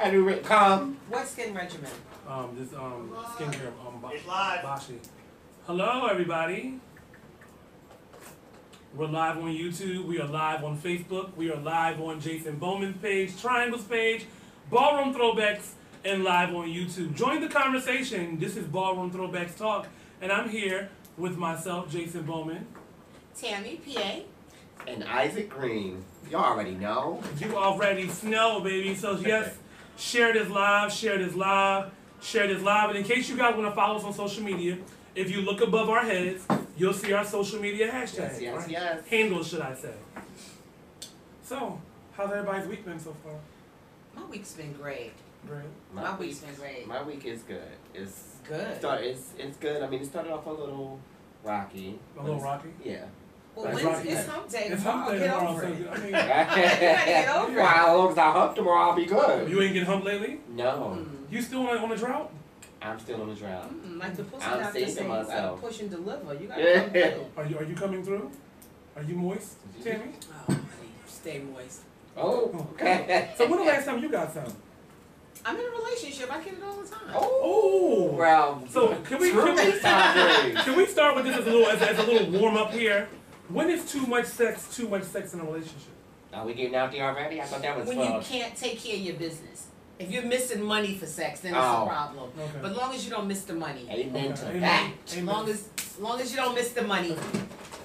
What skin regimen? This skincare It's live. Bashi. Hello everybody. We're live on YouTube, we are live on Facebook, we are live on Jacen Bowman's page, Triangle's page, Ballroom Throwbacks, and live on YouTube. Join the conversation. This is Ballroom Throwbacks Talk, and I'm here with myself, Jacen Bowman. Tammy, Peay. And Isaac Green. Y'all already know. You already know, baby. So yes, share this live, share this live, share this live. And in case you guys want to follow us on social media, if you look above our heads, you'll see our social media hashtags. Yes. Handles, should I say. So, how's everybody's week been so far? My week's been great. Great. My week's been great. My week is good. It's good. It's good. I mean, it started off a little rocky. A little rocky? Yeah. Well, Rocky. it's hump day It's tomorrow. hump day Get tomorrow. over it. So, I mean, Get over it. Well, as long as I hump tomorrow, I'll be good. you ain't getting humped lately? No. You still on the drought? I'm still on the drought. Like the pussy I'm doctor saving says, myself. push and deliver. You gotta come through. Are you coming through? Are you moist, Tammy? Oh, honey, stay moist. Oh, okay. So when the last time you got some? I'm in a relationship. I get it all the time. Oh. Well, So can we start with this as a little warm up here? When is too much sex in a relationship? Are we getting out there already? I thought that was when fun. you can't take care of your business. If you're missing money for sex, then it's a problem. Okay. But as long as you don't miss the money. Amen to Amen. that. As long as you don't miss the money.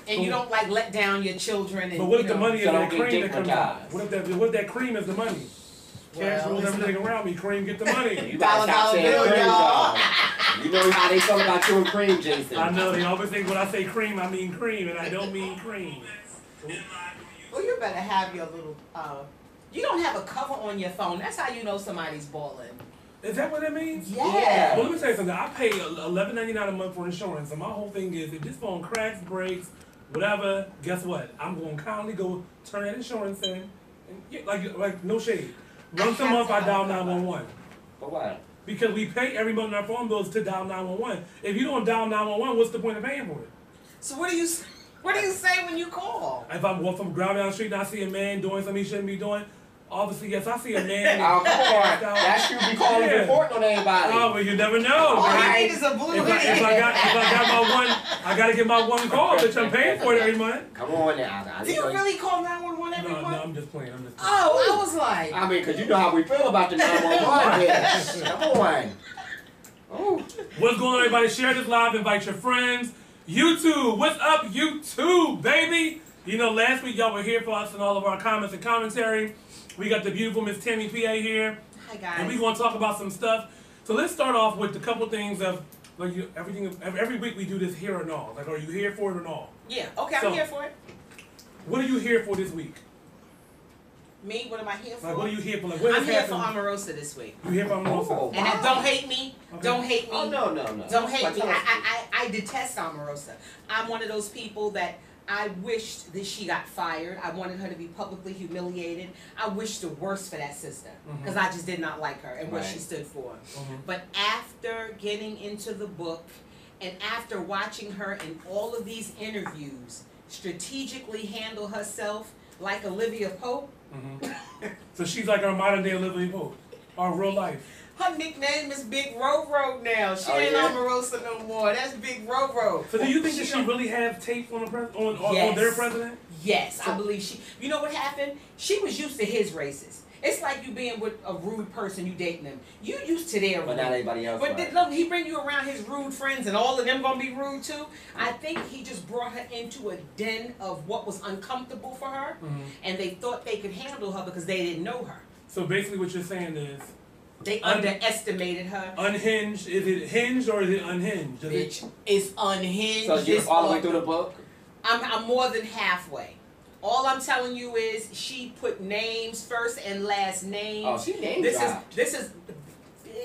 And you don't like let down your children. And, But what if the money is so that don't get cream that comes out? dick What if that cream is the money? Cash Well, rules everything around me. Cream, get the money. You gotta stop saying bill, cream, y'all. dog. You know how they feel about you and cream, Jason. I know, they always think when I say cream, I mean cream, and I don't mean cream. Well, you better have your little, you don't have a cover on your phone. That's how you know somebody's balling. Is that what that means? Yeah. Well, let me tell you something. I pay $11.99 a month for insurance, and my whole thing is if this phone cracks, breaks, whatever, guess what? I'm going to kindly go turn that insurance in, and like no shade. Once a month, I dial 911. For what? Because we pay every month on our phone bills to dial 911. If you don't dial 911, what's the point of paying for it? So what do you say when you call? If I'm walking driving down the street and I see a man doing something he shouldn't be doing, obviously, yes, I see a man. Oh, come on. That should be calling reporting on anybody. Oh, well, you never know. All Baby. I need is a blue If I got my one, I gotta get my one call, bitch. I'm paying for it every month. Come on now. Do you really call 911 every month? No, I'm just playing. Oh, I was like. I mean, because you know how we feel about the 911 bitch. Come on. Oh. What's going on, everybody? Share this live. Invite your friends. YouTube, what's up, YouTube, baby? You know, last week y'all were here for us and all of our comments and commentary. We got the beautiful Miss Tammy Peay here. Hi guys. And we're going to talk about some stuff. So let's start off with a couple things of like every week we do this here or no. Like, are you here for it or no? Yeah. Okay, So, I'm here for it. What are you here for this week? Me? What am I here for? Like, what are you here for? Like, what I'm has here for happened? Omarosa this week. You here for Omarosa? Oh, And don't hate me. Okay. Don't hate me. Oh, no. Don't hate me. I detest Omarosa. I'm one of those people that I wished that she got fired. I wanted her to be publicly humiliated. I wished the worst for that sister because I just did not like her and what she stood for. But after getting into the book and after watching her in all of these interviews strategically handle herself like Olivia Pope. So she's like our modern day Olivia Pope, our real life. Her nickname is Big Ro-Ro now. She ain't Omarosa no more. That's Big Ro-Ro. So do you think that she really has tape on on their president? Yes, I believe she. You know what happened? She was used to his races. It's like you being with a rude person, you dating them. You used to their rude. But not anybody else. But look, he bring you around his rude friends and all of them gonna be rude too. I think he just brought her into a den of what was uncomfortable for her. And they thought they could handle her because they didn't know her. So basically what you're saying is they underestimated her. Unhinged. Is it hinged or is it unhinged? Bitch, it's unhinged. So you're all the way through the book? I'm more than halfway. All I'm telling you is she put names, first and last names. Oh, she named this is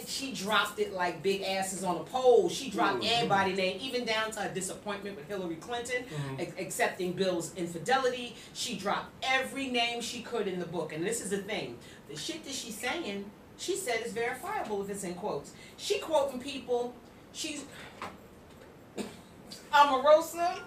she dropped it like big asses on a pole. She dropped everybody's name, even down to her disappointment with Hillary Clinton, accepting Bill's infidelity. She dropped every name she could in the book. And this is the thing. The shit that she's saying, she said is verifiable if it's in quotes. She quoting people. She's Omarosa.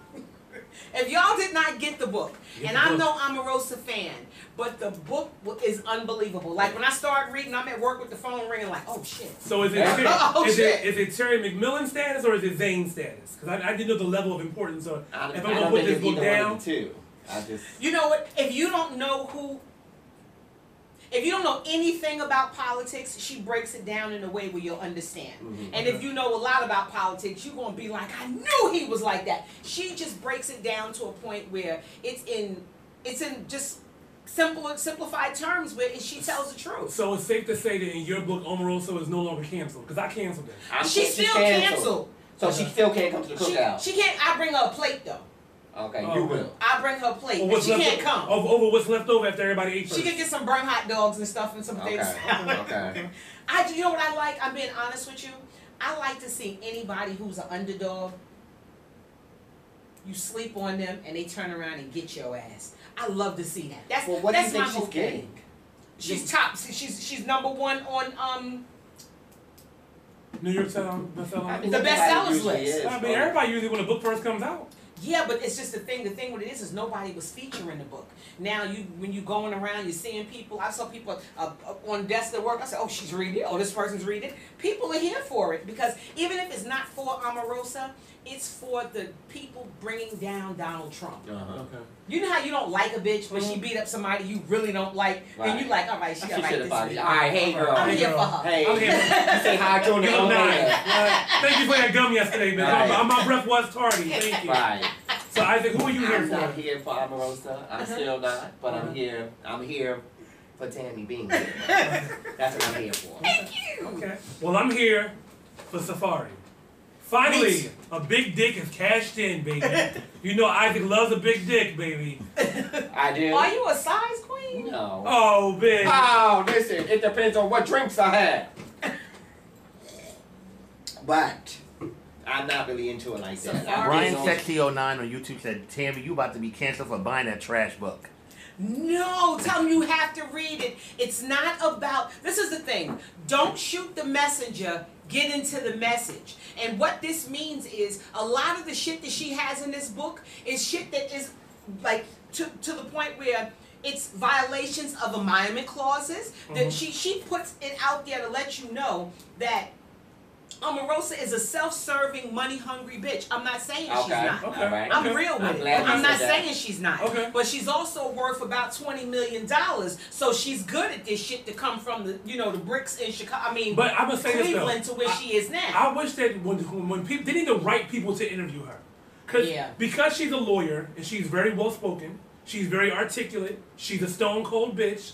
If y'all did not get the book, and I'm no Omarosa fan, but the book is unbelievable. Like when I started reading, I'm at work with the phone ringing, like, oh shit. So is it is it Terry McMillan status or is it Zane status? Because I didn't know the level of importance. Or if I'm gonna put this book down, you know what? If you don't know anything about politics, she breaks it down in a way where you'll understand. And if you know a lot about politics, you're gonna be like, I knew he was like that. She just breaks it down to a point where it's in just simplified terms where she tells the truth. So it's safe to say that in your book, Omarosa is no longer canceled because I canceled it. She's still canceled. So she still can't come to the cookout. She can't. I bring her a plate though. Okay, you will. I bring her a plate, but she can't come. Over what's left over after everybody ate first. She can get some burnt hot dogs and stuff and some potato salad. Okay. You know what I like? I'm being honest with you. I like to see anybody who's an underdog. You sleep on them and they turn around and get your ass. I love to see that. That's what that's do you my think she's getting? She's top. She's #1 on New York bestseller. The bestsellers list. I mean, everybody usually when a book first comes out. Yeah, but it's just the thing. The thing with it is nobody was featuring the book. Now when you going around, you're seeing people. I saw people on desk at work. I said, "Oh, she's reading it. Oh, this person's reading it." People are here for it because even if it's not for Omarosa, it's for the people bringing down Donald Trump. Okay. You know how you don't like a bitch when she beat up somebody you really don't like, and you like, all right, she got right this week. All right, hey girl, I'm here for her. Hey, I'm here. You say hi to me. Thank you for that gum yesterday, man. Right. My breath was tardy. Thank you. Right. So Isaac, who are you here I'm for? not here for Omarosa. I'm still not, but I'm here for Tammy being here. That's what I'm here for. Thank you. Okay. Well, I'm here for Safari. Finally, a big dick is cashed in, baby. You know Isaac loves a big dick, baby. I do. Are you a size queen? No. Oh, big. Oh, listen, it depends on what drinks I had. But I'm not really into it like that. Brian Sexy09 on YouTube said, Tammy, you about to be canceled for buying that trash book. No, tell them you have to read it. It's not about, this is the thing. Don't shoot the messenger, get into the message. And what this means is a lot of the shit that she has in this book is shit that is like to the point where it's violations of amendment clauses. That she puts it out there to let you know that Omarosa is a self-serving, money-hungry bitch. I'm not saying she's not. Okay. Right. I'm real with it. I'm not saying she's not. Okay. But she's also worth about $20 million. So she's good at this shit to come from the, the bricks in Chicago. I mean, but I'm gonna say Cleveland this, to where she is now. I wish that when people, they need the right people to interview her. Because she's a lawyer and she's very well-spoken, she's very articulate, she's a stone-cold bitch.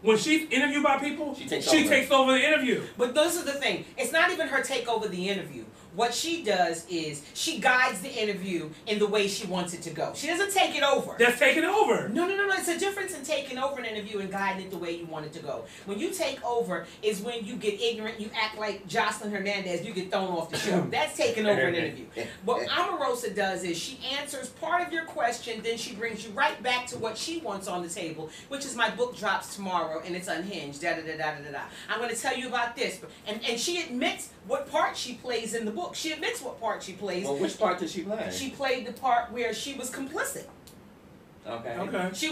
When she's interviewed by people, she takes over the interview. But this is the thing. It's not even her take over the interview. What she does is she guides the interview in the way she wants it to go. She doesn't take it over. That's taking over. No. It's a difference in taking over an interview and guiding it the way you want it to go. When you take over is when you get ignorant, you act like Jacen Hernandez, you get thrown off the show. That's taking over an interview. What Omarosa does is she answers part of your question, then she brings you right back to what she wants on the table, which is my book drops tomorrow and it's unhinged. I'm going to tell you about this. And she admits what part she plays in the book. She admits what part she plays. Well, which part did she play? She played the part where she was complicit. Okay. She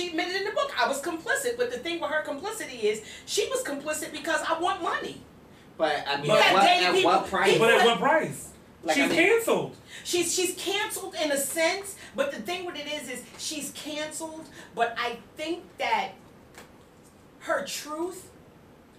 admitted in the book, I was complicit. But the thing with her complicity is, she was complicit because I want money. But I mean, at what price? But at what price? Like, she's canceled. She's canceled in a sense. But the thing with it is she's canceled. But I think that her truth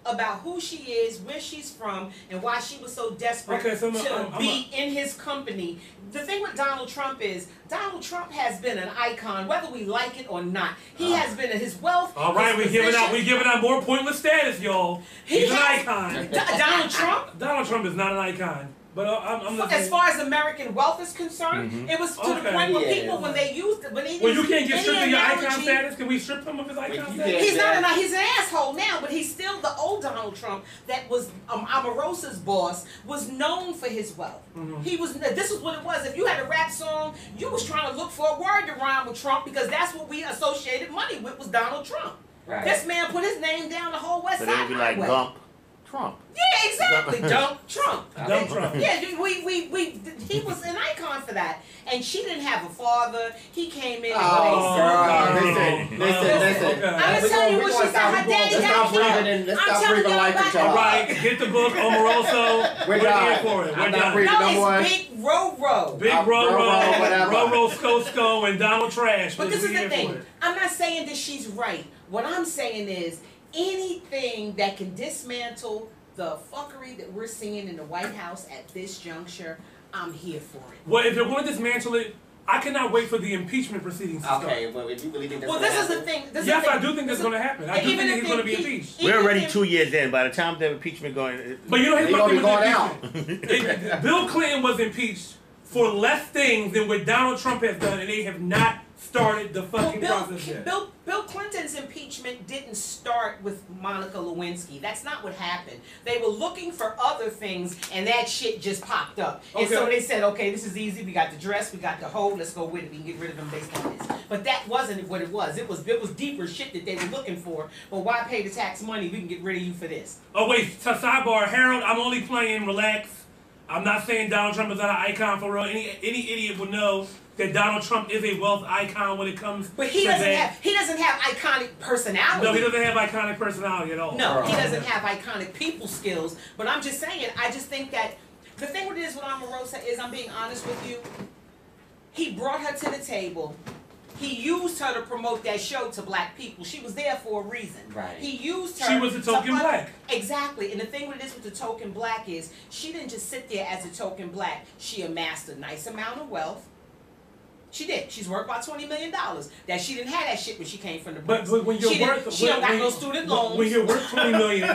about who she is, where she's from, and why she was so desperate to be in his company. The thing with Donald Trump is, Donald Trump has been an icon, whether we like it or not. He has been in his wealth. All right, we're giving out more pointless status, y'all. He's an icon. Donald Trump? Donald Trump is not an icon. But as far as American wealth is concerned, it was to the point where people, when they used it, well, you can't get stripped of your icon status. Can we strip him of his icon status? He's an asshole now, but he's still the old Donald Trump that was Omarosa's boss, was known for his wealth. He was. This is what it was. If you had a rap song, you was trying to look for a word to rhyme with Trump because that's what we associated money with, was Donald Trump. Right. This man put his name down the whole West Side Highway. Like Gump. Trump. Yeah, exactly. Exactly, dump Trump. Dump Trump. Yeah, he was an icon for that. And she didn't have a father. He came in and Listen. I'm just telling you what she said. Her daddy got killed. Let's stop breathing life into All right, get the book, Omarosa. We're here for it. We're done. No, it's Big Ro-Ro. Big Ro-Ro, Sko-Sko, and Donald Trash. But this is the thing. I'm not saying that she's right. What I'm saying is anything that can dismantle the fuckery that we're seeing in the White House at this juncture, I'm here for it. Well, if they're going to dismantle it, I cannot wait for the impeachment proceedings to start. Okay, well, if you really think that's well, going to this happen? is the thing. Yes, I do think that's going to happen. I do think he's going to be impeached. We're already 2 years in. By the time the impeachment going, but you know, he's going to be going out. Bill Clinton was impeached for less things than what Donald Trump has done, and they have not started the fucking process yet. Bill Clinton's impeachment didn't start with Monica Lewinsky. That's not what happened. They were looking for other things, and that shit just popped up. And so they said, okay, this is easy. We got the dress, we got the hoe. Let's go with it. We can get rid of them based on this. But that wasn't what it was. It was deeper shit that they were looking for. But why pay the tax money? We can get rid of you for this. Oh wait, sidebar, Harold. I'm only playing. Relax. I'm not saying Donald Trump is not an icon for real. Any idiot would know that Donald Trump is a wealth icon when it comes but he to doesn't have iconic personality. No, he doesn't have iconic personality at all. No, he doesn't have iconic people skills. But I'm just saying, I just think that the thing with it is with Omarosa is, I'm being honest with you, he brought her to the table. He used her to promote that show to black people. She was there for a reason. Right. He used her. She was a token black. Exactly. And the thing with it is with the token black is, she didn't just sit there as a token black. She amassed a nice amount of wealth. She did. She's worth about $20 million. That she didn't have that shit when she came from the Brits. But when you're worth, she don't got no student loans. When you're worth $20 million,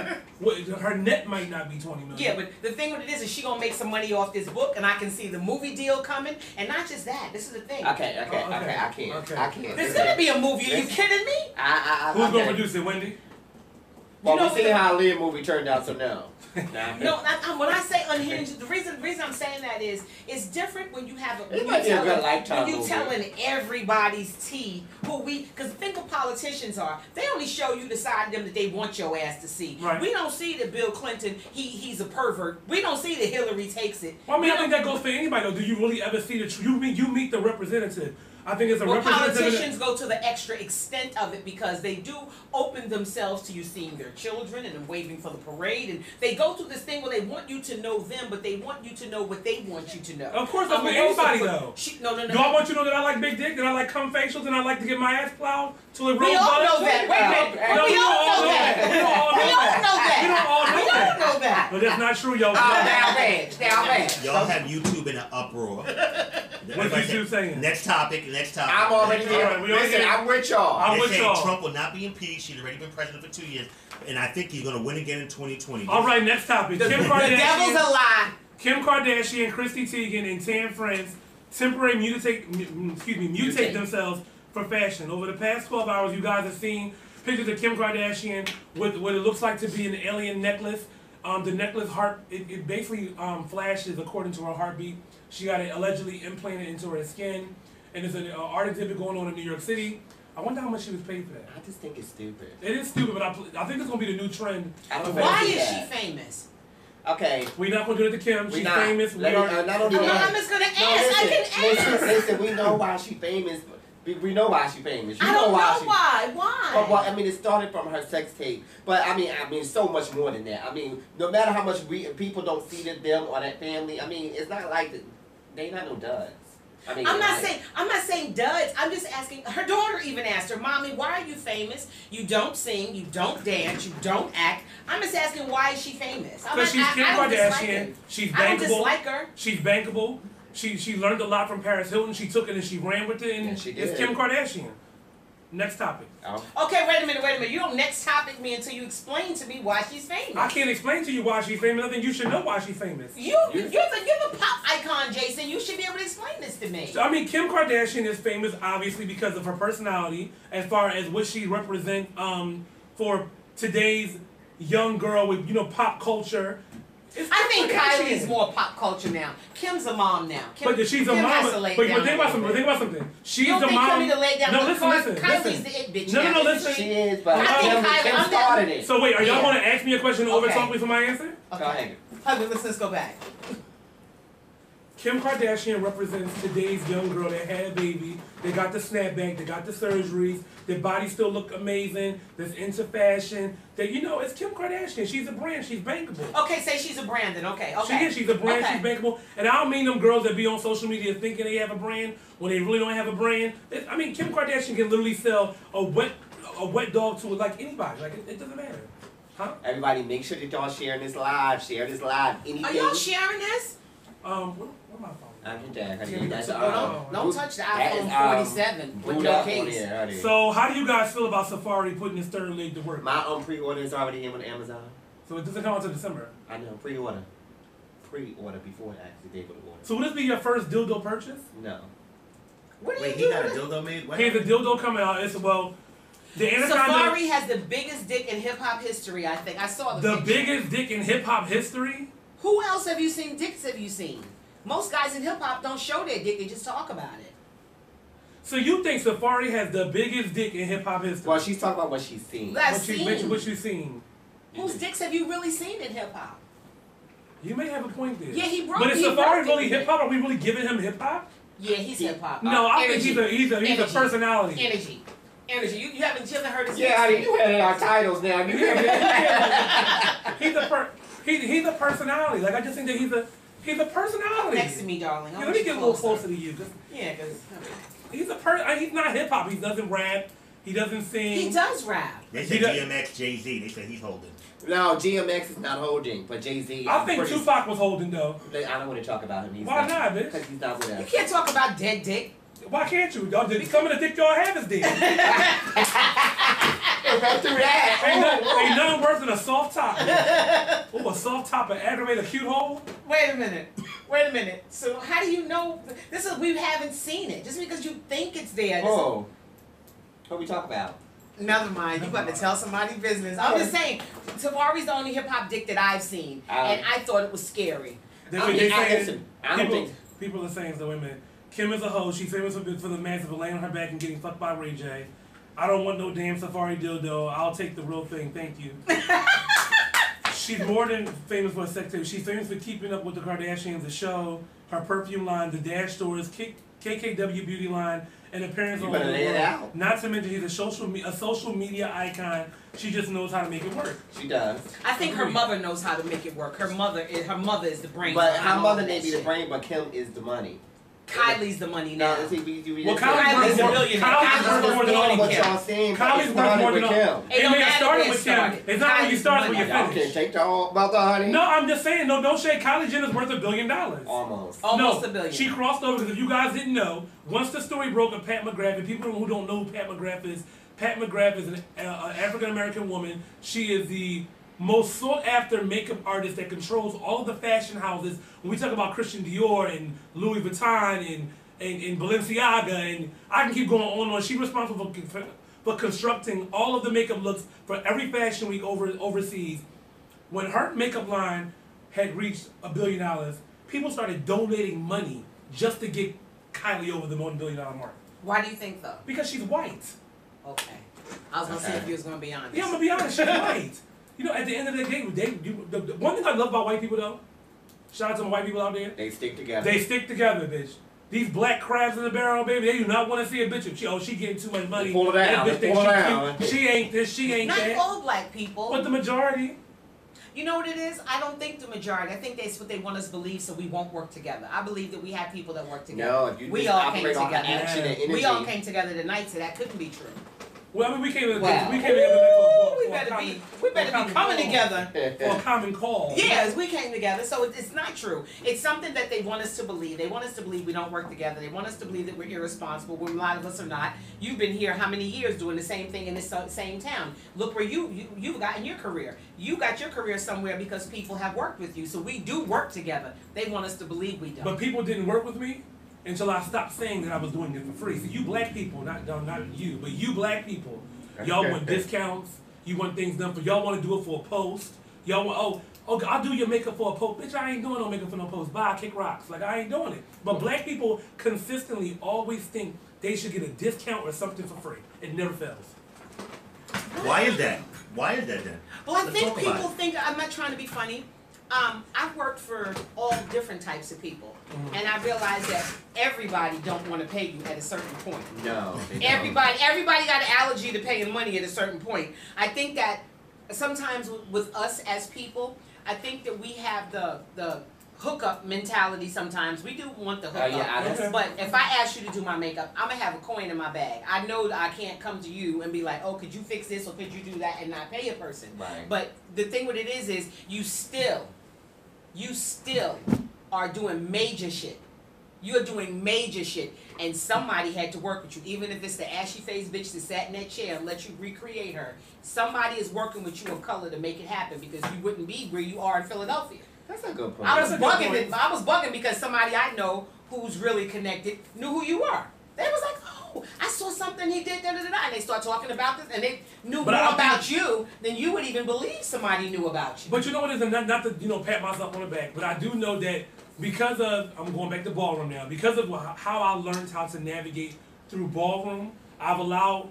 her net might not be $20 million. Yeah, but the thing with it is she gonna make some money off this book, and I can see the movie deal coming. And not just that. This is the thing. Okay. I can't. There's gonna be a movie. Are you kidding me? Who's gonna produce it, Wendy? Well, we see how Leah movie turned out, so no. No, when I say unhinged, the reason I'm saying that is it's different when you have It might be a good Lifetime movie. telling everybody's tea because think of politicians are, they only show you the side of them that they want your ass to see. Right. We don't see that Bill Clinton he's a pervert. We don't see that Hillary takes it. Well, I mean, I think that goes for anybody though. Do you really ever see you meet the representative? I think it's a representative. Politicians go to the extra extent of it because they do open themselves to you seeing their children and them waving for the parade, and they go through this thing where they want you to know them, but they want you to know what they want you to know. Of course, that's with anybody though. No. Do I want you to know that I like big dick, that I like cum facials, and I like to get my ass plowed till it rolls? We all know that. Wait a minute. No, we all know that. We don't know that. But that's not true, yo. Down bad. Y'all have YouTube in an uproar. What's YouTube saying? Next topic. I'm already here. Right, Listen, I'm with y'all. They're saying Trump will not be impeached. He's already been president for 2 years. And I think he's going to win again in 2020. All right, next topic. The devil's a lie. Kim Kardashian, Chrissy Teigen, and Tan friends temporarily mutate themselves for fashion. Over the past 12 hours, you guys have seen pictures of Kim Kardashian with what it looks like to be an alien necklace. The necklace it basically flashes according to her heartbeat. She got it allegedly implanted into her skin. And there's an art exhibit going on in New York City. I wonder how much she was paid for that. I just think it's stupid. It is stupid, but I think it's going to be the new trend. Why is she famous? Okay. We're not going to do it to Kim. She's famous. Not only that. I'm just going to ask. I can ask. Listen, we know why she's famous. We know why she's famous. I don't know why. Why? Well, I mean, it started from her sex tape. But, I mean, so much more than that. I mean, no matter how much people don't see them or that family, I mean, it's not like they not no duds. I mean, I'm not saying duds. I'm just asking. Her daughter even asked her, "Mommy, why are you famous? You don't sing, you don't dance, you don't act." I'm just asking, why is she famous? Because she's Kim Kardashian. She's bankable. I don't dislike her. She's bankable. She learned a lot from Paris Hilton. She took it and she ran with it. And it's Kim Kardashian. Next topic. Oh. Okay, wait a minute. You don't next topic me until you explain to me why she's famous. I can't explain to you why she's famous. I think you should know why she's famous. You're the pop icon, Jacen. You should be able to explain this to me. So, I mean, Kim Kardashian is famous obviously because of her personality, as far as what she represents for today's young girl with pop culture. I think Kylie's more pop culture now. Kim's a mom now. But she's a mom. But think about something. She's the mom. No, listen. Kylie's the it bitch. No, listen. She is, but Kim started it. So wait, are y'all going to ask me a question and over talk me for my answer? Okay. Let's go back. Kim Kardashian represents today's young girl that had a baby. They got the snapback, they got the surgeries, their bodies still look amazing, that's into fashion. That it's Kim Kardashian. She's a brand, she's bankable. Okay, say she's a brand then, okay. She's a brand, she's bankable. And I don't mean them girls that be on social media thinking they have a brand when they really don't have a brand. I mean, Kim Kardashian can literally sell a wet dog to like anybody. Like it doesn't matter. Huh? Everybody make sure that y'all sharing this live. Share this live. Anything. Are y'all sharing this? Where my phone? Don't touch the iPhone 47 with no case. So how do you guys feel about Safari putting his third leg to work? My pre-order is already in on Amazon. So it doesn't come out until December? I know, pre-order before it actually able to order. So will this be your first dildo purchase? No. Wait, he got a dildo made? He has a dildo coming out. Safari has the biggest dick in hip-hop history, I think. I saw the picture. Biggest dick in hip-hop history? Who else have you seen? Dicks have you seen? Most guys in hip-hop don't show their dick, they just talk about it. So you think Safari has the biggest dick in hip-hop history? Well, she's talking about what she's seen. What you seen? Whose dicks have you really seen in hip-hop? You may have a point there. Yeah, he broke. But is Safari really hip-hop? Are we really giving him hip-hop? Yeah, he's hip-hop. No, I think he's a personality. Energy. You haven't heard his Yeah, you had our titles now. He's a personality. Like I just think that he's a personality. Next to me, darling. Let me get a little closer to you. Yeah, because he's not hip hop. He doesn't rap. He doesn't sing. He does rap. They said DMX, Jay-Z. They said he's holding. No, DMX is not holding, but Jay-Z. I think Tupac was holding though. I don't want to talk about him. Why not, bitch? Because he's not with us. You can't talk about dead dick. Why can't you? Some of the dick y'all have is dead. Ain't nothing worse than a soft top. Oh, a soft top and aggravate a cute hole? Wait a minute. So how do you know? We haven't seen it. Just because you think it's there. Oh. What we talk about? Never mind. You got to tell somebody business. I'm just saying, Safari's the only hip hop dick that I've seen, and I thought it was scary. People are saying so. Wait a minute. Kim is a hoe. She's famous for the massive laying on her back and getting fucked by Ray J. I don't want no damn Safari dildo. I'll take the real thing. Thank you. She's more than famous for a sex tape. She's famous for keeping up with the Kardashians, the show, her perfume line, the Dash stores, KKW beauty line, and appearance on the world. Not to mention she's a social media icon. She just knows how to make it work. She does. I think her mother knows how to make it work. Her mother is the brain. But her mother may be the brain, but Kim is the money. Kylie's the money now. Well, Kylie's the millionaire. Kylie's worth more than what y'all saying. Kylie's worth more than Kim. It may have started with Kim. It's not when you start, when you finish. Okay, take the all about the honey. No, I'm just saying. No, don't shade. Kylie Jenner's worth $1 billion. Almost $1 billion. She crossed over because if you guys didn't know, once the story broke of Pat McGrath, and people who don't know who Pat McGrath is an African American woman. She is the most sought after makeup artist that controls all of the fashion houses. When we talk about Christian Dior and Louis Vuitton and Balenciaga, and I can keep going on and on. She's responsible for constructing all of the makeup looks for every fashion week overseas. When her makeup line had reached $1 billion, people started donating money just to get Kylie over the $1 billion mark. Why do you think though? Because she's white. Okay. I was going to see if you was going to be honest. Yeah, I'm going to be honest. She's white. At the end of the day, the one thing I love about white people though, shout out to my white people out there. They stick together. They stick together, bitch. These black crabs in the barrel, baby, they do not want to see a bitch if she getting too much money. Pull it down. She ain't this, she ain't that. Not all black people. But the majority. You know what it is? I don't think the majority. I think that's what they want us to believe, so we won't work together. I believe that we have people that work together. No, if you we all came together. Action and energy. We all came together tonight, so that couldn't be true. Well, I mean, we came together. We better be coming together for a common cause. Yes, we came together, so it's not true. It's something that they want us to believe. They want us to believe we don't work together. They want us to believe that we're irresponsible, when a lot of us are not. You've been here how many years doing the same thing in this same town? Look where you've gotten your career. You got your career somewhere because people have worked with you. So we do work together. They want us to believe we don't. But people didn't work with me until I stopped saying that I was doing it for free. So you black people, not you, but you black people, y'all want discounts. You want things done for y'all want to do it for a post. Y'all want, oh, I'll do your makeup for a post. Bitch, I ain't doing no makeup for no post. Bye, kick rocks. Like, I ain't doing it. But black people consistently always think they should get a discount or something for free. It never fails. Why is that? Why is that then? Well, I think people think, I'm not trying to be funny. I've worked for all different types of people. And I realize that everybody don't want to pay you at a certain point. No. Everybody got an allergy to paying money at a certain point. I think that sometimes with us as people, I think that we have the hookup mentality sometimes. We do want the hookup. But if I ask you to do my makeup, I'm going to have a coin in my bag. I know that I can't come to you and be like, oh, could you fix this or could you do that and not pay a person. Right. But the thing with it is you still are doing major shit. You're doing major shit. And somebody had to work with you. Even if it's the ashy faced bitch that sat in that chair and let you recreate her. Somebody is working with you of color to make it happen because you wouldn't be where you are in Philadelphia. That's a good point. I was bugging because somebody I know who's really connected knew who you are. They was like, oh, I saw something he did, and they start talking about this, and they knew more about you than you would even believe somebody knew about you. But you know what it is, not to pat myself on the back, but I do know that because of, I'm going back to Ballroom now, because of how I learned how to navigate through Ballroom, I've allowed,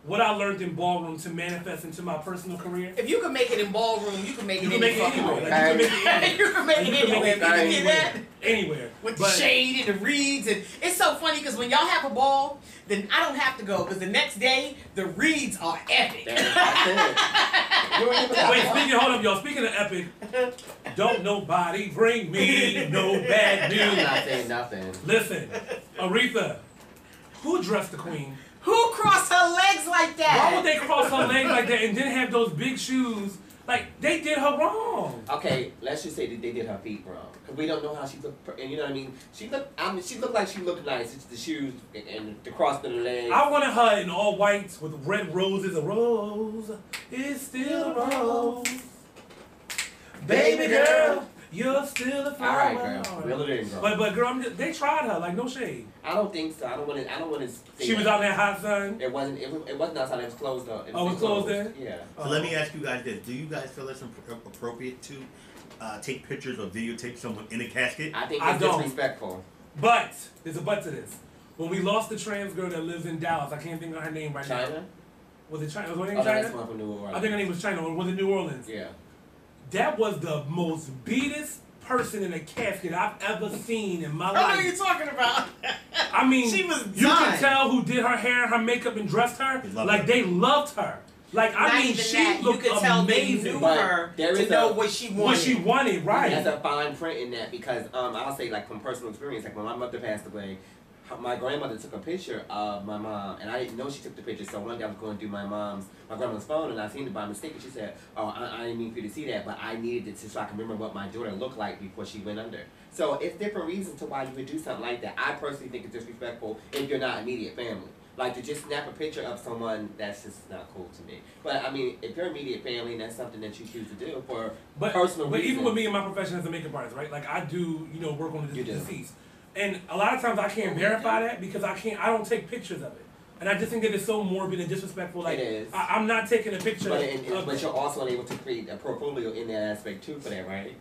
what I learned in Ballroom to manifest into my personal career. If you can make it in Ballroom, you can make it anywhere. You can make it anywhere. You can get that? Anywhere. With the shade and the reeds. And it's so funny because when y'all have a ball, then I don't have to go because the next day, the reeds are epic. Wait, hold up, y'all. Speaking of epic, don't nobody bring me no bad news. I'm not saying nothing. Listen, Aretha, who dressed the queen? Who crossed her legs like that? Why would they cross her legs like that and then have those big shoes? Like, they did her wrong. Okay, let's just say that they did her feet wrong. Because we don't know how she looked, and you know what I mean? She looked like she looked nice. It's the shoes and the cross of the legs. I wanted her in all whites with red roses. A rose is still a rose. Baby girl, you're still a flower. All right, girl. Reel it in, girl. But girl, they tried her, like, no shade. I don't think so. I don't want to She was out in that hot sun? It wasn't outside. It was closed though. It was closed there? Yeah. So let me ask you guys this. Do you guys feel it's appropriate to take pictures or videotape someone in a casket? I think it's disrespectful. But, there's a but to this. When we lost the trans girl that lives in Dallas, I can't think of her name right now. China? Was it China? Was her name China? That's one from New Orleans. I think her name was China. Or was it New Orleans? Yeah. That was the most beatest person in a casket I've ever seen in my life. What are you talking about? I mean, she was you can tell who did her hair and her makeup and dressed her. Like, they loved her. Like, I mean, she looked amazing. You could tell they knew her to know what she wanted. What she wanted, right. There's a fine print in that because I'll say, like, from personal experience, like when my mother passed away, my grandmother took a picture of my mom, and I didn't know she took the picture. So one day I was going through my grandmother's phone, and I seen it by mistake, and she said, "Oh, I didn't mean for you to see that, but I needed it so I can remember what my daughter looked like before she went under." So it's different reasons to why you would do something like that. I personally think it's disrespectful if you're not immediate family. Like, to just snap a picture of someone, that's just not cool to me. But, I mean, if you're immediate family and that's something that you choose to do for personal reasons. But even with me and my profession as a makeup artist, right? Like, I do, work on the deceased. And a lot of times I can't verify that because I don't take pictures of it. And I just think that it's so morbid and disrespectful. Like, it is. I'm not taking a picture but you're also able to create a portfolio in that aspect, too, for that, right?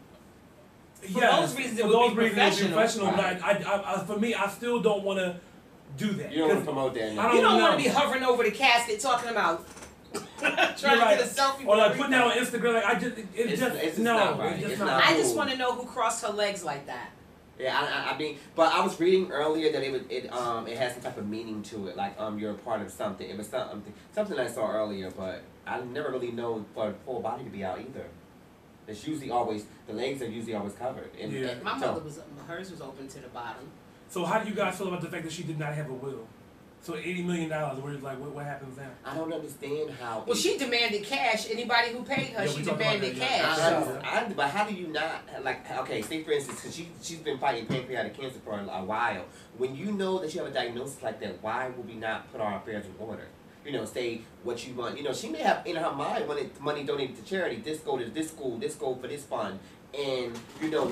For those reasons, it would be professional. Right. But for me, I still don't want to do that. You don't want to promote that. No. You don't want to be hovering over the casket talking about trying to get a selfie. Or like putting that on Instagram. Like, it's just not right. I just want to know who crossed her legs like that. Yeah, I mean, but I was reading earlier that it has some type of meaning to it, like you're a part of something. It was something I saw earlier, but I never really know for a full body to be out either. It's usually always the legs are usually always covered. And my mother hers was open to the bottom. So how do you guys feel about the fact that she did not have a will? So $80 million, where it's like, what happens now? I don't understand how. Well, she demanded cash. Anybody who paid her, she demanded cash. But how do you not, like, okay, say for instance, because she's been fighting pancreatic cancer for a while. When you know that you have a diagnosis like that, why would we not put our affairs in order? Say what you want. She may have in her mind wanted money donated to charity. This go to this school, this go for this fund. And,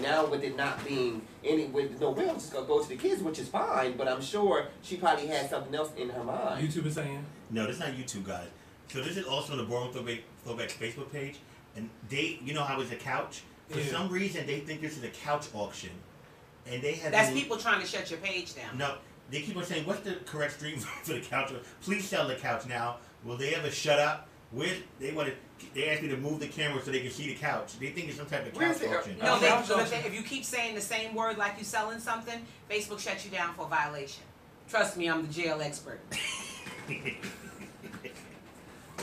now with it not being with no will, just gonna go to the kids, which is fine, but I'm sure she probably had something else in her mind. YouTube is saying? No, this is not YouTube, guys. So this is also on the Ballroom Throwbacks Facebook page. and they, you know how it's a couch. For some reason, they think this is a couch auction, and they have. That's people trying to shut your page down. No, they keep on saying, "What's the correct stream for the couch? Please sell the couch now." Will they ever shut up? They ask me to move the camera so they can see the couch. They think it's some type of couch auction. No, if you keep saying the same word like you're selling something, Facebook shuts you down for a violation. Trust me, I'm the jail expert.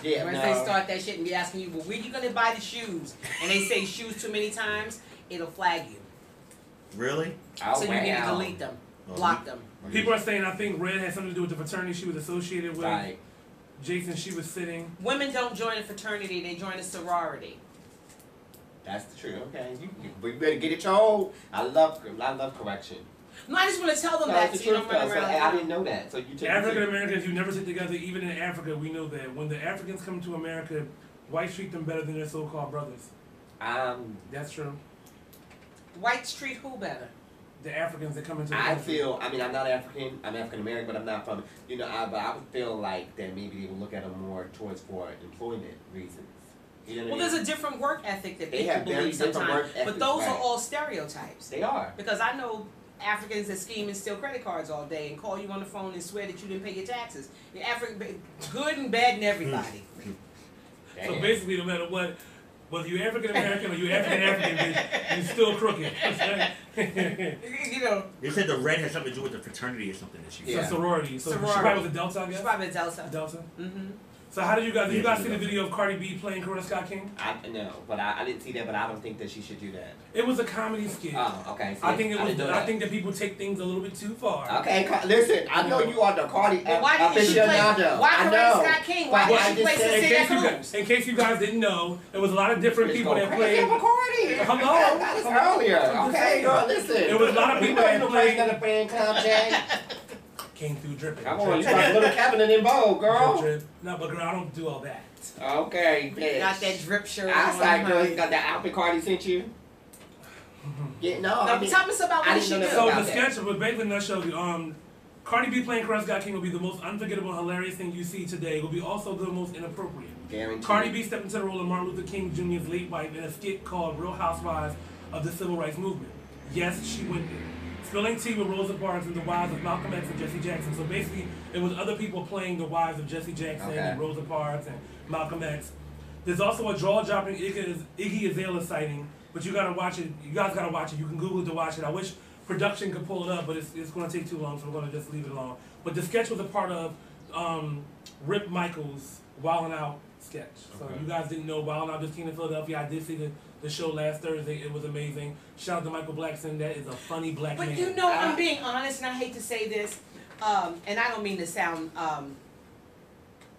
Yeah, Once they start that shit and be asking you, well, where you gonna buy the shoes? And they say shoes too many times, it'll flag you. Really? Oh, so you need to delete them, block them. People are saying, I think Red had something to do with the fraternity she was associated with. Right. Jacen, she was sitting. Women don't join a fraternity; they join a sorority. That's the truth. Okay, we better get it told. I love correction. No, I just want to tell them that so you don't run around. I didn't know that. So you took African Americans, you never sit together. Even in Africa, we know that when the Africans come to America, whites treat them better than their so-called brothers. That's true. Whites treat who better? The Africans that come into the country. I mean, I'm not African. I'm African American, but I'm not from. You know, but I would feel like that maybe they would look at them more towards for employment reasons. You know what I mean? There's a different work ethic that they people believe sometimes, but those are all stereotypes. They are. Because I know Africans that scheme and steal credit cards all day and call you on the phone and swear that you didn't pay your taxes. You're good and bad and everybody. So basically, no matter what, whether you're African American or you're African, you're still crooked. You know. They said the red has something to do with the fraternity or something that she was. So sorority. So she probably was a Delta, I guess? She's probably a Delta. Delta? Mm-hmm. So how did you guys see the video of Cardi B playing Coretta Scott King? No, but I didn't see that, but I don't think that she should do that. It was a comedy skit. Oh, okay. I think I think that people take things a little bit too far. Okay, listen, I know you are the Cardi why didn't she play? Why Coretta Scott King? Why didn't she play Cecilia? In case you guys didn't know, there was a lot of different people that played. Cardi. Hello. That was earlier. Okay, girl, listen. There was a lot of people that played. Another fan club, Jay. Came through dripping. Come on, you got a little cabinet in bowl, girl. Drip. No, but girl, I don't do all that. Okay, bitch. Got that drip shirt I on. like, girl, you got that outfit Cardi sent you? Yeah, no. Tell us about what she did. So the sketch, but basically in a nutshell, Cardi B playing Coretta Scott King will be the most unforgettable, hilarious thing you see today. It will be also the most inappropriate. Guaranteed. Cardi B stepped into the role of Martin Luther King Jr.'s late wife in a skit called Real Housewives of the Civil Rights Movement. Yes, she went there. Spilling tea with Rosa Parks and the wives of Malcolm X and Jesse Jackson. So basically, it was other people playing the wives of Jesse Jackson and Rosa Parks and Malcolm X. There's also a jaw-dropping Iggy Azalea sighting, but you gotta watch it. You guys gotta watch it. You can Google it to watch it. I wish production could pull it up, but it's gonna take too long, so we're gonna just leave it alone. But the sketch was a part of Rip Michaels' Wildin' Out sketch. So you guys didn't know Wildin' Out just came to Philadelphia. I did see the show last Thursday. It was amazing. Shout out to Michael Blackson. That is a funny black man. But you know, I'm being honest, and I hate to say this, and I don't mean to sound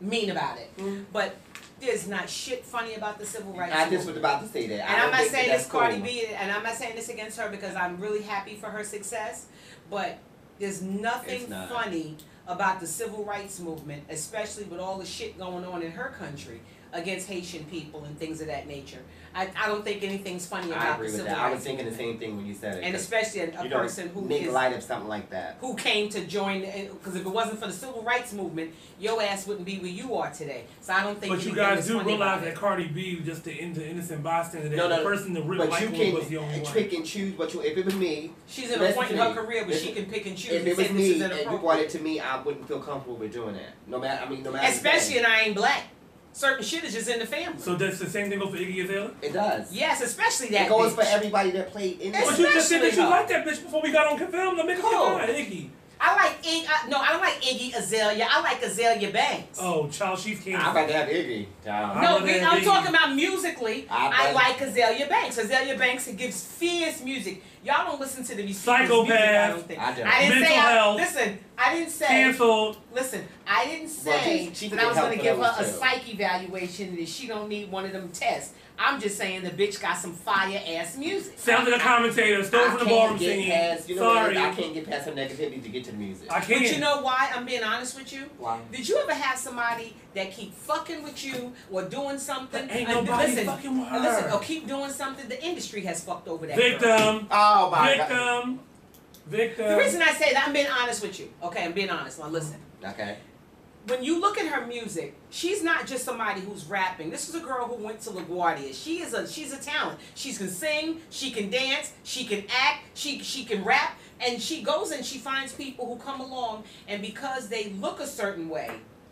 mean about it, but there's not shit funny about the civil rights movement. I just was about to say that. And I'm not saying this Cardi B, and I'm not saying this against her because I'm really happy for her success, but there's nothing funny about the civil rights movement, especially with all the shit going on in her country against Haitian people and things of that nature. I don't think anything's funny about the civil rights. I was thinking the same thing when you said it. And especially a person who make light of something like that. Who came to join, because if it wasn't for the civil rights movement, your ass wouldn't be where you are today. So I don't think. But you guys do realize that Cardi B was just the innocent bystander. The person that Rip Michaels was the only one. Pick and choose what you. If it was me, she's at a point in her career where she can pick and choose. If it was me and you brought it to me, I wouldn't feel comfortable with doing that. No matter. Especially, and I ain't black. Certain shit is just in the family. So that's the same thing goes for Iggy Azalea? It does. Yes, especially that. It goes for everybody that played in it. But you just said that you liked that bitch before we got on film. Now make it fine, Iggy. I like Iggy. No, I don't like Iggy Azalea. I like Azalea Banks. Oh, child, she's can't. I'd rather have Iggy. No, I'm talking about musically. I like Azalea Banks. Azalea Banks gives fierce music. Y'all don't listen to the Psychopath. Music, I don't think. I don't. I didn't Mental say. health. Listen, I didn't say. Canceled. Listen, I didn't say that I was going to give her a psych evaluation that she don't need one of them tests. I'm just saying the bitch got some fire ass music. Sounds like a commentator, stole from the ballroom scene. Sorry. I can't get past her negativity to get to the music. I can't. But you know why? I'm being honest with you. Why? Did you ever have somebody that keep fucking with you or doing something? Ain't nobody fucking with her. Listen, or keep doing something. The industry has fucked over that Victim. girl. Oh my God. Victim. The reason I say that, I'm being honest with you. Okay, I'm being honest. Now listen. Okay. when you look at her music, she's not just somebody who's rapping. This is a girl who went to LaGuardia. She's a talent. She can sing, she can dance, she can act, she can rap, and she goes and she finds people who come along, and because they look a certain way,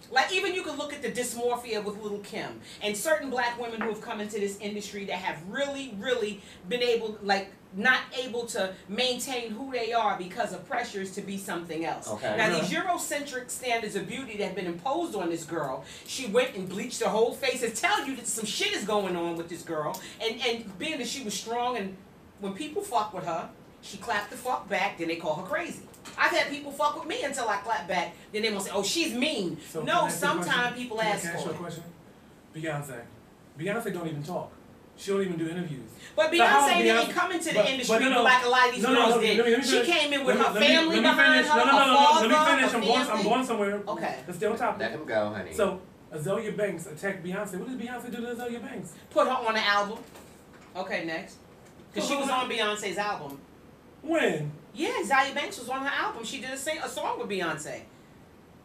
like even you can look at the dysmorphia with Lil' Kim and certain black women who have come into this industry that have really, really been able, like, not able to maintain who they are because of pressures to be something else. Okay. Now these Eurocentric standards of beauty that have been imposed on this girl, she went and bleached her whole face and tell you that some shit is going on with this girl. And being that she was strong, and when people fuck with her, she clapped the fuck back, then they call her crazy. I've had people fuck with me until I clap back, then they won't say, oh, she's mean. So no, sometimes people ask for it. Can I ask you a question? Beyonce don't even talk. She don't even do interviews. But Beyonce didn't come into the industry like a lot of these girls did. She came in with her family behind her, her father, let me finish. her I'm going somewhere. Okay. Let's stay on topic. Let him go, honey. So, Azalea Banks attacked Beyonce. What did Beyonce do to Azalea Banks? Put her on the album. Okay, next. Because she was on Beyonce's album. When? Yeah, Azalea Banks was on her album. She did a song with Beyonce.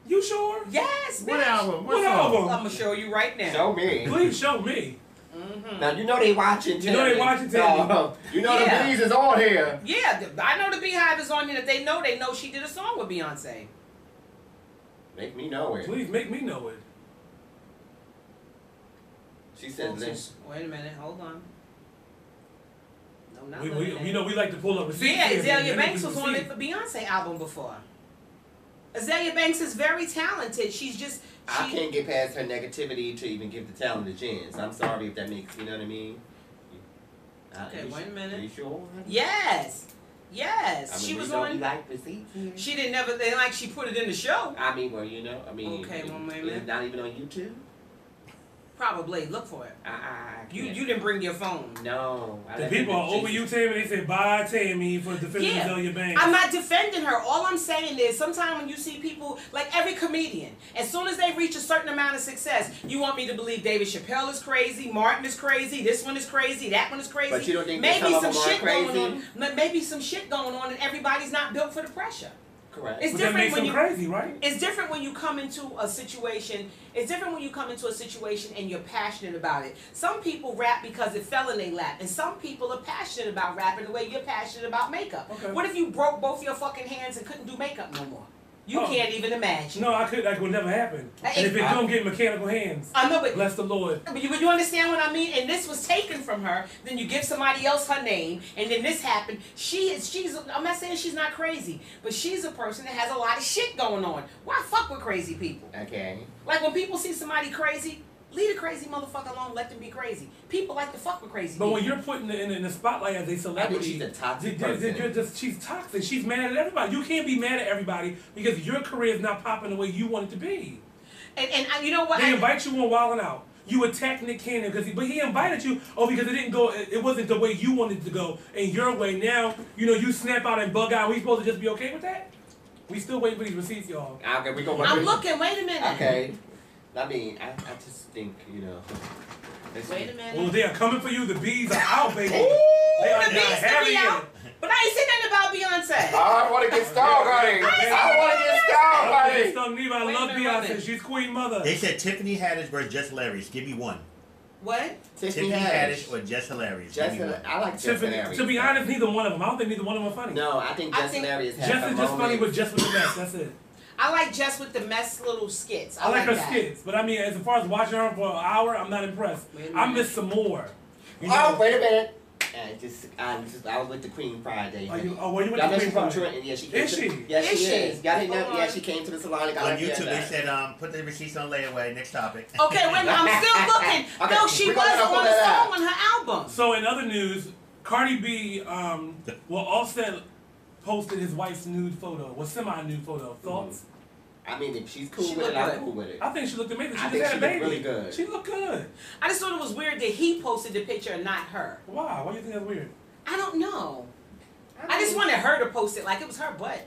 You sure? Yes, bitch. What album? What album? I'm going to show you right now. Show me. Please show me. Mm-hmm. Now, you know they watching You know they watching TV. You know the bees is on here. Yeah, I know the Beehive is on here. If they know she did a song with Beyonce. Make me know it. Please make me know it. She said this. Wait a minute, hold on. No, not we know we like to pull up receipts. Yeah, Azalea Banks was on it for Beyonce album before. Azalea Banks is very talented. I can't get past her negativity to even give the talent a chance. I'm sorry if that makes, you know what I mean? Okay, wait a minute. Are you sure? Yes. Yes. I mean, she was don't on. like receipts here. She didn't never. They like she put it in the show. I mean, well, you know, Okay, one minute. It's not even on YouTube. Probably look for it. You can't. You didn't bring your phone. No. The people are over you, Tammy. They say bye, Tammy, for defending Azalea Banks. I'm not defending her. All I'm saying is sometimes when you see people, like every comedian, as soon as they reach a certain amount of success, you want me to believe David Chappelle is crazy, Martin is crazy, this one is crazy, that one is crazy. But you don't think maybe some some of them shit are crazy? going on. Maybe some shit going on, and everybody's not built for the pressure. Correct. It's But different that makes when them you crazy, right? It's different when you come into a situation. It's different when you come into a situation and you're passionate about it. Some people rap because it fell in their lap, and some people are passionate about rapping the way you're passionate about makeup. Okay. What if you broke both your fucking hands and couldn't do makeup no more? You can't even imagine. No, that would never happen. And if it don't get mechanical hands, I know, but bless the Lord. But you understand what I mean? And this was taken from her. Then you give somebody else her name, and then this happened. I'm not saying she's not crazy, but she's a person that has a lot of shit going on. Why fuck with crazy people? Okay. Like when people see somebody crazy, leave the crazy motherfucker alone. Let them be crazy. People like to fuck with crazy people. But when you're put in the spotlight as a celebrity, I think she's a toxic person. She's toxic. She's mad at everybody. You can't be mad at everybody because your career is not popping the way you want it to be. And you know what? They invite you on Wild 'N Out. You attack Nick Cannon but he invited you. Oh, because it didn't go. It wasn't the way you wanted it to go in your way. Now you snap out and bug out. We supposed to just be okay with that? We still waiting for these receipts, y'all. Okay, I'm looking. Wait a minute. Okay. I mean, I just think, Wait a minute. Well, they are coming for you. The bees are out, baby. Ooh, they are the bees to be out. But I ain't said nothing about Beyonce. I want to get stung, honey. I want to get stung, honey. I love Beyonce. She's queen mother. They said Tiffany Haddish versus Just Hilarious. Give me one. What? Tiffany Haddish or Just Hilarious. I like Just Hilarious. To be honest, neither one of them. I don't think neither one of them are funny. No, I think Just Hilarious has Jess is just funny with Jess with the mess. That's it. I like Jess with the mess little skits. I like her skits, but I mean, as far as watching her for an hour, I'm not impressed. I miss some more. Oh, wait a minute. I was with the Queen Friday. Were you with the Queen from Friday? Trenton. Yeah, she came. Is she? Yes, she is. Y'all didn't know? Yeah, she came to the salon and got on YouTube, they said, put the receipts on layaway. Next topic. Okay, wait a minute. I'm still looking. Okay, no, she was on the song on her album. So in other news, Cardi B, Offset posted his wife's nude photo, semi-nude photo. Thoughts? I mean, if she's cool with it, I'm cool with it. I think she looked amazing. She I just think had she a baby. looked really good. She looked good. I just thought it was weird that he posted the picture and not her. Why? Why do you think that's weird? I don't know. I just wanted her to post it like it was her butt.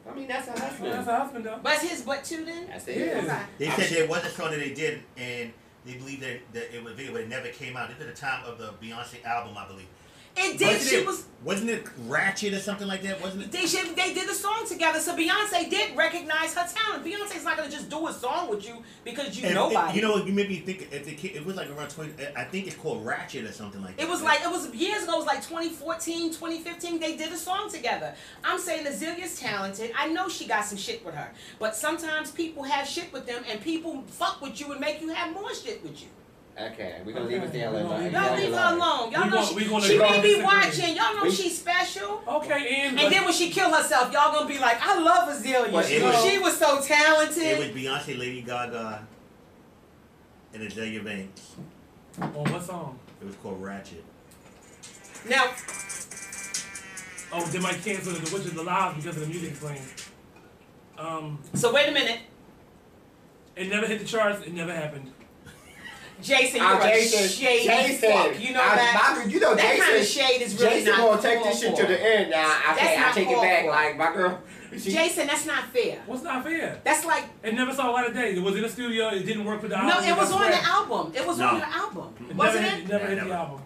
I mean, that's her husband. That's her husband, though. But it's his butt too, then? That's it. Yeah. They said there was a song that they did, and they believe that it was video, but it never came out. This is the time of the Beyonce album, I believe. It did. Wasn't it Ratchet or something like that? Wasn't it? They did a song together, so Beyonce did recognize her talent. Beyonce's not gonna just do a song with you because you nobody. You know, you made me think. It was like around 20. I think it's called Ratchet or something like that. It was years ago. It was like 2014, 2015. They did a song together. I'm saying Azalea's talented. I know she got some shit with her, but sometimes people have shit with them, and people fuck with you and make you have more shit with you. Okay, we're gonna leave it there alone. Y'all leave her alone. Y'all know she may be watching. Y'all know she's special. Okay, and then when she killed herself, y'all gonna be like, I love Azalea. She was so talented. It was Beyonce, Lady Gaga, and Azalea Banks. On what song? It was called Ratchet. Now. Oh, they might cancel the live because of the music playing. So wait a minute. It never hit the charts. It never happened. Jacen, you're a shady fuck. You know that? You know, that kind of shade is really Jacen not gonna take this shit to the end now. I take it back. Like, my girl. Jacen, that's not fair. What's not fair? That's like... It never saw a light of day. It was in the studio. It didn't work with the album. No, it was on the album. It was on the album. Wasn't it? It never hit the album.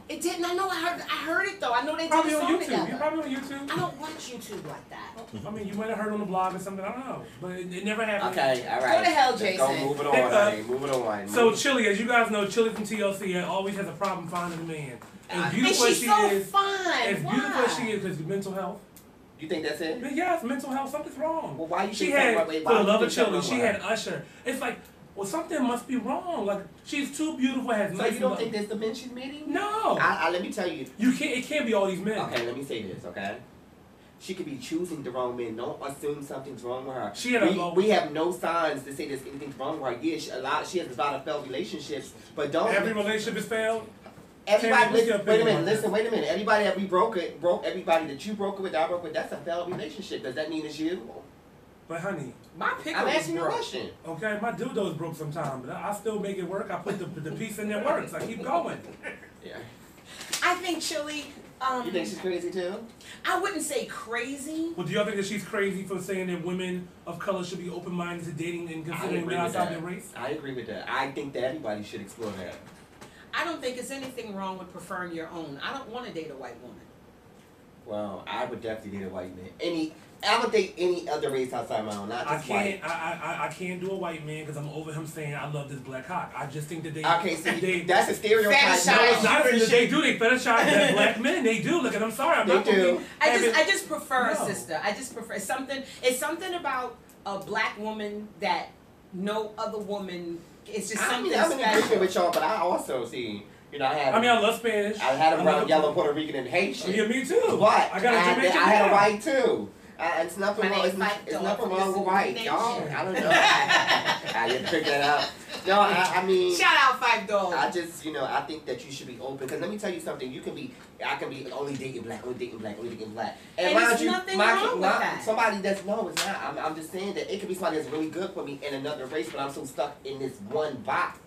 It didn't. I know. I heard it though. I know they probably did a on song YouTube. together. You're probably on YouTube. I don't watch YouTube like that. I mean, you might have heard on the blog or something. I don't know, but it never happened. Okay, all right. Go to hell, Jacen. Go move it on. Move it on. So Chili, as you guys know, Chili from TLC always has a problem finding a man. As beautiful as she is, fine. As beautiful as she is, because mental health. You think that's it? Yes, mental health. Something's wrong. Well, why you she think had, why for the love of Chili, she wrong? had Usher. It's like, well, something must be wrong. Like, she's too beautiful. Has so you don't think there's dimension meeting? No. Let me tell you. It can't be all these men. Okay, let me say this. Okay. She could be choosing the wrong men. Don't assume something's wrong with her. We have no signs to say there's anything wrong with her. Yeah, she has a lot of failed relationships, but don't. Every relationship is failed. Everybody, wait a minute. Everybody that we broke everybody that you broke it with, I broke with, that's a failed relationship. Does that mean it's you? But honey, my pickle I'm is asking you a broke. question. Okay, my dildo's broke sometimes, but I still make it work. I put the piece in there works. I keep going. Yeah. I think Chili. You think she's crazy too? I wouldn't say crazy. Well, do y'all think that she's crazy for saying that women of color should be open-minded to dating and considering men outside their race? I agree with that. I think that everybody should explore that. I don't think there's anything wrong with preferring your own. I don't want to date a white woman. Well, I would definitely date a white man. I would date any other race outside my own, not just white. I can't do a white man because I'm over him saying I love this black cock. I just think that they. Okay, so that's a stereotype. No, it's not. They do. They fetishize that black men. They do. Look, I'm sorry. I'm not do. I just prefer a sister. I just prefer something. It's something about a black woman that no other woman. It's just something I'm special. in agreement with y'all, but I also see. You know, I love Spanish. I had a brown, yellow, Puerto Rican, and Haitian. Yeah, me too. But I had a white too. It's nothing wrong. It's nothing wrong with white, y'all. I don't know. I didn't figure that out. No, I mean. Shout out $5. I just, I think that you should be open. Because let me tell you something. I can be only dating black, only dating black, only dating black. And there's nothing wrong with that. Somebody that's it's not. I'm just saying that it could be somebody that's really good for me in another race, but I'm so stuck in this one box.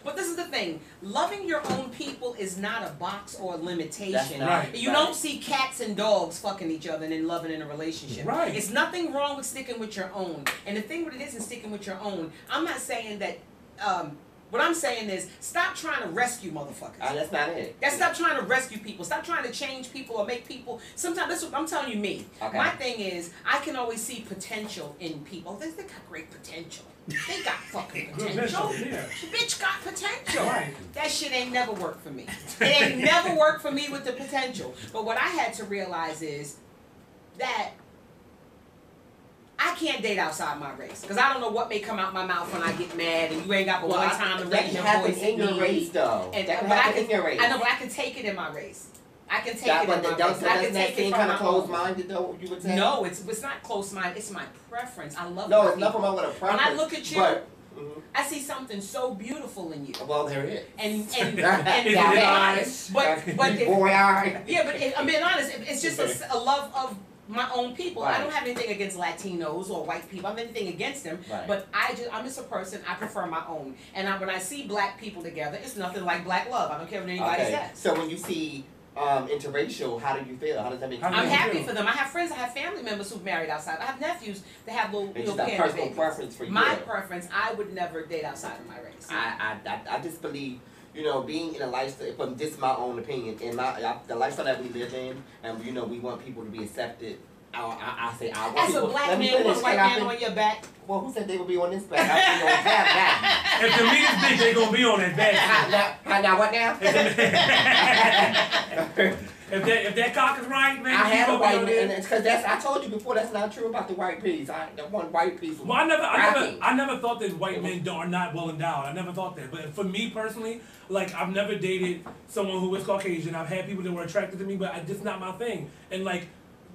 But this is the thing. Loving your own people is not a box or a limitation. Right. You don't see cats and dogs fucking each other and then loving in a relationship. Right. It's nothing wrong with sticking with your own. And the thing with it is in sticking with your own, I'm not saying that, what I'm saying is stop trying to rescue motherfuckers. That's not it. Stop trying to rescue people. Stop trying to change people or make people. Sometimes that's what I'm telling you. Me. Okay. My thing is I can always see potential in people. They got great potential. They got fucking potential. Yeah. The bitch got potential. Right. That shit ain't never worked for me. It ain't never worked for me with the potential. But what I had to realize is that I can't date outside my race because I don't know what may come out my mouth when I get mad, and you ain't got but one time to raise your voice in your race, though. And that can happen in your race. I know, but I can take it in my race. I can take it in my race. I can take it kind of closed-minded, though. You would say. No, it's not closed-minded. It's my preference. I love. No, it's nothing wrong with a preference. When I look at you. I see something so beautiful in you. Well, there it is. And honest, but boy, yeah, but I'm being honest. It's just a love of my own people. Right. I don't have anything against Latinos or white people. I have anything against them. Right. But I'm just a person. I prefer my own. And when I see black people together, it's nothing like black love. I don't care what anybody says. So when you see interracial, how do you feel? How does that make you feel? I'm happy for them. I have friends, I have family members who've married outside. I have nephews that have little parents. Personal preference for you. My preference, I would never date outside of my race. I just believe, you know, being in a lifestyle, from this is my own opinion, in the lifestyle that we live in, and you know, we want people to be accepted. I say I want as people, a black man, with a white man on your back. Well, who said they would be on this back? I be on that If the meat is big, they gonna be on that back. now what now? If that cock is right, man, I had a white man, because I told you before, that's not true about the white piece. The one white piece. Well, I never thought that white men are not well endowed. I never thought that. But for me personally, like, I've never dated someone who was Caucasian. I've had people that were attracted to me, but it's just not my thing. And like,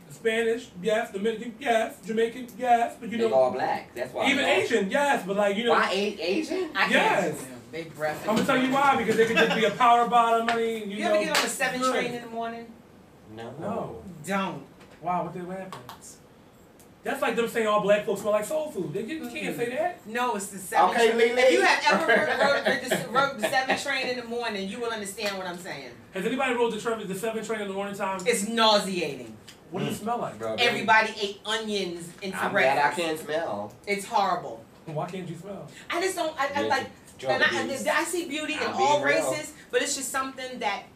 Spanish, yes. Dominican, yes. Jamaican, yes. But you know, they all black. That's why. Even Asian, yes. But like, you know, why Asian? Yes. They breath. I'm gonna tell you why, because they could just be a power bottom. I mean, you know, ever get on the 7 train in the morning? No. Don't. Wow, what happens? That's like them saying all black folks smell like soul food. You can't say that. No, it's the 7 train. Lily. If you have ever rode the 7 train in the morning, you will understand what I'm saying. Has anybody rode the 7 train in the morning time? It's nauseating. What does it smell like? Bro, Everybody ate onions and I'm breakfast. glad I can't smell. It's horrible. Why can't you smell? I just don't. I like. And I see beauty in all races, but it's just something that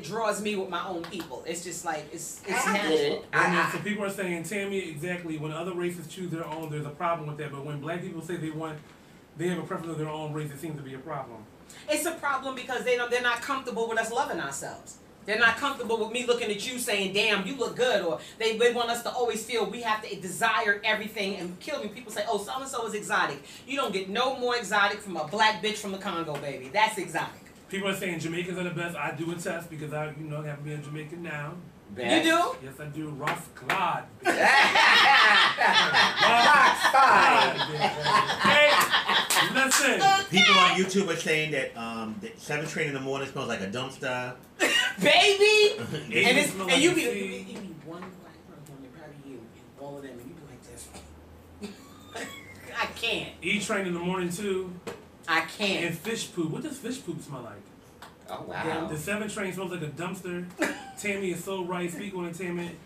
draws me with my own people. It's just like it's natural. So people are saying, Tammy, exactly. When other races choose their own, there's a problem with that. But when black people say they have a preference of their own race, it seems to be a problem. It's a problem because they're not comfortable with us loving ourselves. They're not comfortable with me looking at you saying, damn, you look good. Or they want us to always feel we have to desire everything and kill me. People say, oh, so-and-so is exotic. You don't get no more exotic from a black bitch from the Congo, baby. That's exotic. People are saying Jamaicans are the best. I do attest because I, have to be in Jamaican now. Best. You do? Yes, I do. Ross Claude. Hey, listen. People on YouTube are saying that that 7 train in the morning smells like a dumpster. Baby! and you be one black person on the part of you and all of them, and you be like this. I can't. E train in the morning too. I can't. And fish poop. What does fish poop smell like? Oh wow. The 7 train smells like a dumpster. Tammy is so right. Speak on entertainment.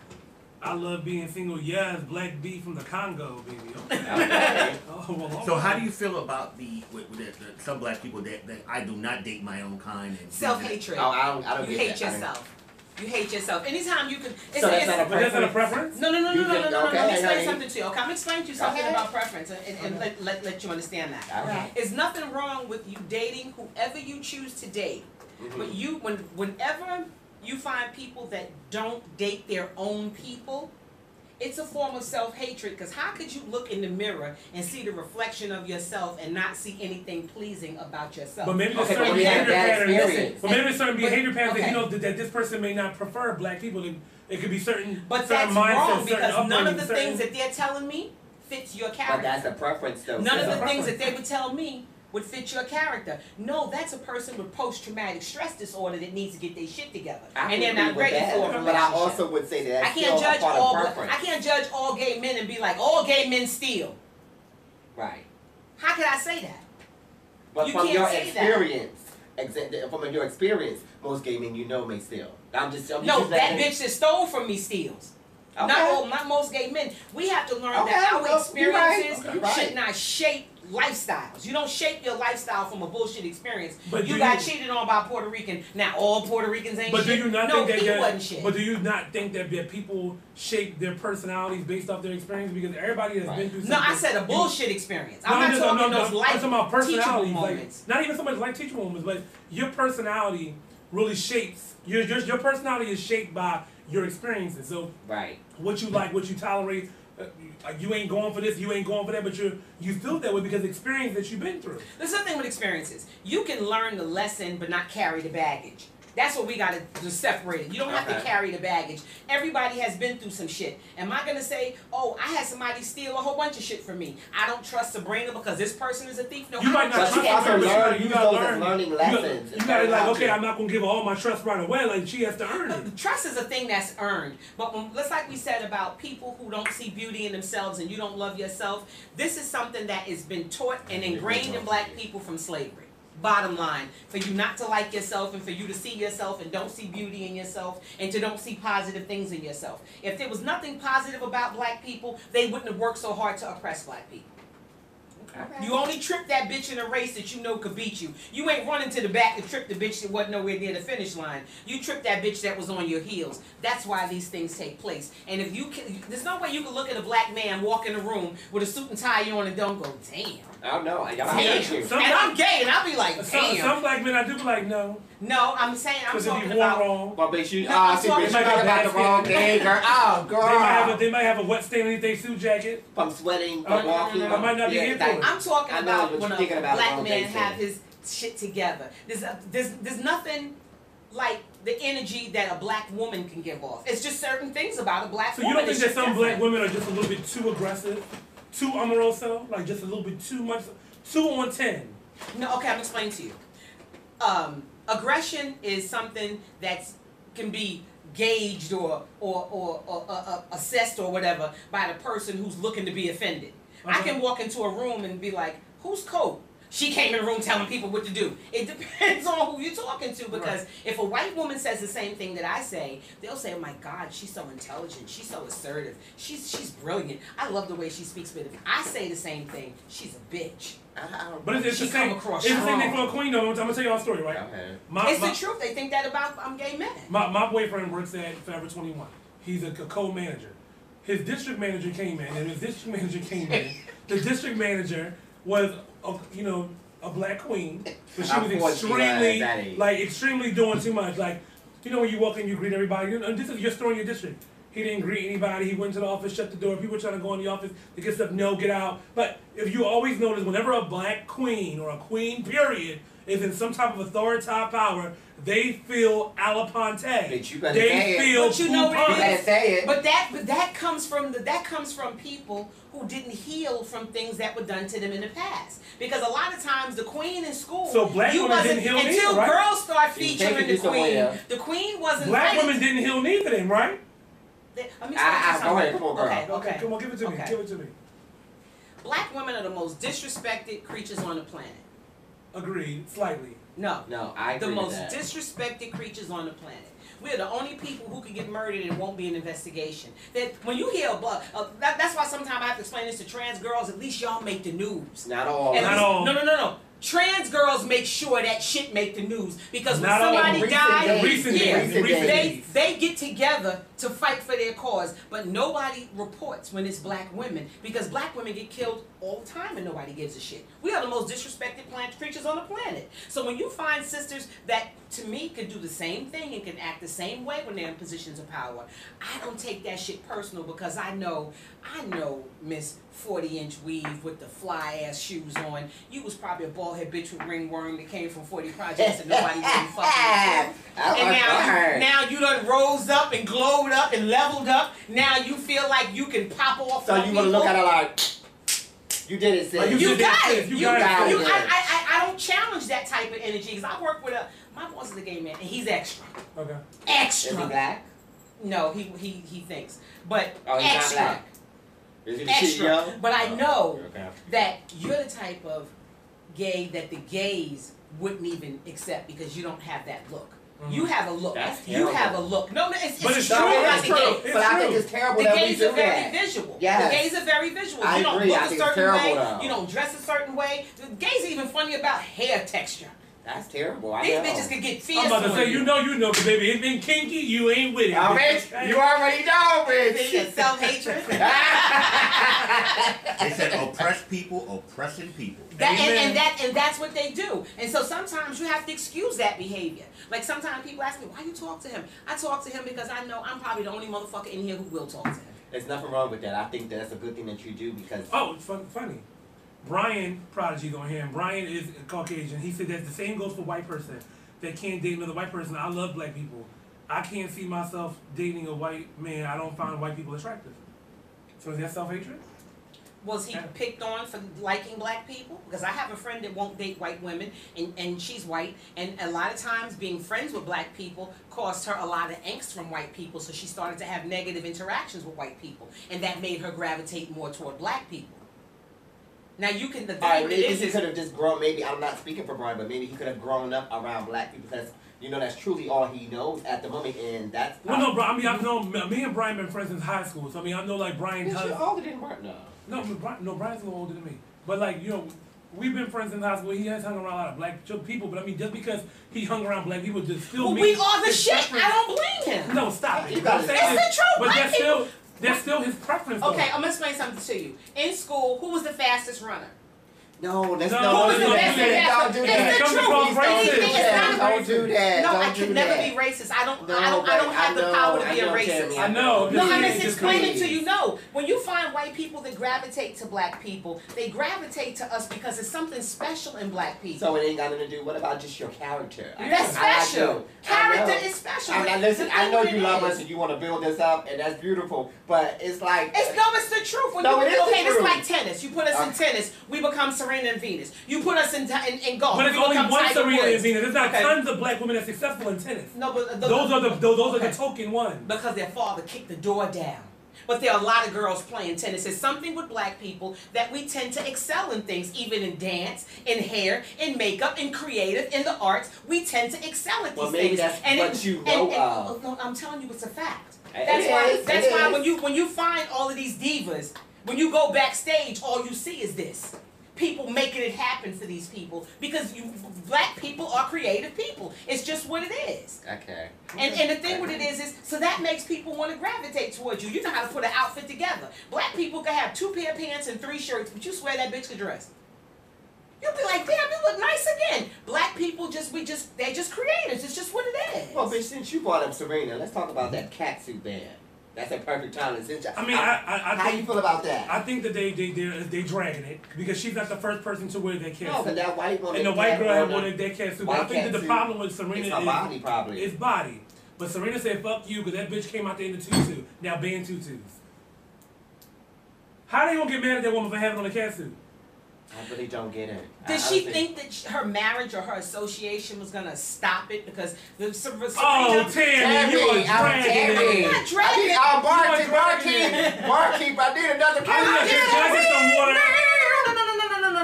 I love being single. Yes, black beef from the Congo, baby. Okay. Well, so how do you feel about some black people that I do not date my own kind and self-hatred? Oh, I don't you hate yourself. You hate yourself. Anytime you can. So that's not a preference? No. Let me explain something to you. Okay, I'm explaining to you something about preference and let you understand that. Okay. There's nothing wrong with you dating whoever you choose to date. Mm-hmm. But whenever you find people that don't date their own people, it's a form of self-hatred, because how could you look in the mirror and see the reflection of yourself and not see anything pleasing about yourself? But maybe there's certain behavior patterns. But maybe there's certain behavior patterns that you know that this person may not prefer black people. It could be certain. But certain that's wrong, because none of the things that they're telling me fits your character. But that's a preference, though. None of the things that they would tell me would fit your character. No, that's a person with post-traumatic stress disorder that needs to get their shit together, and they're not ready for a relationship. But I also would say that I can't judge all gay men and be like, all gay men steal. Right. How could I say that? But from your experience, most gay men may steal. That bitch that stole from me steals. Okay. Not most gay men. We have to learn that our experiences should not shape lifestyles. You don't shape your lifestyle from a bullshit experience. But you got cheated on by Puerto Rican. Now all Puerto Ricans ain't shit. Do you not think he wasn't shit. But do you not think that people shape their personalities based off their experience? Because everybody has been through something. No, I said a bullshit experience. I'm not talking those life teachable moments. Not even so much like teachable moments, but your personality really shapes. Your personality is shaped by your experiences. So what you like, what you tolerate. You ain't going for this, you ain't going for that, but you feel that way because of the experience that you've been through. There's something with experiences. You can learn the lesson but not carry the baggage. That's what we got to separate. You don't have to carry the baggage. Everybody has been through some shit. Am I going to say, oh, I had somebody steal a whole bunch of shit from me. I don't trust Sabrina because this person is a thief? No, you might not trust her, but you got to learn. Learning lessons. You got to like, okay, I'm not going to give her all my trust right away. Like, she has to earn it. Trust is a thing that's earned. But just like we said about people who don't see beauty in themselves and you don't love yourself, this is something that has been taught and ingrained in black people from slavery. Bottom line, for you not to like yourself and for you to see yourself and don't see beauty in yourself and to don't see positive things in yourself. If there was nothing positive about black people, they wouldn't have worked so hard to oppress black people. Okay. You only trip that bitch in a race that you know could beat you. You ain't running to the back to trip the bitch that wasn't nowhere near the finish line. You tripped that bitch that was on your heels. That's why these things take place. And if you can, there's no way you can look at a black man walk in a room with a suit and tie on and don't go, damn. I don't know. Damn. And I'm gay and I'll be like, damn. Some black men I do be like, no. No, I'm saying I'm talking about. Wrong. Well, bitch, you, no, see, bitch, you talking about the wrong thing, girl. Oh, girl. They might have a wet stain underneath their suit jacket. From sweating, from walking. I might not be here for it. I'm talking about when a black man have have his shit together. There's nothing like the energy that a black woman can give off. It's just certain things about a black woman. So you don't think that some black women are just a little bit too aggressive? Too Omarosa? Like just a little bit too much? 2 on 10? No, okay, I'm explaining to you. Aggression is something that can be gauged or assessed or whatever by the person who's looking to be offended. I can walk into a room and be like, who's cold? She came in the room telling people what to do. It depends on who you're talking to, because if a white woman says the same thing that I say, they'll say, oh my God, she's so intelligent, she's so assertive, she's brilliant, I love the way she speaks. But if I say the same thing, she's a bitch. But it's the same thing for a queen though. I'm gonna tell y'all a story, right? It's the truth. They think that about gay men. My boyfriend works at Forever 21. He's a co-manager. His district manager came in, and the district manager was a black queen, but she was extremely doing too much. Like, when you walk in, you greet everybody. This is your store in your district. He didn't greet anybody. He went to the office, shut the door. People were trying to go in the office to get stuff. No, get out. But if you always notice, whenever a black queen or a queen, period, is in some type of authoritative power, they feel a la Ponte. Bitch, you better say it. But you know what it is? Say it. But that comes from people who didn't heal from things that were done to them in the past. Because a lot of times the queen in school, so black women didn't heal until neither, right? girls start featuring the queen. The queen wasn't. Black women didn't heal neither, then, right? Let me go ahead, come on, girl. Okay. Come on, give it to me. Give it to me. Black women are the most disrespected creatures on the planet. Agreed, slightly. No, I agree the most with that. disrespected creatures on the planet. We're the only people who can get murdered and won't be an investigation. That when you hear that's why sometimes I have to explain this to trans girls. At least y'all make the news. Not all. Not all. No. Trans girls make sure that shit make the news, because when somebody dies, they get together to fight for their cause, but nobody reports when it's black women, because black women get killed all the time and nobody gives a shit. We are the most disrespected creatures on the planet. So when you find sisters that, to me, could do the same thing and can act the same way when they're in positions of power, I don't take that shit personal, because I know Miss 40-inch weave with the fly-ass shoes on. You was probably a bald-head bitch with ringworm that came from 40 projects and nobody really fucking with you. And now you done rose up and glowed up and leveled up. Now you feel like you can pop off. So you want to look at her like, you did it, sis. You got it. You got it. I don't challenge that type of energy, because I work with my boss is a gay man and he's extra. Okay. Extra. Is he black? No, he thinks, but he's extra. Not black. Is he Extra. But I know okay. that you're the type of gay that the gays wouldn't even accept, because you don't have that look. You have a look. You have a look. No, it's true. It's true. But I think it's terrible the that gays we do are very that. visual. Yes. The gays are very visual. I You don't agree. look I a think it's certain way. terrible, though. You don't dress a certain way. The gays are even funny about hair texture. That's terrible. These bitches could get fierce. I'm about to say, you know, because baby, it's been kinky, you ain't with it. Oh, bitch, you already know, bitch. Self-hatred. They said oppressed people, oppressing people. And that's what they do. And so sometimes you have to excuse that behavior. Like sometimes people ask me, why you talk to him? I talk to him because I know I'm probably the only motherfucker in here who will talk to him. There's nothing wrong with that. I think that's a good thing that you do, because... Oh, it's funny. Brian, Prodigy's on here, and Brian is Caucasian. He said that the same goes for white person that can't date another white person. I love black people. I can't see myself dating a white man. I don't find white people attractive. So is that self-hatred? Was he picked on for liking black people? Because I have a friend that won't date white women, and she's white, and a lot of times being friends with black people caused her a lot of angst from white people, so she started to have negative interactions with white people, and that made her gravitate more toward black people. Now you can. Maybe he could have just grown. Maybe I'm not speaking for Brian, but maybe he could have grown up around black people. That's that's truly all he knows at the moment, and that's. Well, no, bro. I mean, I've known me and Brian been friends since high school. So I mean, I know like Brian. You're older than Brian. No, Brian's a little older than me. But like, you know, we've been friends in high school. He has hung around a lot of black people, but I mean, just because he hung around black people, just still we are the shit. I don't blame him. No, stop it. It's the truth. But that's still his preference. Okay, though. I'm gonna explain something to you. In school, who was the fastest runner? No, that's Who was the best Don't do that. It's the truth. Don't do that. No, I can never be racist. I don't have the power to be a racist. I know. No, I'm just explaining to you. No, when you find white people that gravitate to black people, they gravitate to us because there's something special in black people. So it ain't got nothing to do. What about just your character? That's special. Character is special. Listen, I know you love us and you want to build this up, and that's beautiful. But it's like it's the truth. When it's like tennis. You put us in tennis, we become Serena and Venus. You put us in golf. But it's only one Serena and Venus. There's not tons of black women that are successful in tennis. No, but those are the token ones. Because their father kicked the door down. But there are a lot of girls playing tennis. There's something with black people that we tend to excel in things, even in dance, in hair, in makeup, in creative, in the arts. We tend to excel at these well, maybe things. That's what you know. No, I'm telling you, it's a fact. That's why when you find all of these divas, when you go backstage, all you see is this. People making it happen for these people because black people are creative people. It's just what it is. Okay. And the thing with it is so that makes people want to gravitate towards you. You know how to put an outfit together. Black people can have 2 pair of pants and 3 shirts, but you swear that bitch could dress. You'll be like, damn, you look nice again. Black people they're just creators. It's just what it is. Well, bitch, since you brought up Serena, let's talk about that catsuit band. That's a perfect time. I mean, how you feel about that? I think that they dragging it because she's not the first person to wear that catsuit. No, but that white woman and the white girl had worn that catsuit. But I think that the problem with Serena is body, probably. It's body. But Serena said, "Fuck you," because that bitch came out there in the tutu. Now ban tutus. How they gonna get mad at that woman for having on a catsuit? I really don't get it. Did she think that her marriage or her association was gonna stop it because the Serena? Oh, Tammy, you are dragging it. I'm not dragging it. Barkeep, I need another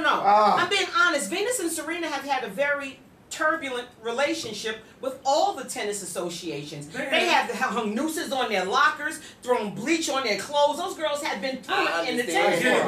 No. I'm being honest. Venus and Serena have had a very turbulent relationship with all the tennis associations. They have hung nooses on their lockers, thrown bleach on their clothes. Those girls have been through it in the tennis world.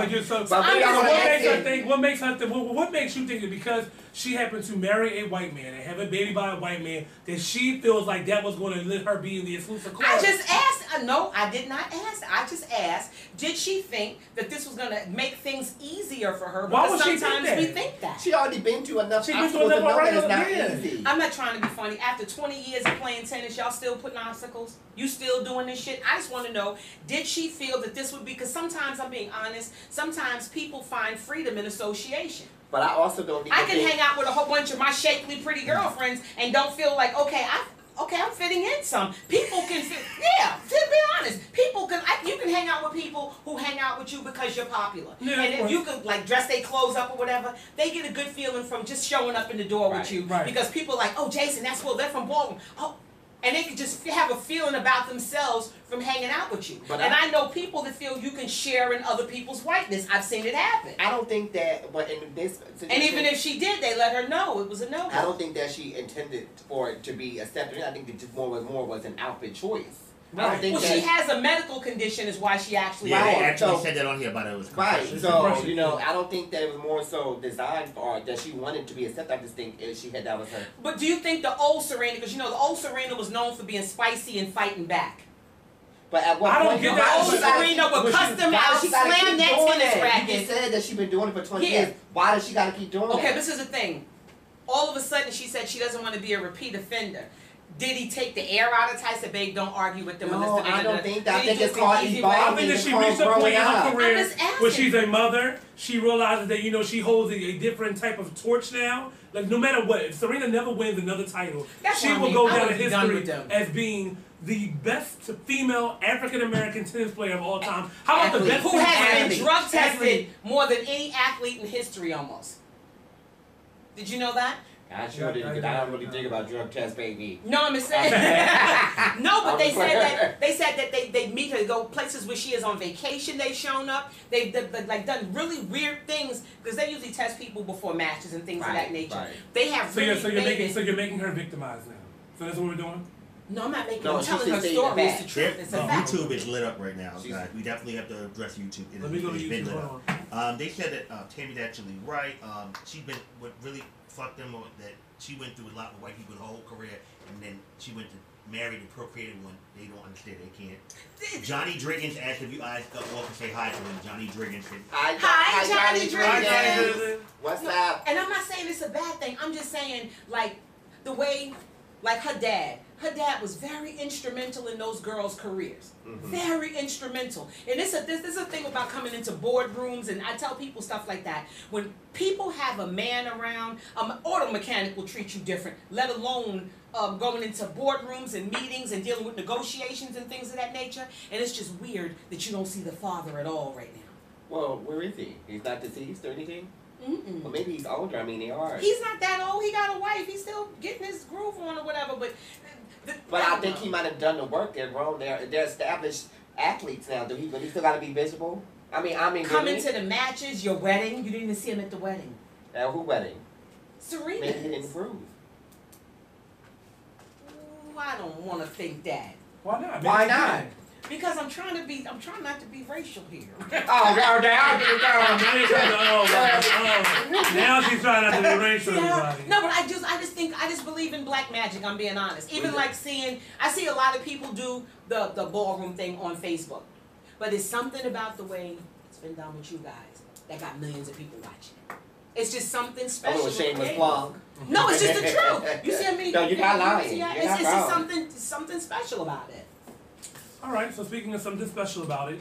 What makes you think that because she happened to marry a white man and have a baby by a white man, that she feels like that was going to let her be in the exclusive club? I just asked. No, I did not ask. I just asked, did she think that this was going to make things easier for her? Why would because she think that? we think that. She already been to enough. I'm not trying to be funny. After 20 years of playing tennis, y'all still putting obstacles? You still doing this shit? I just want to know, did she feel that this would be, because sometimes, I'm being honest, sometimes people find freedom in association. But I also don't I can hang out with a whole bunch of my shapely, pretty girlfriends and don't feel like, okay, I'm fitting in some. People can fit, yeah, to be honest, people can, you can hang out with people who hang out with you because you're popular. Yeah, and if you could like dress their clothes up or whatever, they get a good feeling from just showing up in the door with you. Right. Because people are like, oh, Jacen, they're from Ballroom. Oh, and they can just have a feeling about themselves from hanging out with you. But I know people that feel you can share in other people's whiteness. I've seen it happen. I don't think that, but in this situation, and even if she did, they let her know it was a no-go. I don't think that she intended for it to be accepted. I think that just more was an outfit choice. Right. I don't think she has a medical condition is why she actually they actually said that on here about it was right. So I don't think that it was more so designed for that she wanted to be accepted. I just think she had that was her. But do you think the old Serena, because the old Serena was known for being spicy and fighting back? But at what point? The old Serena would custom out, slam that tennis racket. You just said that she's been doing it for 20 years. Why does she got to keep doing it? Okay, this is the thing. All of a sudden, she said she doesn't want to be a repeat offender. Did he take the air out of Ty? Said, babe, don't argue with them. No, I don't think that. I think it's called evolving. I think that she reached a point in her career where she's a mother. She realizes that, she holds a different type of torch now. Like, no matter what, if Serena never wins another title, she will go down in history as being the best female African-American tennis player of all time. How about the best who has been drug tested more than any athlete in history almost? Did you know that? I sure did, because I don't really think about drug tests, baby. No, I'm saying. No, but they said that they meet her, go places where she is on vacation. They've shown up. They've like done really weird things because they usually test people before matches and things of that nature. Right. They have so you're making her victimized now. So that's what we're doing. No, I'm not making. No, I'm telling her story. It's the truth. It's a fact. YouTube is lit up right now, guys. We definitely have to address YouTube. Let me go to YouTube. Lit up. They said that Tammy's actually right. She's been what really fucked them up, that she went through a lot with white people her whole career, and then she went to married and procreated when they don't understand. They can't. Johnny Driggins asked if you guys all can say hi to him. Johnny Driggins said, Hi, Johnny Driggins. What's up? And I'm not saying it's a bad thing. I'm just saying, like, the way, like, her dad was very instrumental in those girls' careers. Mm-hmm. Very instrumental. And this is a thing about coming into boardrooms, and I tell people stuff like that. When people have a man around, auto mechanic will treat you different, let alone going into boardrooms and meetings and dealing with negotiations and things of that nature. And it's just weird that you don't see the father at all right now. Well, where is he? He's not deceased or anything? Mm-mm. Well, maybe he's older. I mean, they are. He's not that old. He got a wife. He's still getting his groove on or whatever. But I think he might have done the work. They're grown. They're established athletes now. But he still got to be visible. I mean, coming to the matches, your wedding. You didn't even see him at the wedding. At who wedding? Serena. Maybe he didn't prove. Ooh, I don't want to think that. Why not? Why not? Because I'm trying not to be racial here. Now she's trying not to be racial. Yeah. No, but I just believe in black magic. I'm being honest. Even like I see a lot of people do the ballroom thing on Facebook, but it's something about the way it's been done with you guys that got millions of people watching it. It's just something special. Oh, a shameless plug. No, it's just the truth. You see how many? No, you're not lying. It's just something special about it. All right, so speaking of something special about it,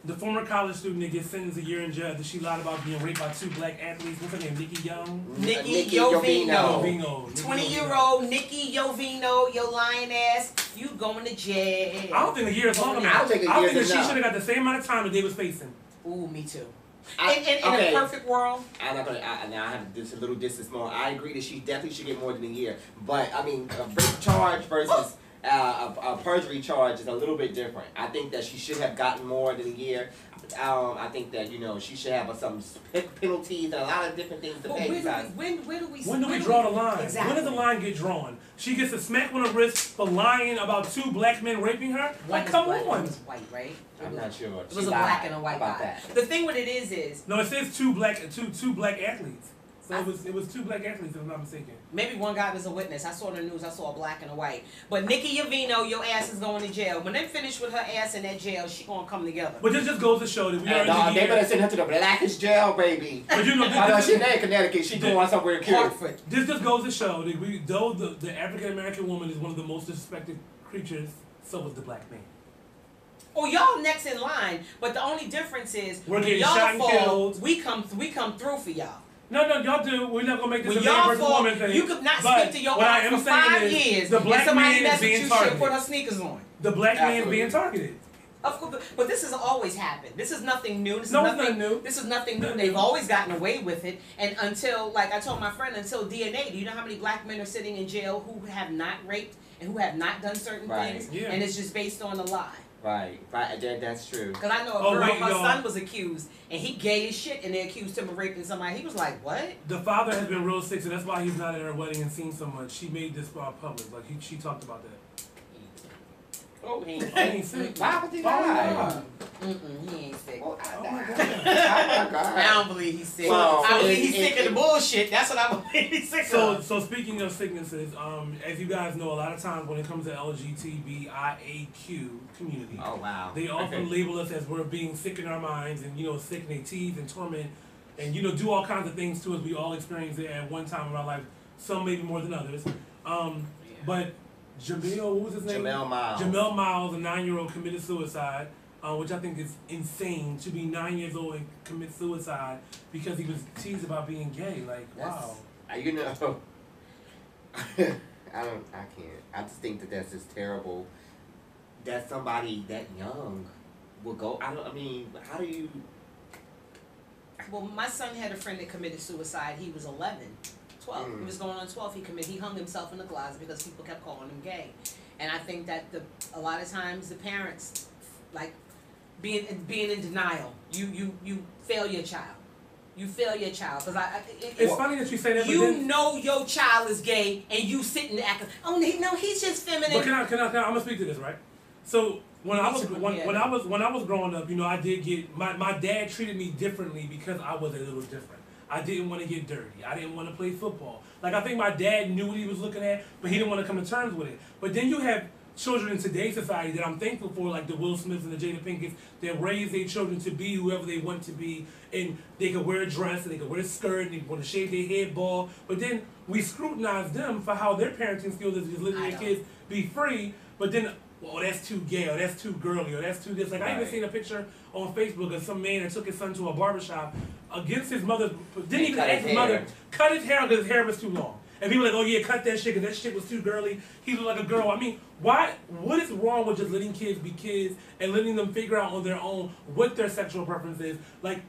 the former college student that gets sentenced a year in jail that she lied about being raped by 2 black athletes. What's her name? Nikki Young? Nikki Jovino. 20-year-old Nikki Jovino, your lying ass, you going to jail. I don't think a year is long enough. I don't think that she should have got the same amount of time that they was facing. Ooh, me too. In a perfect world. I'm not gonna. Now I have just a little distance more. I agree that she definitely should get more than a year. But I mean, a rape charge versus a perjury charge is a little bit different. I think that she should have gotten more than a year. I think that she should have some penalties and a lot of different things to pay. When do we draw the line? Exactly. When does the line get drawn? She gets a smack on the wrist for lying about 2 black men raping her? Like, come on. One was white, right? I'm not sure. It was a black and a white guy. The thing with it is no, it says two black athletes. So it was 2 black athletes, if I'm not mistaken. Maybe one guy was a witness. I saw the news. I saw a black and a white. But Nikki Jovino, your ass is going to jail. When they finish with her ass in that jail, she gonna come together. But this just goes to show that we are. They better send her to the blackest jail, baby. But you know, she's in Connecticut. She's going somewhere cute. This just goes to show that though the African American woman is one of the most disrespected creatures, so is the black man. Oh, y'all next in line, but the only difference is we're getting y'all shot and killed. We come through for y'all. No, y'all do. We're not gonna make this when a man versus woman thing. You could not speak to your wife for 5 years. The black man is being targeted. Put her sneakers on. The black man is being targeted. Of course, but this has always happened. This is nothing new. It's nothing new. This is nothing new. They've always gotten away with it. And until, like I told my friend, until DNA, do you know how many black men are sitting in jail who have not raped and who have not done certain things? Yeah. And it's just based on a lie. Right, that's true. Because I know a girl, her son was accused, and he gay as shit, and they accused him of raping somebody. He was like, what? The father has been real sick, so that's why he's not at her wedding and seen so much. She made this public. Like, she talked about that. Oh, he ain't sick. Why would he die? He ain't sick. Oh, my God. I don't believe he's sick. I believe he's sick of the bullshit. That's what I believe he's sick of. So speaking of sicknesses, as you guys know, a lot of times when it comes to LGBTQIAQ community, oh wow, they often label us as we're being sick in our minds and sick in their teeth and torment and do all kinds of things to us. We all experience it at one time in our life. Some maybe more than others. But Jamil, what was his name? Jamel Miles. Jamel Miles, a 9-year-old, committed suicide, which I think is insane to be 9 years old and commit suicide because he was teased about being gay. Like, wow. I can't. I just think that that's just terrible. That somebody that young will go. How do you? Well, my son had a friend that committed suicide. He was 11. 12. He was going on 12. He hung himself in the closet because people kept calling him gay. And I think that a lot of times the parents, like, being in denial. You fail your child. You fail your child because it's funny that you say that. You know your child is gay, and you sitting there acting. Oh no, he's just feminine. But can I? I'm gonna speak to this, right? So when I was growing up, you know, I did get my dad treated me differently because I was a little different. I didn't want to get dirty. I didn't want to play football. Like, I think my dad knew what he was looking at, but he didn't want to come to terms with it. But then you have children in today's society that I'm thankful for, like the Will Smiths and the Jada Pinkett's, that raise their children to be whoever they want to be, and they can wear a dress, and they can wear a skirt, and they want to shave their head bald. But then we scrutinize them for how their parenting skills is just letting their kids be free. But then, oh, that's too gay, or that's too girly, or that's too this. Like, I even seen a picture on Facebook of some man that took his son to a barbershop against his mother, didn't even ask his mother, cut his hair because his hair was too long. And people were like, oh yeah, cut that shit because that shit was too girly. He looked like a girl. I mean, what is wrong with just letting kids be kids and letting them figure out on their own what their sexual preference is? Like,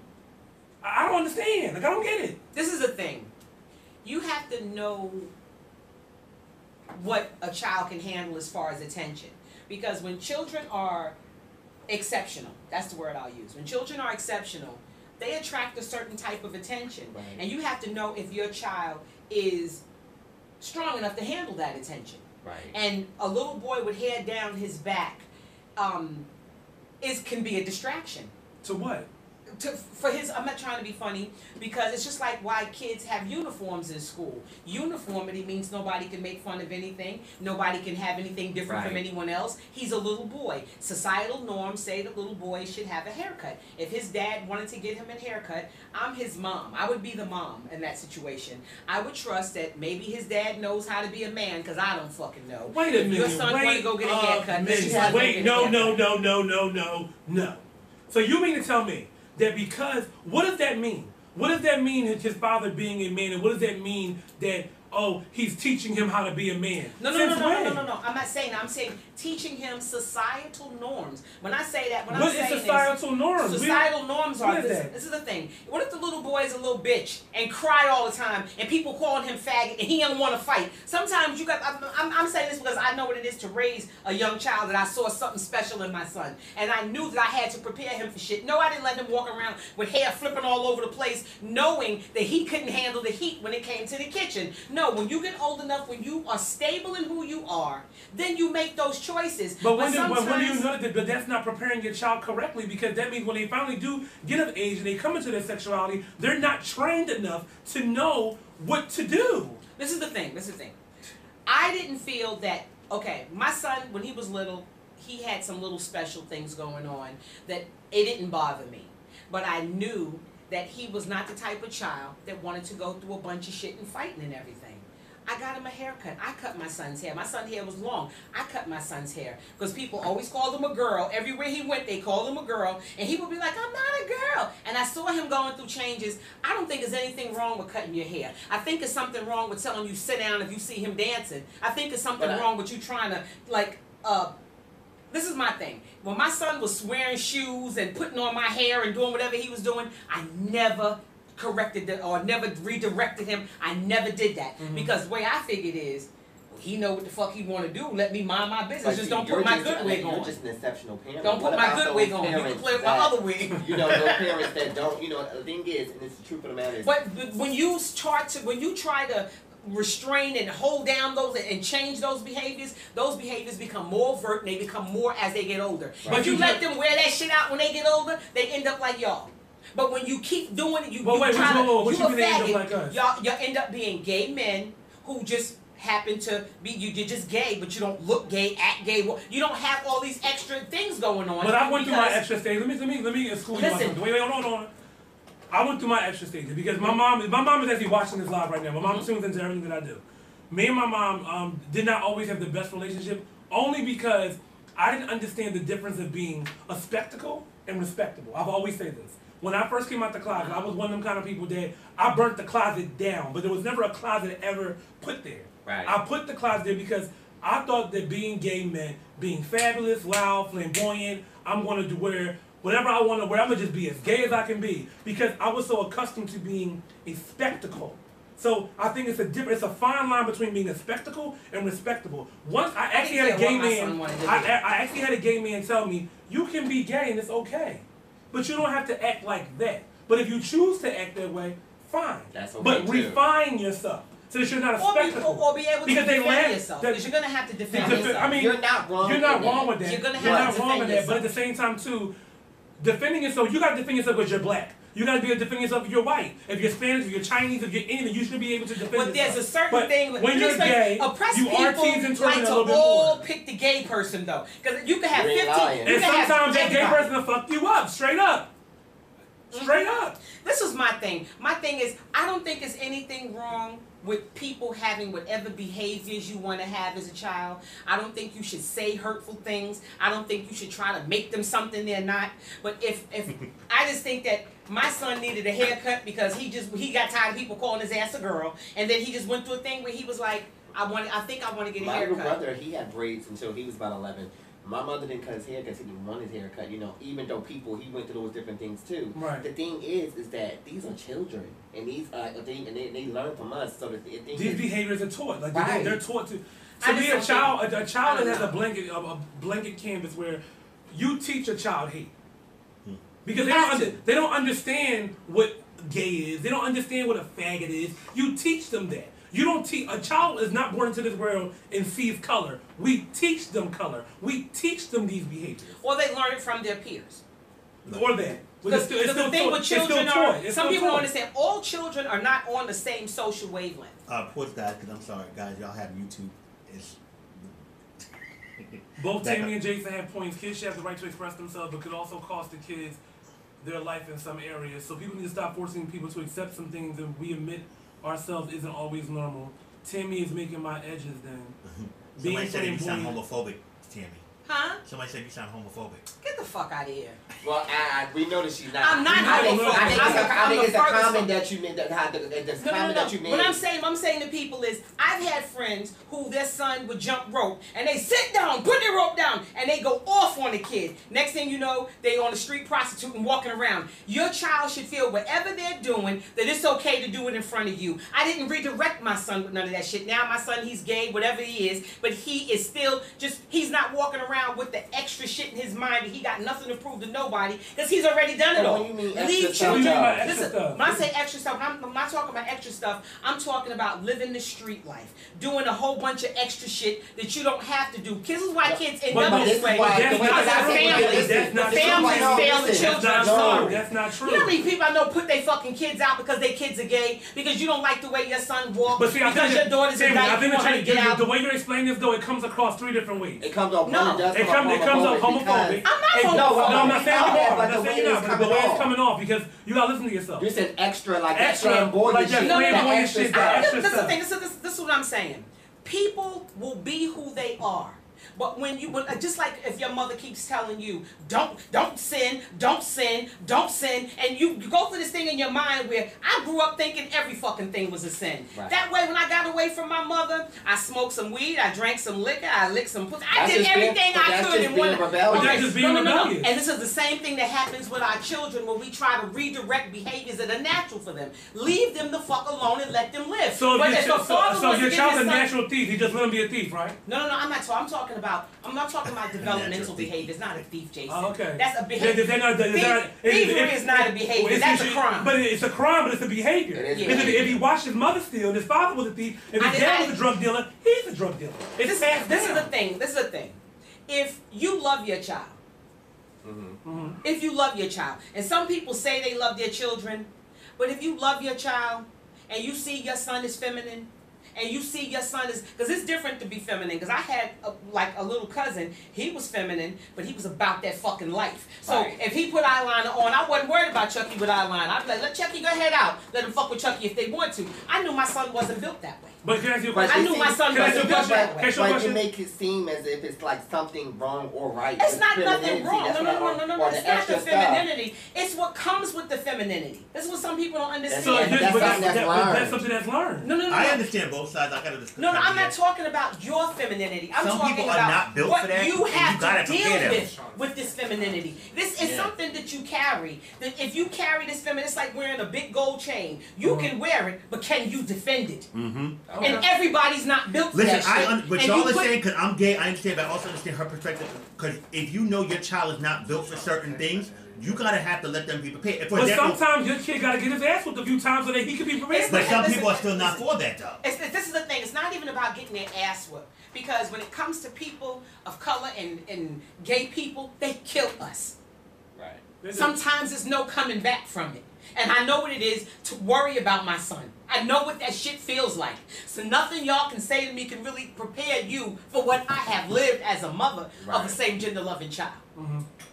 I don't understand. Like, I don't get it. This is the thing. You have to know what a child can handle as far as attention. Because when children are exceptional, that's the word I'll use. When children are exceptional, they attract a certain type of attention. Right. And you have to know if your child is strong enough to handle that attention. Right. And a little boy with hair down his back can be a distraction. To what? I'm not trying to be funny, because it's just like why kids have uniforms in school. Uniformity means nobody can make fun of anything. Nobody can have anything different from anyone else. He's a little boy. Societal norms say that little boys should have a haircut. If his dad wanted to get him a haircut, I'm his mom. I would be the mom in that situation. I would trust that maybe his dad knows how to be a man, because I don't fucking know. Wait a minute. Your son want to go get a haircut. Wait, no. So you mean to tell me that because, what does that mean? What does that mean, his father being a man, and what does that mean that, oh, he's teaching him how to be a man? No. I'm not saying that. I'm saying teaching him societal norms. When I say that, what is societal norms? Societal norms are this is the thing. What if the little boy is a little bitch and cry all the time, and people calling him faggot, and he don't want to fight? Sometimes you got. I'm saying this because I know what it is to raise a young child, that I saw something special in my son, and I knew that I had to prepare him for shit. No, I didn't let him walk around with hair flipping all over the place, knowing that he couldn't handle the heat when it came to the kitchen. No, when you get old enough, when you are stable in who you are, then you make those choices. But when do you know that that's not preparing your child correctly? Because that means when they finally do get of age and they come into their sexuality, they're not trained enough to know what to do. This is the thing. I didn't feel that, okay, my son, when he was little, he had some little special things going on that it didn't bother me. But I knew that he was not the type of child that wanted to go through a bunch of shit and fighting and everything. I got him a haircut. I cut my son's hair. My son's hair was long. I cut my son's hair. Because people always called him a girl. Everywhere he went, they called him a girl. And he would be like, I'm not a girl. And I saw him going through changes. I don't think there's anything wrong with cutting your hair. I think there's something wrong with telling you sit down if you see him dancing. I think there's something wrong with you trying to, like, this is my thing. When my son was wearing shoes and putting on my hair and doing whatever he was doing, I never corrected it or never redirected him. I never did that. Because the way I figured is, well, he know what the fuck he want to do. Let me mind my business. But just don't put my good wig on. You're just an exceptional parent. Don't put my good wig on. You can play with my other wig. You know, those parents that don't. You know, the thing is, and it's the truth of the matter is. But when you try to restrain and hold down those and change those behaviors become more overt and they become more as they get older. Right. But you let them wear that shit out when they get older, they end up like y'all. But when you keep doing it, you end up being gay men who just happen to be, you're just gay, but you don't look gay, act gay. You don't have all these extra things going on. But I went through my extra stage. Let me school you on something. Wait, hold on. I went through my extra stages because my mom is actually watching this live right now. My mom tunes into everything that I do. Me and my mom did not always have the best relationship, only because I didn't understand the difference of being a spectacle and respectable. I've always said this. When I first came out the closet, I was one of them kind of people that I burnt the closet down, but there was never a closet ever put there. Right. I put the closet there because I thought that being gay meant being fabulous, loud, flamboyant. I'm going to wear whatever I want to wear. I'm going to just be as gay as I can be because I was so accustomed to being a spectacle. So I think it's a fine line between being a spectacle and respectable. Once I actually had a gay man, I actually had a gay man tell me, you can be gay and it's okay. But you don't have to act like that. But if you choose to act that way, fine. That's okay but too. refine yourself so that you're not a spectacle. Or be able to defend yourself. Because you're going to have to defend yourself. I mean, you're not wrong. You're not wrong with that. You're going to You're have not to wrong defend with that. yourself. But at the same time, too, defending yourself, you got to defend yourself because you're black. You got to be able to defend yourself if you're white. If you're Spanish, if you're Chinese, if you're anything, you should be able to defend yourself. But there's a certain thing when you're gay, oppressed you are teasing people like a to little bit all more. pick the gay person though, because you can have You ain't 15. lying. You And can sometimes have that gay anybody. person will fuck you up, straight up. Straight up. This is my thing. My thing is, I don't think there's anything wrong with people having whatever behaviors you want to have as a child. I don't think you should say hurtful things. I don't think you should try to make them something they're not. But if I just think that my son needed a haircut because he got tired of people calling his ass a girl, and then he just went through a thing where he was like, I think I want to get a My haircut. little brother, he had braids until he was about 11. My mother didn't cut his hair because he didn't want his haircut, you know, even though he went through those different things too. Right. The thing is that these are children, and they learn from us. So These behaviors are taught. Like Right. they're taught to I be just a don't child. A child that has know. a blanket canvas where you teach a child hate because You they don't understand what gay is. They don't understand what a faggot is. You teach them that. You don't teach a child is not born into this world and sees color. We teach them color. We teach them these behaviors. Or they learn it from their peers. Or that. Because the thing with children are, some people don't taught. understand, all children are not on the same social wavelength. Pause, guys, because I'm sorry, guys. Y'all have YouTube. It's Both Tammy and Jacen have points. Kids should have the right to express themselves, but could also cost the kids their life in some areas. So people need to stop forcing people to accept some things that we admit ourselves isn't always normal. Tammy is making my edges then. Somebody said you sound homophobic, Tammy. Huh? Somebody said you sound homophobic. Get the fuck out of here. Well, we know that she's not. I'm not I think homophobic. it's a I'm comment the that you made. That you made. What I'm saying to people is, I've had friends who their son would jump rope, and they sit down, put their rope down, and they go off on the kid. Next thing you know, they on the street prostituting, walking around. Your child should feel whatever they're doing, that it's okay to do it in front of you. I didn't redirect my son with none of that shit. Now my son, he's gay, whatever he is, but he is still he's not walking around with the extra shit in his mind that he got nothing to prove to nobody, because he's already done it all. What do you mean Leave extra children. stuff? Listen, when I say extra stuff, I'm not talking about extra stuff. I'm talking about living the street life, doing a whole bunch of extra shit that you don't have to do. This is why kids end up this way. The families fail, the children are sorry. That's not true. You know how many people I know put their fucking kids out because their kids are gay, because you don't like the way your son walks, But see, because your daughter's a dyke, you want her to get out. The way you're explaining this, though, it comes across three different ways. It comes off. No. It comes off homophobic. I'm not No, homophobic. I'm not saying you are. But I'm not saying you're not. But the way it's coming off, because you gotta listen to yourself. You said extra, like Extra, extra boy like shit. that No, no, no. flamboyant shit, that extra This is the stuff. thing. This is what I'm saying. People will be who they are. But when just like if your mother keeps telling you, don't sin, and you go through this thing in your mind where I grew up thinking every fucking thing was a sin. Right. That way, when I got away from my mother, I smoked some weed, I drank some liquor, I licked some pussy. I did everything I could in one. But that's just being rebellious. And this is the same thing that happens with our children when we try to redirect behaviors that are natural for them. Leave them the fuck alone and let them live. So But your if a father so wants your to give child's his a son- natural thief. You just let him be a thief, right? No, I'm not talking about developmental behavior. It's not a thief, Jacen. Oh, okay. That's a behavior. Thievery is not a behavior. That's a crime. But it's a crime, but it's a behavior. It is Yeah. Because if he watched his mother steal, and his father was a thief, if his dad was a drug dealer, he's a drug dealer. It's This is the thing. This is the thing. If you love your child, if you love your child, and some people say they love their children, but if you love your child and you see your son is feminine, and you see your son is, because it's different to be feminine, because I had a little cousin, he was feminine, but he was about that fucking life. So Right. if he put eyeliner on, I wasn't worried about Chucky with eyeliner. I'd be like, let Chucky go head out. Let him fuck with Chucky if they want to. I knew my son wasn't built that way. But can I ask you a But question? I knew my son Can I ask you a wasn't built question? that Can I way. ask you a But you question? make it seem as if it's like something wrong or right. It's not nothing femininity, wrong. that's No. or It's the not the extra stuff. femininity. It's what comes with the femininity. This is what some people don't understand. So Yeah, but that's something that's learned. that's something that's learned. No. I understand both sides. I gotta discuss. No, I'm not talking about your femininity. I'm Some talking people are about not built what for that, you and have you gotta to deal prepare them. with this femininity. This is something that you carry. That if you carry this feminine, it's like wearing a big gold chain. You can wear it, but can you defend it? And everybody's not built for that shit. But y'all are saying, because I'm gay, I understand, but I also understand her perspective. Because if you know your child is not built for certain things, you gotta have to let them be prepared. But sometimes your kid gotta get his ass whooped a few times so that he can be prepared. But some people are still not for that, though. This is the thing. It's not even about getting their ass whooped. Because when it comes to people of color and gay people, they kill us. Right. Sometimes there's no coming back from it. And I know what it is to worry about my son. I know what that shit feels like. So nothing y'all can say to me can really prepare you for what I have lived as a mother of a same gender loving child.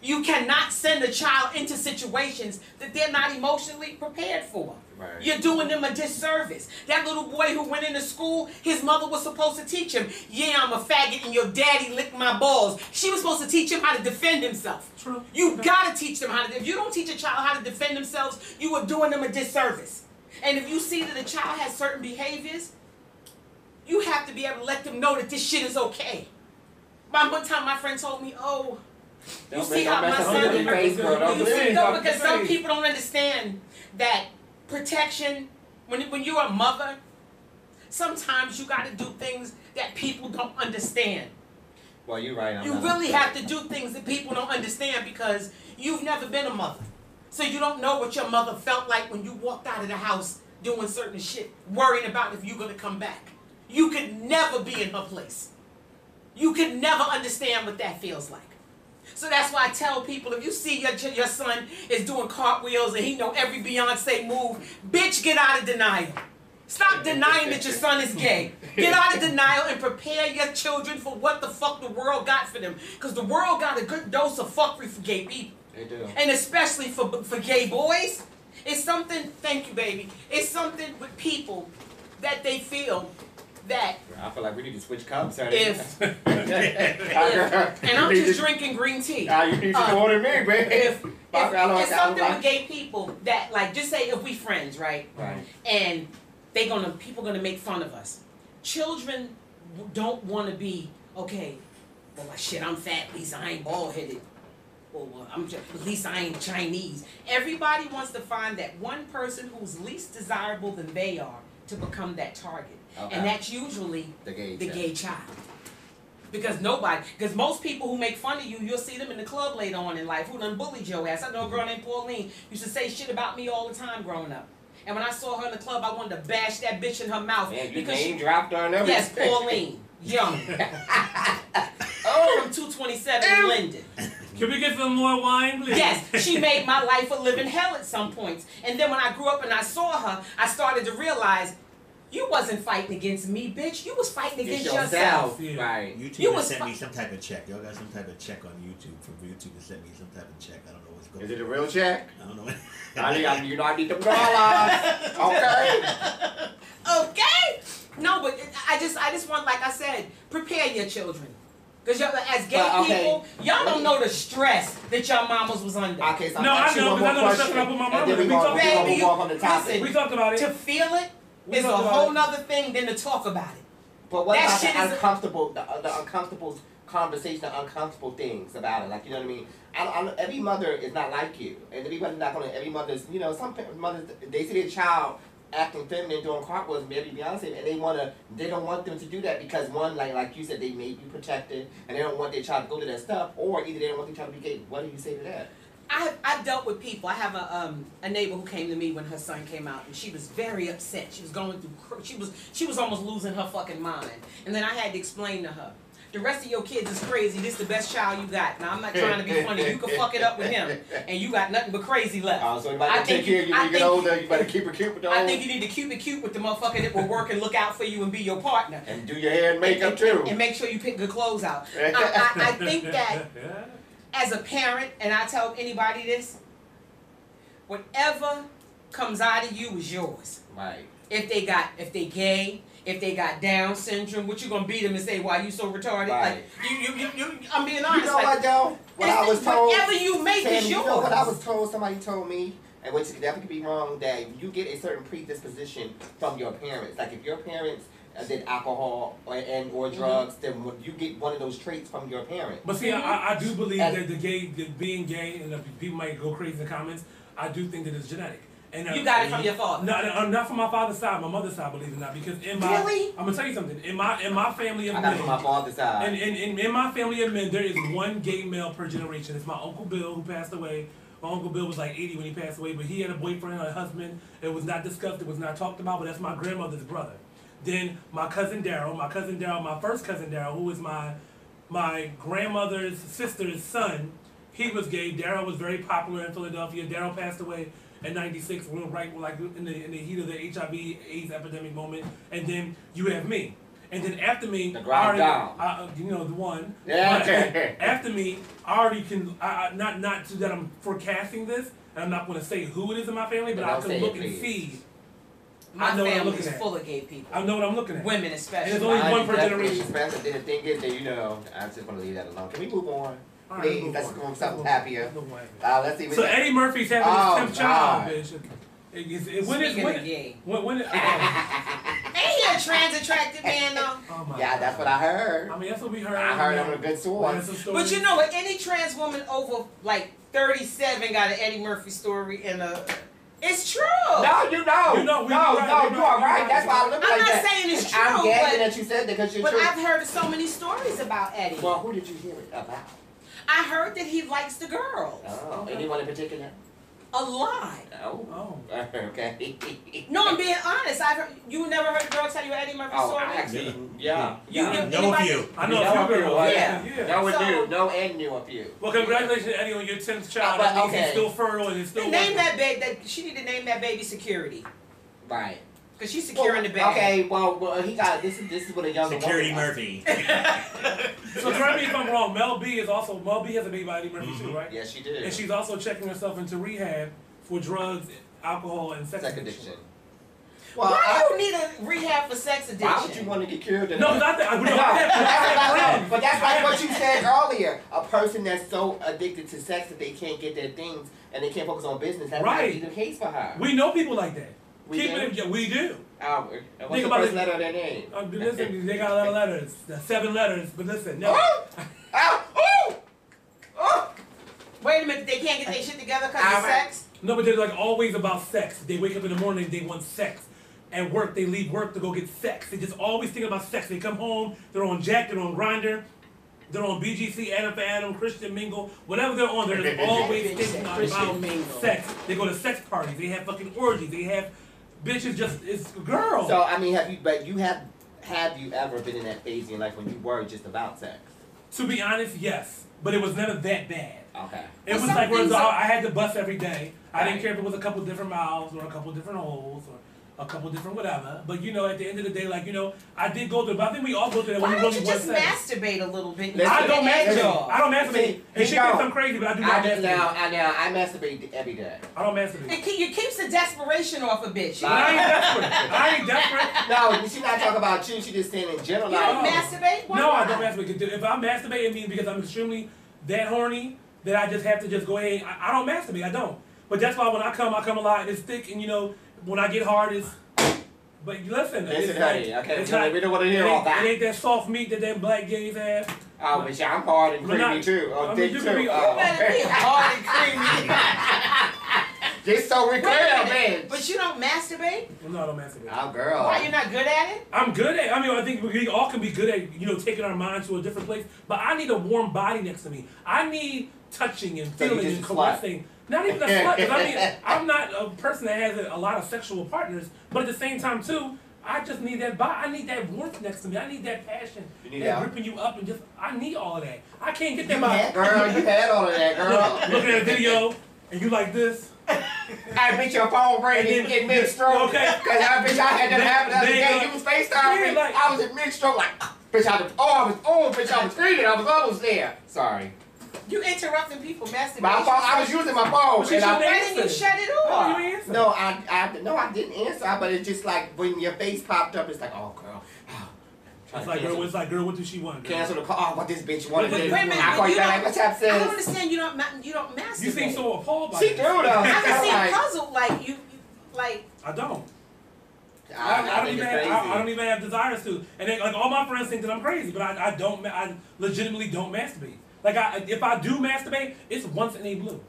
You cannot send a child into situations that they're not emotionally prepared for. Right. You're doing them a disservice. That little boy who went into school, his mother was supposed to teach him, yeah, I'm a faggot and your daddy licked my balls. She was supposed to teach him how to defend himself. True. You gotta teach them how to. If you don't teach a child how to defend themselves, you are doing them a disservice. And if you see that a child has certain behaviors, you have to be able to let them know that this shit is okay. One time my friend told me, oh, you see how my son is. Because some people don't understand that protection, when you're a mother, sometimes you got to do things that people don't understand. Well, you're right. You really have to do things that people don't understand because you've never been a mother. So you don't know what your mother felt like when you walked out of the house doing certain shit, worrying about if you're going to come back. You could never be in her place. You could never understand what that feels like. So that's why I tell people, if you see your son is doing cartwheels and he know every Beyonce move, bitch, get out of denial. Stop denying that your son is gay. Get out of denial and prepare your children for what the fuck the world got for them. Because the world got a good dose of fuckery for gay people. They do. And especially for gay boys. It's something, thank you, baby. It's something with people that they feel that I feel like we need to switch cups. And I'm just drinking green tea. You need to order me, baby. If it's something with gay people that, like, just say if we friends, right? Right. And people gonna make fun of us. Children don't want to be, okay, well, shit, I'm fat, at least I ain't bald-headed. Or well, at least I ain't Chinese. Everybody wants to find that one person who's least desirable than they are to become that target. Okay. And that's usually the gay child. Because most people who make fun of you, you'll see them in the club later on in life who done bullied your ass. I know a girl named Pauline used to say shit about me all the time growing up. And when I saw her in the club, I wanted to bash that bitch in her mouth. Man, you name dropped her and everything. Yes, Pauline. Young. From 227 Linden. Can we get some more wine, please? Yes, she made my life a living hell at some points. And then when I grew up and I saw her, I started to realize, you wasn't fighting against me, bitch. You was fighting against yourself. Yeah. Right. YouTube sent me some type of check. Y'all got some type of check on YouTube. From YouTube to send me some type of check. I don't know what's going on. Is it a real check? I don't know. I need them dollars. Okay. Okay. No, but I just want, like I said, prepare your children. Because as gay people, y'all don't know the stress that y'all mamas was under. Okay, so no, I know, because I know the stress that I put my mama under. We talked about it. To feel it is a whole nother thing than to talk about it. But what about the uncomfortable, the uncomfortable conversation, the uncomfortable things about it? Like, you know what I mean? Every mother is not like you. And everybody's not going to, every mother's, you know, some mothers, they see their child acting feminine, doing cartwheels, maybe Beyonce, and they don't want them to do that because one, like you said, they may be protected, and they don't want their child to go to that stuff, or either they don't want their child to be gay. What do you say to that? I've dealt with people. I have a neighbor who came to me when her son came out, and she was very upset. She was going through, she was almost losing her fucking mind. And then I had to explain to her, the rest of your kids is crazy. This is the best child you got. Now, I'm not trying to be funny. You can fuck it up with him, and you got nothing but crazy left. So you better take care of you when you get older. You better keep it cute with the old. I think you need to keep it cute with the motherfucker that will work and look out for you and be your partner. And do your hair and makeup, too. And make sure you pick good clothes out. I think that as a parent, and I tell anybody this, whatever comes out of you is yours. Right. If they gay, if they got Down syndrome, what you gonna beat them and say, why you so retarded? Right. Like, I'm being honest. You know what, though? What I was told, whatever you make is yours. You know what I was told? Somebody told me, and which definitely could be wrong, that you get a certain predisposition from your parents. Like if your parents did alcohol or drugs, then you get one of those traits from your parents. But see, I do believe that being gay, and people might go crazy in the comments, I do think that it's genetic. And you got it from your father? No, not from my father's side. My mother's side, believe it or not, because in my I'm gonna tell you something. In my family of men, I got it from my father's side. And in my family of men, there is one gay male per generation. It's my Uncle Bill who passed away. My Uncle Bill was like 80 when he passed away, but he had a boyfriend and a husband. It was not discussed. It was not talked about. But that's my grandmother's brother. Then my cousin Daryl, my first cousin Daryl, who is my grandmother's sister's son. He was gay. Daryl was very popular in Philadelphia. Daryl passed away in '96, right like in the heat of the HIV/AIDS epidemic moment. And then you have me. And then after me, the you know, the one. Yeah. After me, I already can. Not to that I'm forecasting this, and I'm not going to say who it is in my family, but I can look and see. My family is full of gay people. I know what I'm looking at. Women especially. And there's only one per generation. Then the thing is that, you know, I just want to leave that alone. Can we move on? Right, please, let's go on something happier. Let's see. So Eddie Murphy's having his 10th child, bitch. When Ain't he a trans attracted man though? Oh yeah, that's what I heard. I mean, that's what we heard. I heard on a good source. But you know what? Any trans woman over like 37 got an Eddie Murphy story and a. It's true. No, you know. You are right. That's why I look like that. I'm not saying it's true. I'm gagging that you said that because you're true. But I've heard so many stories about Eddie. Well, who did you hear it about? I heard that he likes the girls. Oh, anyone in particular? A lot. Oh. Okay. No, I'm being honest. You never heard a girl tell you Eddie Murphy story? Actually, yeah. You know a few. I know a few girls. Yeah. No, and knew a few. Well, congratulations, Eddie, on your 10th child. That means he's still fertile and he's still name that baby. She need to name that baby Security. Right. Because she's securing the baby. Okay, well, he got this is what a young Security Murphy. So correct me if I'm wrong. Mel B has a baby by Eddie Murphy too, right? Yes, she did. And she's also checking herself into rehab for drugs, alcohol, and sex addiction. Well, why do you need a rehab for sex addiction? Why would you want to get cured? No, because but that's like what you said earlier. A person that's so addicted to sex that they can't get their things and they can't focus on business. That might be the case for her. We know people like that. We do. What's the first letter of their name? Listen, they got a lot of letters. 7 letters, but listen. No. Wait a minute, they can't get their shit together because of sex? No, but they're like always about sex. They wake up in the morning, they want sex. At work, they leave work to go get sex. They just always think about sex. They come home, they're on Jack, they're on Grindr, they're on BGC, Adam for Adam, Christian Mingle, whatever they're on, they're just always thinking about sex. They go to sex parties, they have fucking orgies, they have bitches it's girls. So I mean, have you ever been in that phase in your life when you were just about sex? To be honest, yes, but it was never that bad. Okay. It was like I had to bust every day. I didn't care if it was a couple different mouths or a couple different holes or a couple different whatever. But you know, at the end of the day, like, you know, I did go through. But I think we all go through that. Why don't you just masturbate a little bit? I don't masturbate. And she thinks I'm crazy, but I do not masturbate. I masturbate every day. I don't masturbate. It keeps the desperation off a bitch. I ain't desperate. No, she's not talking about you. She's just saying in general. You don't masturbate? Why no, I don't masturbate. If I masturbate, it means because I'm extremely that horny that I just have to just go ahead. I don't masturbate. I don't. But that's why when I come a lot. It's thick, and you know, when I get hard, it's. But listen, honey. Okay, we don't want to hear all that. It ain't that soft meat that them black gays have. Oh, but I'm hard and creamy too. Oh, thick too. You better be hard and creamy. Just so we're clear, man. But you don't masturbate? No, I don't masturbate. Oh, girl. Why, you're not good at it? I'm good at it. I mean, I think we all can be good at, you know, taking our mind to a different place. But I need a warm body next to me. I need touching and feeling and caressing. Not even a slut, because I mean, I'm not a person that has a lot of sexual partners, but at the same time, too, I just need that body. I need that warmth next to me. I need that passion. That ripping you up and just, I need all of that. I can't get that body. Girl, you had all of that, girl. Looking at a video, and you like this. I bet your phone ring in mid-stroke. Okay. Because I had that happen the other day. You was FaceTime me. Like, I was in mid-stroke, like, bitch, I was screaming. I was almost there. Sorry. You interrupting people masturbation. I was using my phone. Why didn't you shut it off? No, I didn't answer. But it's just like when your face popped up, it's like, oh, girl. It's like, girl, what does she want? Girl? Cancel the call. Oh, what this bitch wanted. Wait a minute. I call you back like, what's up, sis? I don't understand. You don't masturbate. You seem so appalled by She do though. I can see puzzled like you. I don't. I don't even have desires to. And they, like all my friends think that I'm crazy, but I don't. I legitimately don't masturbate. Like if I do masturbate, it's once in a blue.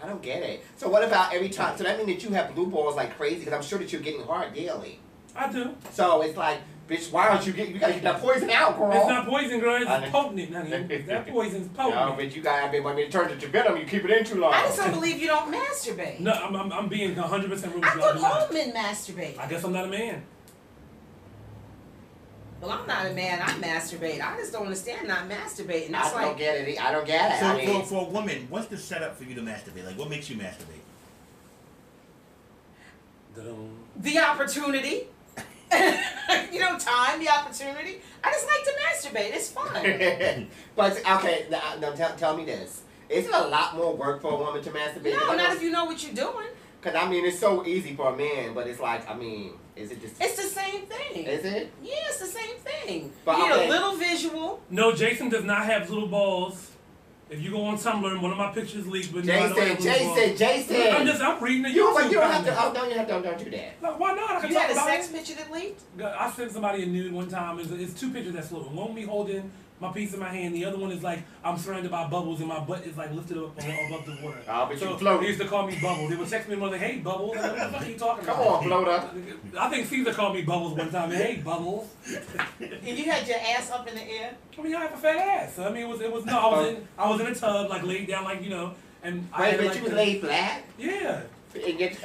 I don't get it. So what about every time? So that means that you have blue balls like crazy because I'm sure that you're getting hard daily. I do. So it's like, bitch, why don't you get? You gotta get that poison out, girl. It's not poison, girl. It's potent, honey. That poison's potent. No, but you gotta be when it turns to venom, you keep it in too long. I just don't believe you don't masturbate. No, I'm being 100% real. I thought all men masturbate. I guess I'm not a man. Well, I'm not a man. I masturbate. I just don't understand not masturbating. That's I don't get it. I don't get it. So I mean, for a woman, what's the setup for you to masturbate? Like, what makes you masturbate? The opportunity. You know, time, the opportunity. I just like to masturbate. It's fun. But okay, now tell me this: is it a lot more work for a woman to masturbate? No, not if you know what you're doing. Because I mean, it's so easy for a man, but it's like, I mean, is it just? It's the same thing. Is it? Yeah, it's the same thing. But, you need a little visual. No, Jacen does not have little balls. If you go on Tumblr and one of my pictures leaked, but Jason. I'm reading the you YouTube. You don't have to. Oh, don't do that. No, why not? I can You talk had a about sex it. picture that leaked? I sent somebody a nude one time. It's two pictures that's floating. One me holding my piece in my hand. The other one is like I'm surrounded by bubbles and my butt is like lifted up above the water. Oh, but so you float. They used to call me Bubbles. They would text me and like, "Hey, Bubbles." Like, what the fuck are you talking about? Come on, floater. I think Caesar called me Bubbles one time. Hey, Bubbles. And you had your ass up in the air? I mean, I have a fat ass. I mean, it was no. I was in a tub, like laid down, like you know, and Wait, but like, you was laid flat. Yeah.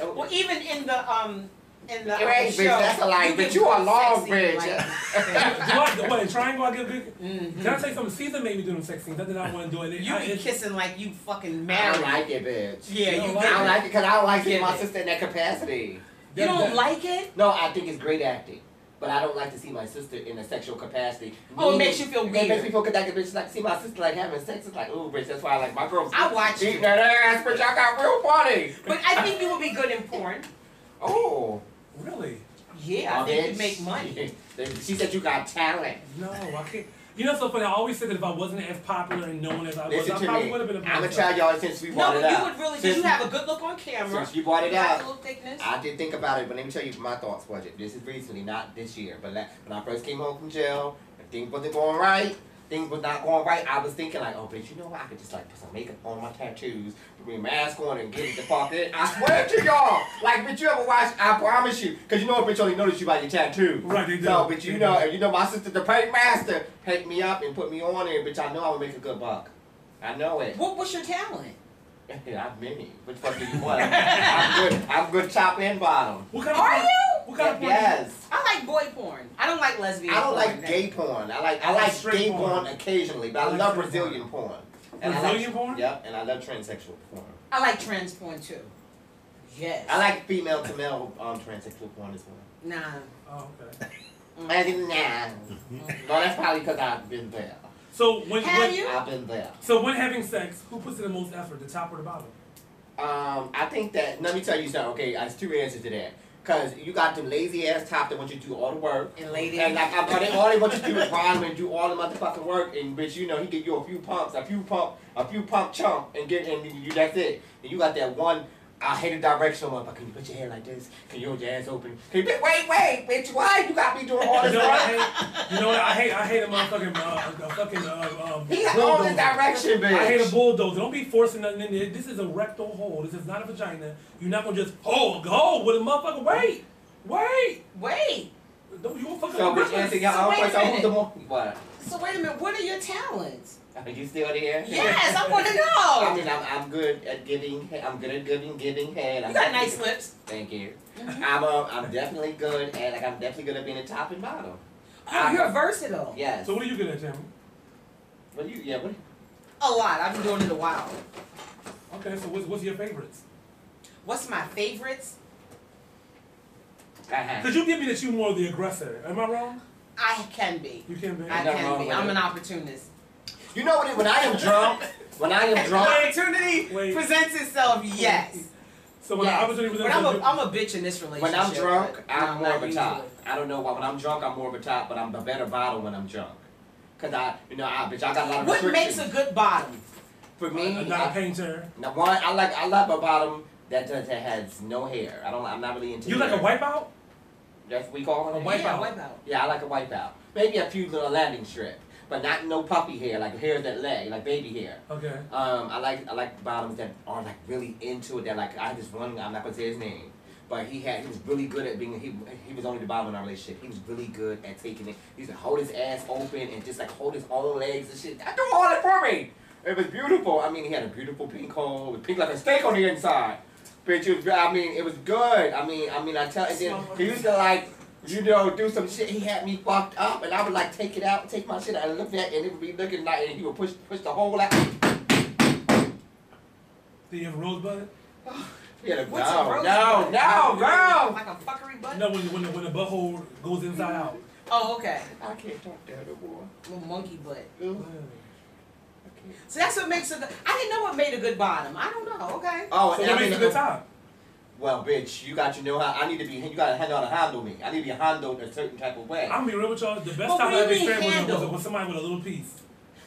Well, even in the Right, show, bitch, that's a lie. But you are long, bitch. Like, what, in Triangle I get good? Can I say something? Caesar made me do them sex scenes. I did not want to do it. You be kissing like you fucking I married. don't like it, bitch. Yeah, you I don't like it because I don't like seeing my sister in that capacity. You don't like it? No, I think it's great acting. But I don't like to see my sister in a sexual capacity. Oh, it makes you feel weird. It makes me feel connected, bitch. Like, see my sister like having sex. It's like, ooh, bitch. That's why I like my girls. I watch eating it. that ass, bitch. I got real funny. But I think you would be good in porn. Oh. Really? Yeah, I think you'd make money. She said you got talent. No, I can't. You know, so funny. I always said that if I wasn't as popular and known as I was, Listen I to probably me. would have been a I'm gonna try y'all since we brought no, it but up. you would really, because you have a good look on camera. Since you brought it you have up, a little thickness. I did think about it, but let me tell you my thoughts was it. This is recently, not this year, but when I first came home from jail, and things wasn't going right. Things was not going right. I was thinking like, oh, bitch, you know what? I could just like put some makeup on my tattoos, put my mask on, and get it the fuck in. I swear to y'all, like, bitch, you ever watch? I promise you, because you know, bitch, only notice you by your tattoo. Right, they do. So, but you know, my sister, the paint master, paint me up and put me on there, bitch. I know I would make a good buck. I know it. What's your talent? I'm many. Which fuck do you want? I'm good top and bottom. What kind of Are porn? you? What kind of porn? Yes. I like boy porn. I don't like lesbian porn. I don't like gay porn. I like gay porn occasionally, but I love Brazilian porn. Brazilian porn? Yep, and I love transsexual porn. I like trans porn too. Yes. I like female to male transsexual porn as well. Nah. Oh, okay. I think nah. No, that's probably because I've been there. So when I've been there. So when having sex, who puts in the most effort, the top or the bottom? I think that. Let me tell you something. Okay, there's two answers to that. Cause you got them lazy ass top that want you to do all the work, and ladies, and like all they want you to do is bottom and do all the motherfucking work, and bitch, you know he give you a few pump chump, and you that's it. And you got that one. I hate a directional one, but can you put your hair like this? Can you hold your ass open? Can you wait, bitch, why you got me doing all this work? You know what? I hate a motherfucking he hold the direction, bitch. I hate a bulldozer. Don't be forcing nothing in there. This is a rectal hole. This is not a vagina. You're not gonna just go with a motherfucker. Wait. Don't you gonna fucking so bitch, answer y'all. What? So wait a minute. What are your talents? Are you still there? Yes, I want to know. I mean, I'm good at giving. I'm good at giving head. You got nice lips. Thank you. I'm definitely good at I'm definitely good at being a top and bottom. Oh, you're versatile. Yes. So what are you good at, Tammy? What do you? What? A lot. I've been doing it a while. Okay, so what's your favorites? What's my favorites? Could you give me that you're more of the aggressor? Am I wrong? I can be. You can be. I can be. I'm an opportunist. You know what? When I am drunk, opportunity presents itself. Yes. So when opportunity presents itself, I'm a bitch in this relationship. When I'm drunk, I'm more of a top. I don't know why. When I'm drunk, I'm more of a top, but I'm a better bottom when I'm drunk. Cause bitch, I got a lot of What restrictions. makes a good bottom? For me, not a painter. Now, one, I like a bottom that has no hair. I'm not really into. You like a wipeout? That's what we call it. A wipeout. Yeah, I like a wipeout. Maybe a few little landing strip. but not no puppy hair, like hair that leg, like baby hair. Okay. I like bottoms that are like really into it. That like I just one, I'm not gonna say his name, but he was really good at being. He was only the bottom in our relationship. He was really good at taking it. He used to hold his ass open and just like hold his own legs and shit. I do all that for me. It was beautiful. I mean, he had a beautiful pink hole with pink like a steak on the inside. Bitch, it was good. I mean, I tell you, he used to like, do some shit. He had me fucked up, and I would like take my shit out and look at it, and it would be looking like, and he would push the hole out. Do you have a rosebud? Yeah, What's a rosebud? No. Like a fuckery butt? No, when the butthole goes inside out. Oh, okay. I can't talk that no more. Little monkey butt. Ooh. So that's what makes a good. I didn't know what made a good bottom. I don't know. Okay. Oh, So and what makes a good time? Well, bitch, you got to know how. You gotta know how to handle me. I need to be handled a certain type of way. I'm gonna be real with y'all. The best But time what I do ever you mean experienced handle? was somebody with a little piece.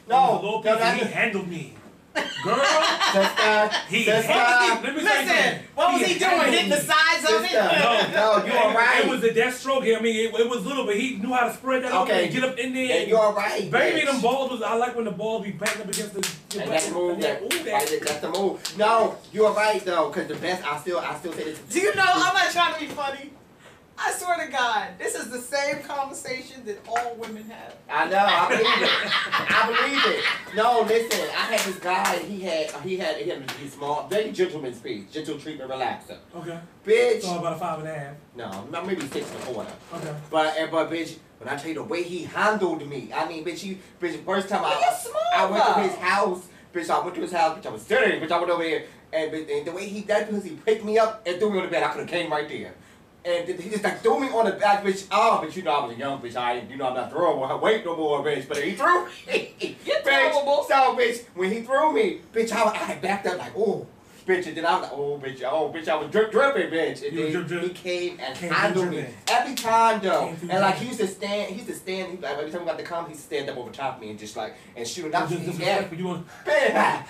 No, With a little piece, and he handled me. Girl, he sister, handled me. Let me tell you Listen, something. what was he doing? handled Hitting the me. sides of it? No, you all right. It was the death stroke. I mean, it was little, but he knew how to spread that open and get up in there. Yeah, you all right. Baby, bitch. them balls was. I like when the balls be banging up against the. And that's the move. Ooh, That's the move. No, you all right though, cause the best. I still say this. Do you know? I'm not trying to be funny. I swear to God, this is the same conversation that all women have. I know. I believe it. I believe it. No, listen. I had this guy. He had a small, very gentleman speech, gentle treatment relaxer. Okay. Bitch. So about a 5.5. No, maybe 6 1/4. Okay. But bitch, when I tell you the way he handled me, I mean, bitch, first time You're I went to small, his house, bitch, I went to his house, bitch, I was sitting, bitch, I went over here, and the way he did because he picked me up and threw me on the bed, I could have came right there. And he just like threw me on the back, bitch. Oh, but you know I was a young bitch. I'm not throwing weight no more, bitch. But he threw me. You're bitch. throwable. So, bitch, when he threw me, bitch, I had backed up like, oh, bitch. And then I was like, oh, bitch, I was dripping, bitch. And then he came and handled me every time, though. And like he used to stand. He like every time we got to come, he used to stand up over top of me and just like and shoot. And I was Just yeah. you want. Gotta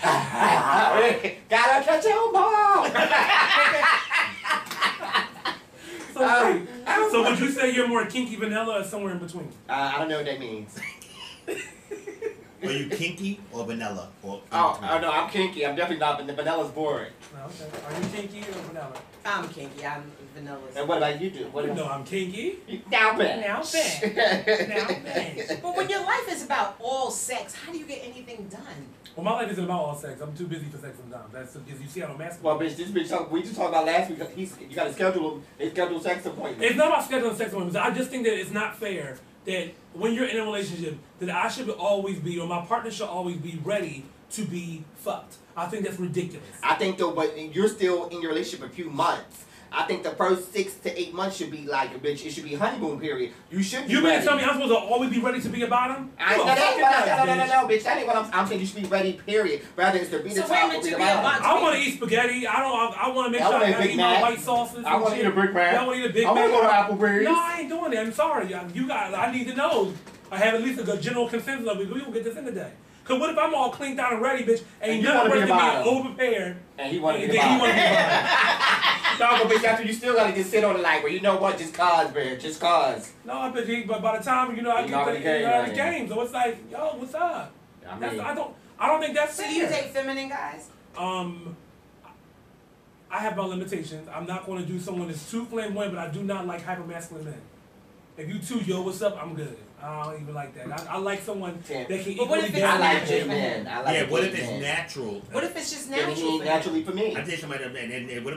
catch your ball. So would you say you're more kinky vanilla or somewhere in between? I don't know what that means. Are you kinky or vanilla? Or Oh no, I'm kinky. I'm definitely not. Vanilla's boring. Okay. Are you kinky or vanilla? I'm kinky. I'm vanilla. And what about you? No, I'm kinky. Now bet. Now bet. Now bet. But when your life is about all sex, how do you get anything done? Well, my life isn't about all sex. I'm too busy for sex sometimes. That's because you see I don't masturbate. Well, bitch, this bitch, we just talked about last week. You got to schedule sex appointments. It's not about scheduling sex appointments. I just think that it's not fair that when you're in a relationship, that I should always be, or my partner should always be ready to be fucked. I think that's ridiculous. I think though, but you're still in your relationship a few months. I think the first 6 to 8 months should be like, bitch, it should be honeymoon period. You should be You mean ready. to tell me I'm supposed to always be ready to be a bottom? No, bitch. That ain't what I'm saying. You should be ready, period. Rather it's to be the So top wait a or be minute, the to be a bottom. bottom. I want to eat spaghetti. I want to make I sure wanna I eat eat my Mac. white sauces. I want to eat a Big Mac. I want to eat a Big I Mac. want to go to Applebee's. No, I ain't doing it. I'm sorry. You got. I need to know. I have at least a good general consensus of it. We gonna get this in today. Cause what if I'm all cleaned out and ready, bitch, and you none of wanna us be a can be bottom. overprepared. And he want to And be the then he bottom. want to be a bottom. Dog, bitch, after you still gotta just sit on it like, well, you know what? Just cause, bitch. Just cause. No, I bet you. But by the time I You get already the game, game, so it's like, yo, what's up? I mean, I don't think that's So fair. do you date feminine guys? I have my limitations. I'm not going to do someone that's too flamboyant, but I do not like hyper-masculine men. If you too, yo, what's up? I'm good. I don't even like that. I like someone that can But what equally if it's I like natural gay for men. him? I like yeah, what gay if it's men. natural? What if it's just Then he natural ain't for naturally for me. I did somebody and what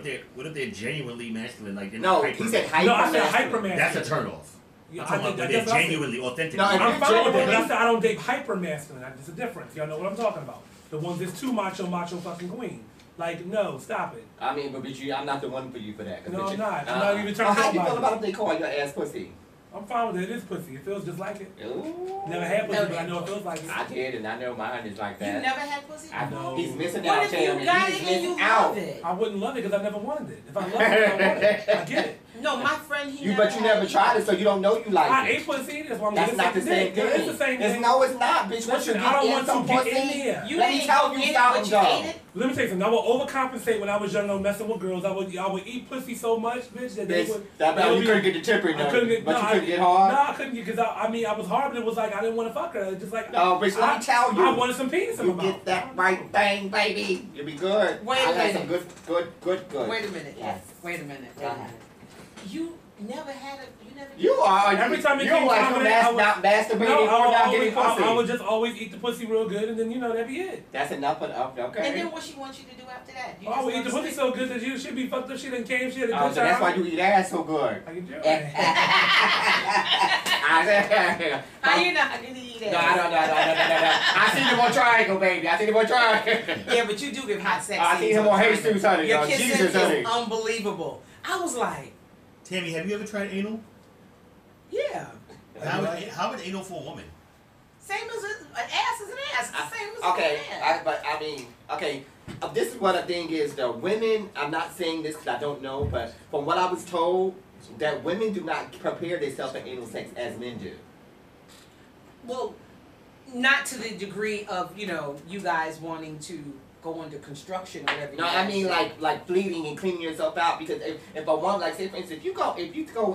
if they're genuinely masculine? Like they're No, not he said No, I said hyper-masculine. hyper-masculine. That's a turnoff. Yeah, I'm I talking think about when that's they're what I said. genuinely authentic. No, if I'm fine with that, but I genuinely- said I don't date hyper-masculine. There's a difference. Y'all know what I'm talking about. The ones that's too macho fucking queen. Like, no, stop it. I mean, but bitch, I'm not the one for you for that. 'Cause No, bitch, I'm not. I'm not even trying to How talk you about feel it. about if they call your ass pussy? I'm fine with it. It is pussy. It feels just like it. Ooh. Never had pussy, No, but I know it feels like it. I did, and I know mine is like You that. never had pussy? I No. He's missing What out, if you Tammy. got He's it and you missing out. love it? I wouldn't love it because I never wanted it. If I loved it, I wanted it. I get it. No, my friend, But you never tried it, so you don't know you like it. I ate pussy. That's not the same thing. It's the same thing. No, it's not, bitch. Once you Listen, I don't want some to get pussy, in there. let me tell you something, though. Let me tell you something. I would overcompensate when I was young on messing with girls. I would eat pussy so much, bitch, that they would. You couldn't get the temper, I couldn't get. But you couldn't get hard. No, I couldn't get because I was hard, but it was like I didn't want to fuck her. Just like no, bitch. Let me tell you. I wanted some penis in my mouth. You get that right thing, baby. You'll be good. Wait a minute. Some good. Wait a minute. Yes. Wait a minute. You never had a. You are. Every time it you came like time not masturbating or not getting pussy. I would just always eat the pussy real good, and then that'd be it. That's enough of okay. And then what she wants you to do after that? I would eat the pussy so good that you should be fucked up. She done came. She had a good time. So that's why you eat ass so good. I can do it. How you not gonna eat ass? No. I seen him on Triangle, baby. I seen him on Triangle. Yeah, but you do give hot sex. I seen him on Jesus, honey. Your kissing Jesus, honey. is unbelievable. I was like, Tammy, have you ever tried anal? yeah. How would anal for a woman? Same as an ass is an ass. Same as okay, an ass. This is what the thing is. The women, I'm not saying this because I don't know, but from what I was told, that women do not prepare themselves for anal sex as men do. Well, not to the degree of you guys wanting to go under construction or whatever. No, I mean like bleeding and cleaning yourself out, because if a woman, like say for instance, if you go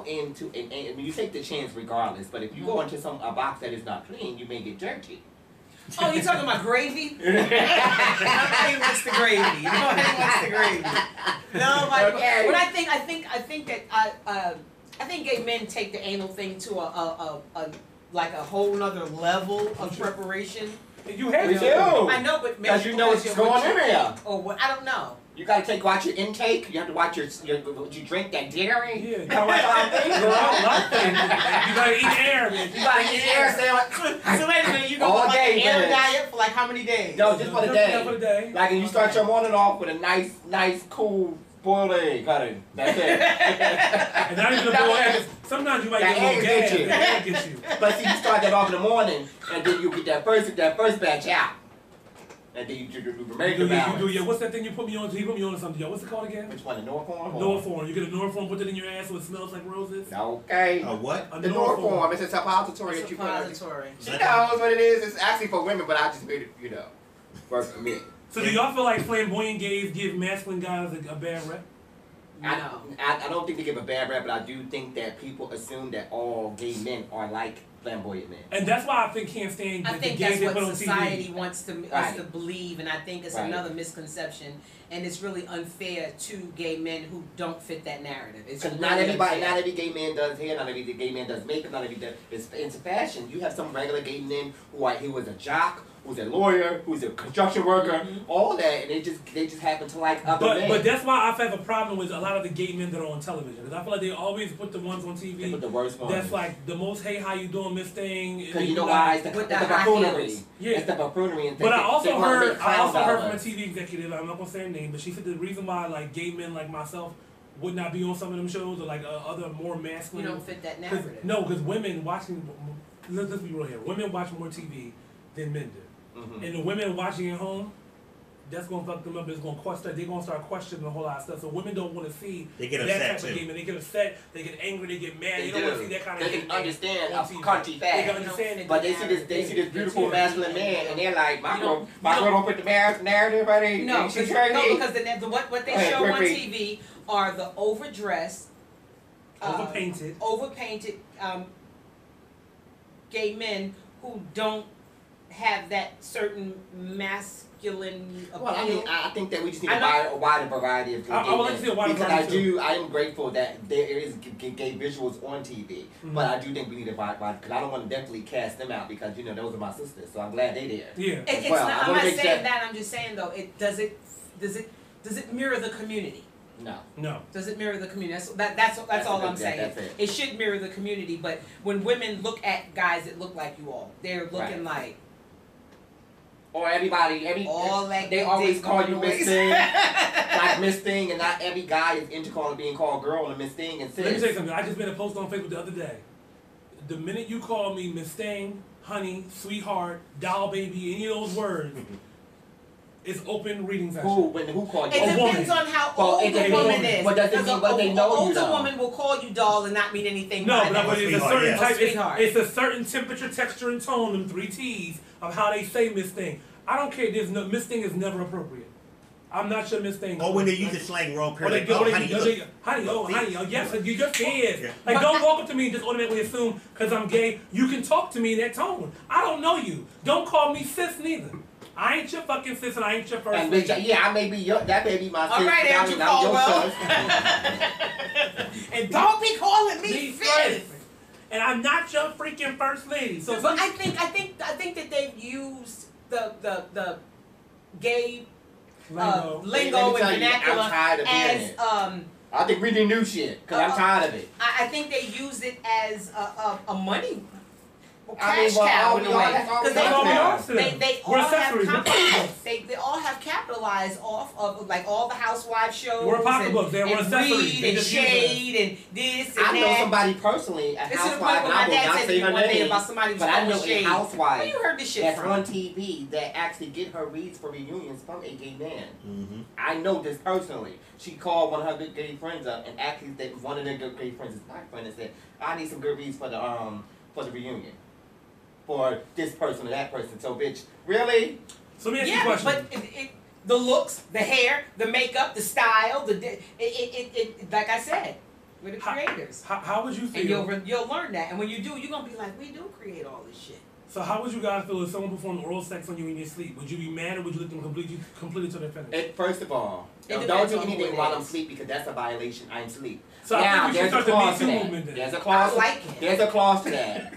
into I mean, you take the chance regardless, but if you go into a box that is not clean, you may get dirty. Oh, you talking about gravy? Nobody wants the gravy. Nobody wants the gravy. Nobody. Okay. But I think that I think gay men take the anal thing to a whole nother level of preparation. You have to. I know, but maybe because you know what's going in there. Or what? I don't know. You gotta watch your intake. You have to watch your you drink that dairy. Yeah. You gotta watch all things, girl. You gotta eat air, man. You gotta eat air. So wait a minute, you go on like an air diet for like how many days? No, just for the day. For the day. Like, and you start your morning off with a nice, cool boiled egg, honey. That's it. And not even a boiled egg. Sometimes you might get a little gas. That gets you. But see, you start that off in the morning, and then you get that first batch out. And then you do the remainder balance. What's that thing you put me on? You put me on to something. Yo, what's it called again? Which one? The Norform? Norform. You get a Norform, put it in your ass so it smells like roses. Okay. What? The Norform. It's a suppository that you put on. She knows what it is. It's actually for women, but I just made it, work for me. So do y'all feel like flamboyant gays give masculine guys a bad rep? No. I don't think they give a bad rap, but I do think that people assume that all gay men are like flamboyant men. And that's why I think can't stand I think the gays that's they put what on society TV. wants us to believe, and I think it's another misconception, and it's really unfair to gay men who don't fit that narrative. It's really not every gay man does hair, not every gay man does makeup, not every it's into fashion. You have some regular gay men who was a jock, who's a lawyer, who's a construction worker, all that, and they just happen to like other men. But that's why I have a problem with a lot of the gay men that are on television, because I feel like they always put the ones on TV. They put the worst ones. That's like the most, hey, how you doing, Miss Thing? Because you know why? It's the buffoonery. Yeah. It's the buffoonery. And but I also heard from a TV executive, I'm not gonna say her name, but she said the reason why like gay men like myself would not be on some of them shows, or like other more masculine. You don't fit that narrative. No, because women watching. Let's be real here. Women watch more TV than men do. And the women watching at home, that's gonna fuck them up. It's gonna question. They're gonna start questioning a whole lot of stuff. So women don't want to see that type of game. And they get upset. They get angry. They get mad. They don't want to see that kind of. They can understand a country fact. They can understand it. But they see this beautiful masculine man, and they're like, my girl don't put the narrative right in. No, because what they show on TV are the overdressed, overpainted gay men who don't have that certain masculine appeal. Well, I mean, I think that we just need a wider variety of gay men. I would like to see a wider variety. I am grateful that there is gay visuals on TV, but I do think we need a wider, because I don't want to definitely cast them out, because those are my sisters, so I'm glad they there. Yeah. I'm not saying that. I'm just saying though, does it mirror the community? No. Does it mirror the community? That's all I'm saying. It should mirror the community, but when women look at guys that look like you all, they're looking like. Or everybody, they always call you Miss Thing, like Miss Thing, and not every guy is into being called girl and Miss Thing and sis. Let me tell you something. I just made a post on Facebook the other day. The minute you call me Miss Thing, honey, sweetheart, doll baby, any of those words, It's open reading session. Who called you? It depends on how old the woman is. But does it mean what they know you? An older woman will call you doll and not mean anything. No, but it's a certain type. It's a certain temperature, texture, and tone. Them 3 T's of how they say Miss Thing. I don't care. Miss Thing is never appropriate. I'm not your Miss Thing. Or when they use the slang wrong, honey, yes, you just is. Like, don't walk up to me and just automatically assume because I'm gay, you can talk to me in that tone. I don't know you. Don't call me sis neither. I ain't your fucking sis and I ain't your first lady. Yeah, I may be that may be my sis. All right, Andrew Caldwell. And don't be calling me sis. And I'm not your freaking first lady. So, but I think that they've used the gay lingo and vernacular as I think we did new shit because I'm tired of it. I think they use it as a money cash cow in a way because they all have capitalized off of like all the housewives shows. We're pocketbooks. They were accessories. Read and shade and this and I know somebody personally, a housewife. My dad said one day about somebody but I know a housewife. Where you heard this shit that's from? on TV that actually get her reads for reunions from a gay man. I know this personally. She called one of her good gay friends up and actually that one of their good gay friends is black friend and said, "I need some good reads for the reunion." For this person or that person. So, bitch, really? So let me ask you a question. But the looks, the hair, the makeup, the style, like I said, we're the creators. How would you feel? And you'll learn that. And when you do, you're going to be like, we do create all this shit. So how would you guys feel if someone performed oral sex on you in your sleep? Would you be mad or would you let them completely to their finish? First of all, don't do anything while I'm asleep because that's a violation. I'm asleep. So now, there's a clause to that. There's a clause. I like it. There's a clause to that.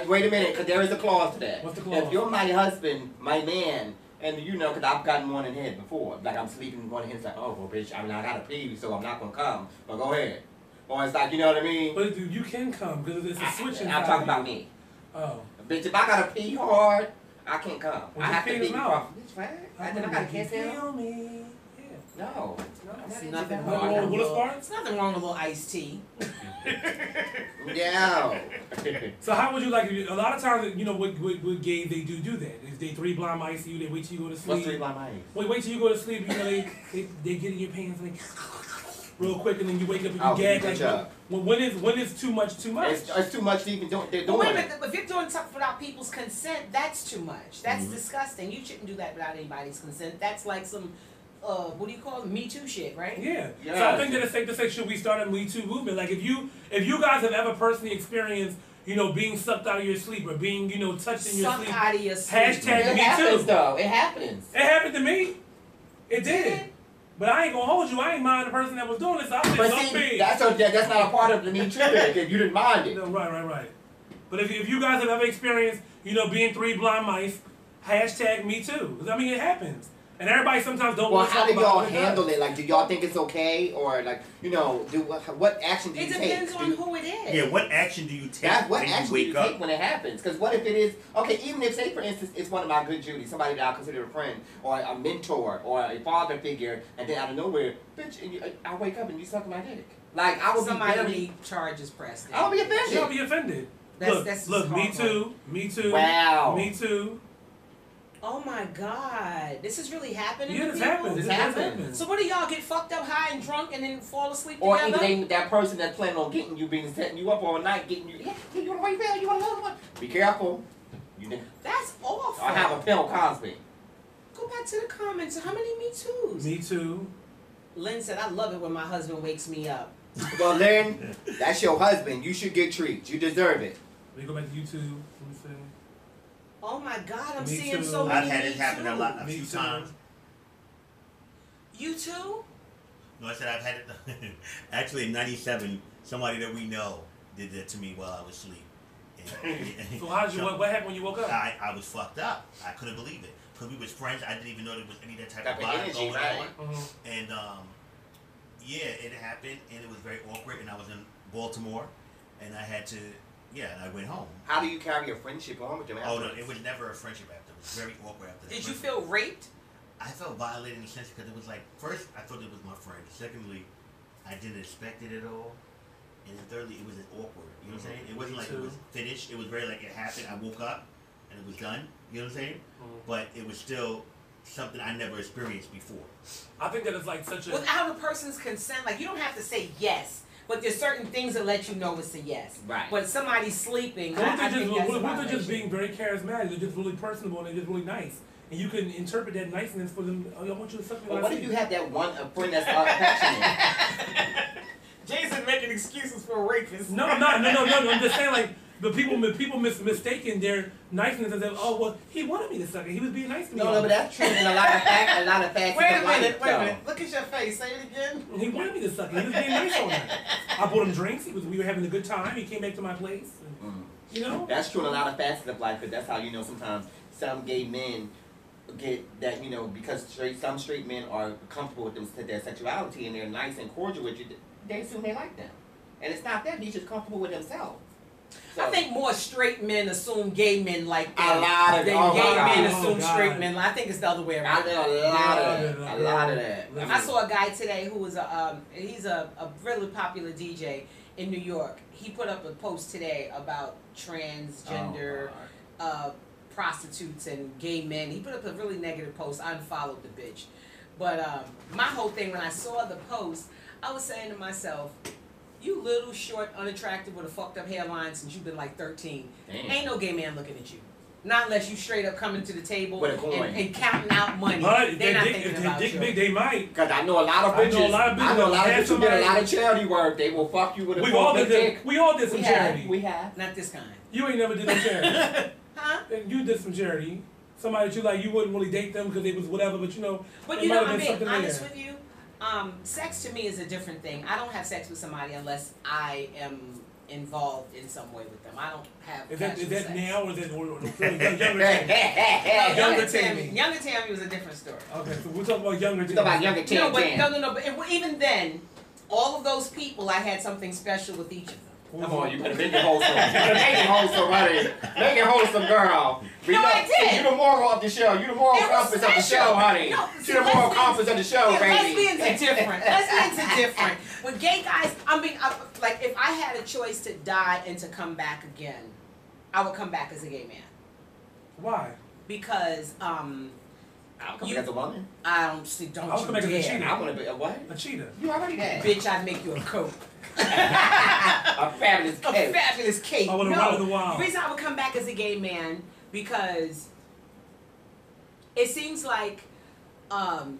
Wait a minute, because there is a clause to that. What's the clause? If you're my husband, my man, and you know, because I've gotten one in the head before. Like I'm sleeping one in the head, it's like, oh, well, bitch, I mean, I got to pee, so I'm not going to come. But go ahead. Or it's like, you know what I mean? But dude, you can come, because it's a switch. I'm talking about me. Oh. Bitch, if I got to pee hard, I can't come. Well, I have to pee out. Bitch, right? I got to kiss him. No. It's nothing wrong with a little iced tea. No. So how would you like it? A lot of times, you know, with gays, they do that. If they 3 blind mice to you, they wait till you go to sleep. What's 3 blind mice? Wait till you go to sleep, you know, they get in your pants like real quick, and then you wake up and you gag. Like, when is too much too much? It's too much to even do. They're doing wait a minute, if you're doing something without people's consent, that's too much. That's disgusting. You shouldn't do that without anybody's consent. That's like some what do you call it? Me Too shit, right? Yeah. So I think that it's safe to say, should we start a Me Too movement? Like if you guys have ever personally experienced, you know, being sucked out of your sleep or being, you know, touched in your sleep. Sucked out of your sleep. Hashtag it Me happens, Too. Though. It happens. It happened to me. It did. But I ain't gonna hold you. I ain't mind the person that was doing this. I was just see, that's not a part of the Me Too if you didn't mind it. No, right. But if you guys have ever experienced, you know, being 3 blind mice, hashtag Me Too. Because I mean, it happens. And everybody sometimes don't want to talk about it. Well, how do y'all handle it? Like, do y'all think it's okay? Or, like, you know, what action do you take? It depends on who it is. Yeah, what action do you take when you take when it happens? Because what if it is, okay, even if, say, for instance, it's one of my good Judy, somebody that I consider a friend, or a mentor, or a father figure, and then out of nowhere, bitch, and I wake up and you suck my dick. Like, I would somebody charges pressed. I'll be offended. You'll be offended. Look, Me Too. Wow. Me Too. Oh my God, this is really happening. Yeah, this happens. This happens. So what do y'all get fucked up, high and drunk, and then fall asleep or together? Or even that person that's planning on getting you, setting you up all night, getting you. Yeah, you want to wait there? You want another one? Be careful. That's awful. I have a Bill Cosby. Go back to the comments. How many Me Too's? Me Too. Lynn said, "I love it when my husband wakes me up." Well, Lynn, that's your husband. You should get treats. You deserve it. We go back to YouTube. Let me see. Oh my God, I'm Me seeing too. so many. I've had it happen a few times. You too? No, I said I've had it. Actually, in '97, somebody that we know did that to me while I was asleep. So how did you? What happened when you woke up? I was fucked up. I couldn't believe it because we was friends. I didn't even know there was any of that type of vibe going on. And yeah, it happened, and it was very awkward. And I was in Baltimore, and I had to. Yeah, and I went home. How do you carry your friendship on with them? Oh no, it was never a friendship after. It was very awkward after that. Did you feel raped? I felt violated in the sense because it was like, first, I thought it was my friend. Secondly, I didn't expect it at all. And then thirdly, it was awkward. You know what I'm saying? It wasn't like it was finished. It was very like it happened. I woke up and it was done. You know what I'm saying? But it was still something I never experienced before. I think that it's like such a without a person's consent. Like you don't have to say yes, but there's certain things that let you know it's a yes. Right. But somebody's sleeping. What I think that's a if they're just violation. being very charismatic? They're just really personable and they're just really nice. And you can interpret that niceness for them. Oh, I want you to suck me. Well, what if you have that one friend that's passionate? Jason making excuses for a rapist. No, I'm not. No. I'm just saying, like, but people mistaken their niceness as, oh, well, he wanted me to suck it. He was being nice to me. No, but that's true in a lot of facts. Wait a minute. Look at your face. Say it again. He wanted me to suck it. He was being nice on that. I bought him drinks. We were having a good time. He came back to my place. And, you know? That's true in a lot of facets of life, because that's how you know sometimes some gay men get that, you know, because some straight men are comfortable with their sexuality and they're nice and cordial with you, they assume they like them. And it's not that, he's just comfortable with himself. So, I think more straight men assume gay men like them a lot of than gay men God. assume Oh, straight God. men. I think it's the other way around. I know a lot of that. I saw a guy today who was he's a really popular DJ in New York. He put up a post today about transgender prostitutes and gay men. He put up a really negative post. I unfollowed the bitch. But my whole thing, when I saw the post, I was saying to myself, you little, short, unattractive with a fucked up hairline since you've been like 13. Damn. Ain't no gay man looking at you. Not unless you straight up coming to the table With a coin. and counting out money. but They're not if thinking they about dick you. big, they might. Because I know a lot of bitches. who did a lot of charity work. They will fuck you with a We all did some charity. We have. Not this kind. You ain't never did no charity. Huh? You did some charity. Somebody that you like, you wouldn't really date them because it was whatever, but you know. But it you might know, have I'm been being something honest there. with you. Sex to me is a different thing. I don't have sex with somebody unless I am involved in some way with them. I don't have. Is that sex. now or is that younger No, younger Tammy. Tammy? Younger Tammy was a different story. Okay, so we're talking about younger Tammy. Talk about younger No, but Tam. no. But even then, all of those people, I had something special with each of them. Come on, you better make it wholesome. You better make it wholesome, honey. Make it wholesome, girl. No, I did. You the moral of the show. You the moral compass of the show, honey. No, You the moral compass of the show, baby. Lesbians are different. Lesbians are different. With gay guys, like if I had a choice to die and to come back again, I would come back as a gay man. Why? Because I'll come back as a woman. I don't see. Don't I'll you come back as a dare. cheater. I want to be a what? A cheetah. You already did. Bitch, I'd make you a coat. A fabulous A cake. fabulous cake. I wanna No, run in the wild. the reason I would come back as a gay man because it seems like the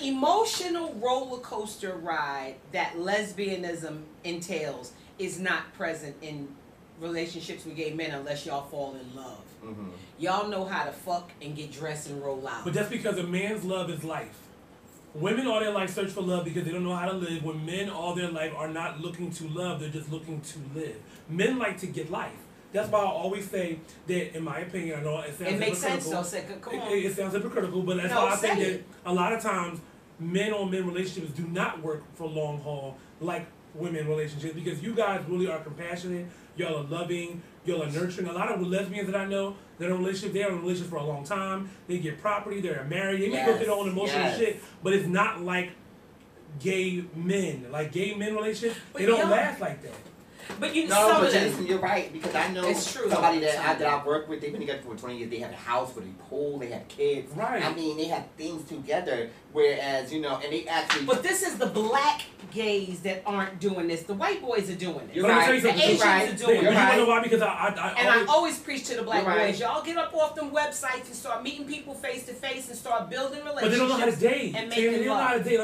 emotional roller coaster ride that lesbianism entails is not present in relationships with gay men unless y'all fall in love. Mm-hmm. Y'all know how to fuck and get dressed and roll out. But that's because a man's love is life. Women all their life search for love because they don't know how to live. When men all their life are not looking to love, they're just looking to live. Men like to get life. That's why I always say that, in my opinion, I know it sounds it makes hypocritical. sense though. Come on. It sounds hypocritical, but that's No, why I think say that it. a lot of times men-on-men relationships do not work for long haul like women relationships because you guys really are compassionate. Y'all are loving. Y'all are nurturing. A lot of lesbians that I know that are in relationships, they're in relationships for a long time. They get property. They're married. They may go through their own emotional shit, but it's not like gay men. Like gay men relationships, they don't last like that. But you No, some but of them, Jason, you're right, because I know It's true, somebody though. that I've worked with, they've been together for 20 years, they have a house with a pool, they have kids. Right. I mean, they have things together, whereas, you know, and they actually... But this is the black gays that aren't doing this. The white boys are doing this. You're But let me right. tell you The something. Asians right. are doing You it. wanna know why? Because I And always, I always preach to the black You're right. boys, y'all get up off them websites and start meeting people face to face and start building but relationships. they don't know how to date. and They making don't know how to love. date.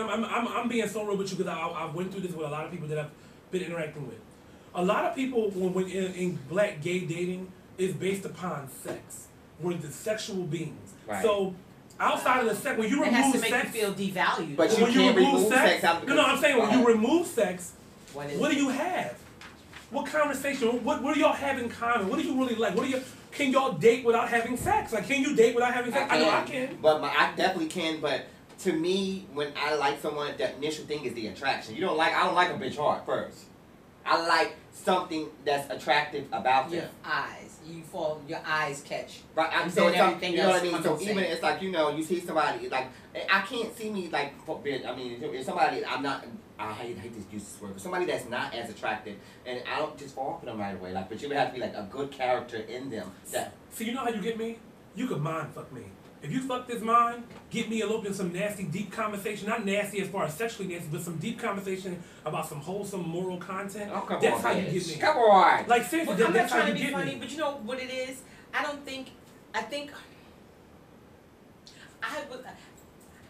I'm being so real with you because I went through this with a lot of people that I've been interacting with. A lot of people, when in black gay dating, is based upon sex. We're the sexual beings. Right. So outside of the sex, when you It has remove to make sex, you feel devalued. But you when you can't remove remove sex out no, I'm saying when you remove sex, What is what it? do you have? What conversation? What do y'all have in common? What do you really like? Can y'all date without having sex? Like, can you date without having sex? I know I can. But I definitely can, but to me, when I like someone, the initial thing is the attraction. I don't like a bitch hard first. I like something that's attractive about Your them. eyes. Your eyes catch. Right, And so then it's like, everything you know what I else mean? comes So the even same. it's like, you know, you see somebody, like, I can't see me, like, I mean, if somebody, I hate to use this word, but somebody that's not as attractive, and I don't just fall for them right away, like, but you would have to be, like, a good character in them. That So you know how you get me? You could mind fuck me. if you fuck this mine, get me a little some nasty, deep conversation. Not nasty as far as sexually nasty, but some deep conversation about some wholesome moral content. Oh, come that's on, how bitch. you get me. Come on. Like seriously, I'm not that's how trying you to be get funny, me. but you know what it is?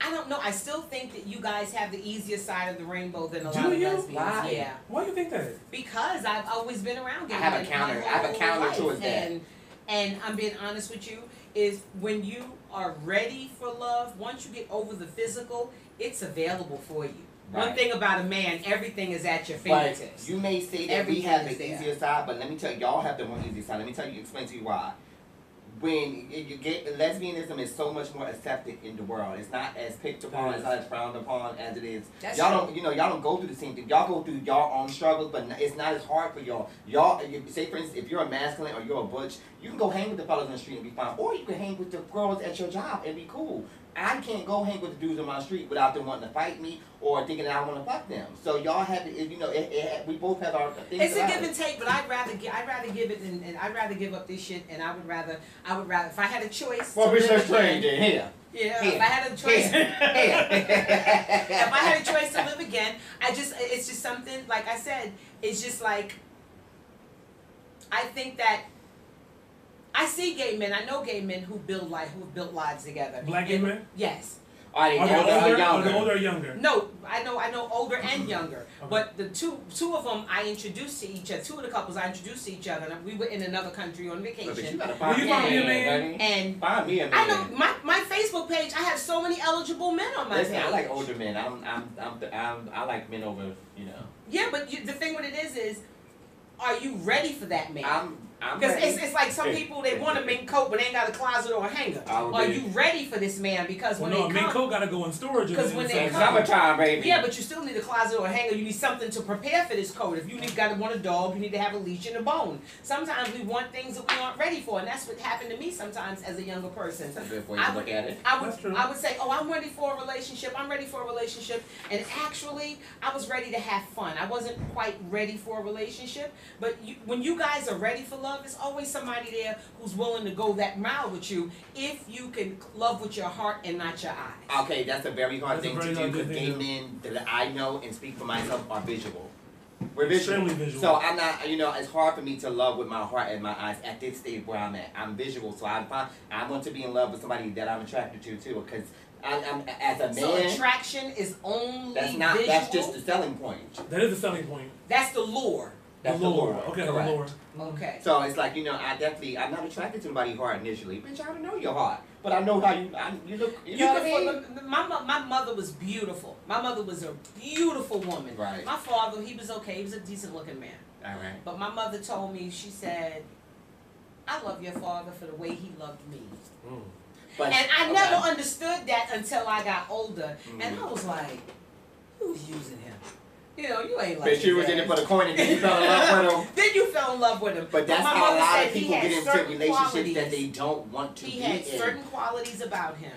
I don't know. I still think that you guys have the easier side of the rainbow than a lot of lesbians. Why? Yeah. Why do you think that? Because I've always been around gay I have a men counter. my I have a whole counter life. towards that. And I'm being honest with you, is when you are ready for love, once you get over the physical, it's available for you. Right. One thing about a man, everything is at your But fingertips. you may say that Everything we have is the there. easier side, but let me tell you, y'all have the more easier side. Let me explain to you why. When you get lesbianism is so much more accepted in the world. It's not as picked upon, it's not as frowned upon as it is. That's y'all true. don't, y'all don't go through the same thing. Y'all go through your own struggles, but it's not as hard for y'all. Y'all, say for instance, if you're a masculine or you're a butch, you can go hang with the fellas on the street and be fine, or you can hang with the girls at your job and be cool. I can't go hang with the dudes on my street without them wanting to fight me or thinking that I want to fuck them. So y'all have it, we both have our things. It's a give and take, but I'd rather give it, and I'd rather give up this shit, and I would rather, if I had a choice. Well, we to should live trade again, then. Here. Yeah, Here. if I had a choice. Here. If I had a choice to live again, it's just something, like I said, it's just like, I think that, I see gay men, I know gay men who built lives together. Black gay men? Yes. Are they Are they older or older? Are younger? they older or younger? No, I know older and younger. Okay. But the two of them I introduced to each other. Two of the couples I introduced to each other. And we were in another country on But you vacation. gotta Will find you me a find me a man, man? honey. And Find me a man. I know my Facebook page. I have so many eligible men on my Listen, page. I like older men. I like men over, Yeah, but the thing with it is, are you ready for that man? I'm Because ready. it's like some people, they want a mink coat, but they ain't got a closet or a hanger. Are you ready for this man? Because when Well, no, they mink come, coat gotta go in storage. Because when they It's come- summertime, baby. yeah, but you still need a closet or a hanger. You need something to prepare for this coat. If you want a dog, you need to have a leash and a bone. Sometimes we want things that we aren't ready for, and that's what happened to me sometimes as a younger person. That's a good way to look at it. That's true. I would say, oh, I'm ready for a relationship. I'm ready for a relationship. And actually, I was ready to have fun. I wasn't quite ready for a relationship. But when you guys are ready for love, there's always somebody there who's willing to go that mile with you if you can love with your heart and not your eyes. Okay, that's a very hard That's a thing very to do hard because thing gay to do. men that I know and speak for myself are visual. We're visual. Extremely visual. So I'm not, it's hard for me to love with my heart and my eyes at this stage where I'm at. I'm visual, so I want to be in love with somebody that I'm attracted to too, because I'm as a man. So attraction is only visual? That's just the selling point. That is the selling point. That's the lure. That's the lure. Okay, Correct. the lure. Okay. So it's like, I'm not attracted to somebody's heart initially. Bitch, I don't know your heart. But I know how you look, you know what I mean? My mother was beautiful. My mother was a beautiful woman. Right. My father, he was okay. He was a decent looking man. All right. But my mother told me, she said, I love your father for the way he loved me. Mm. But, And I okay. never understood that until I got older. And I was like, who's using him? You ain't like Bitch, you was in it for the coin and then you fell in love with him. Then you fell in love with him. But that's my how a mother lot said of he people had get into certain relationships qualities. that they don't want to He be had in. certain qualities about him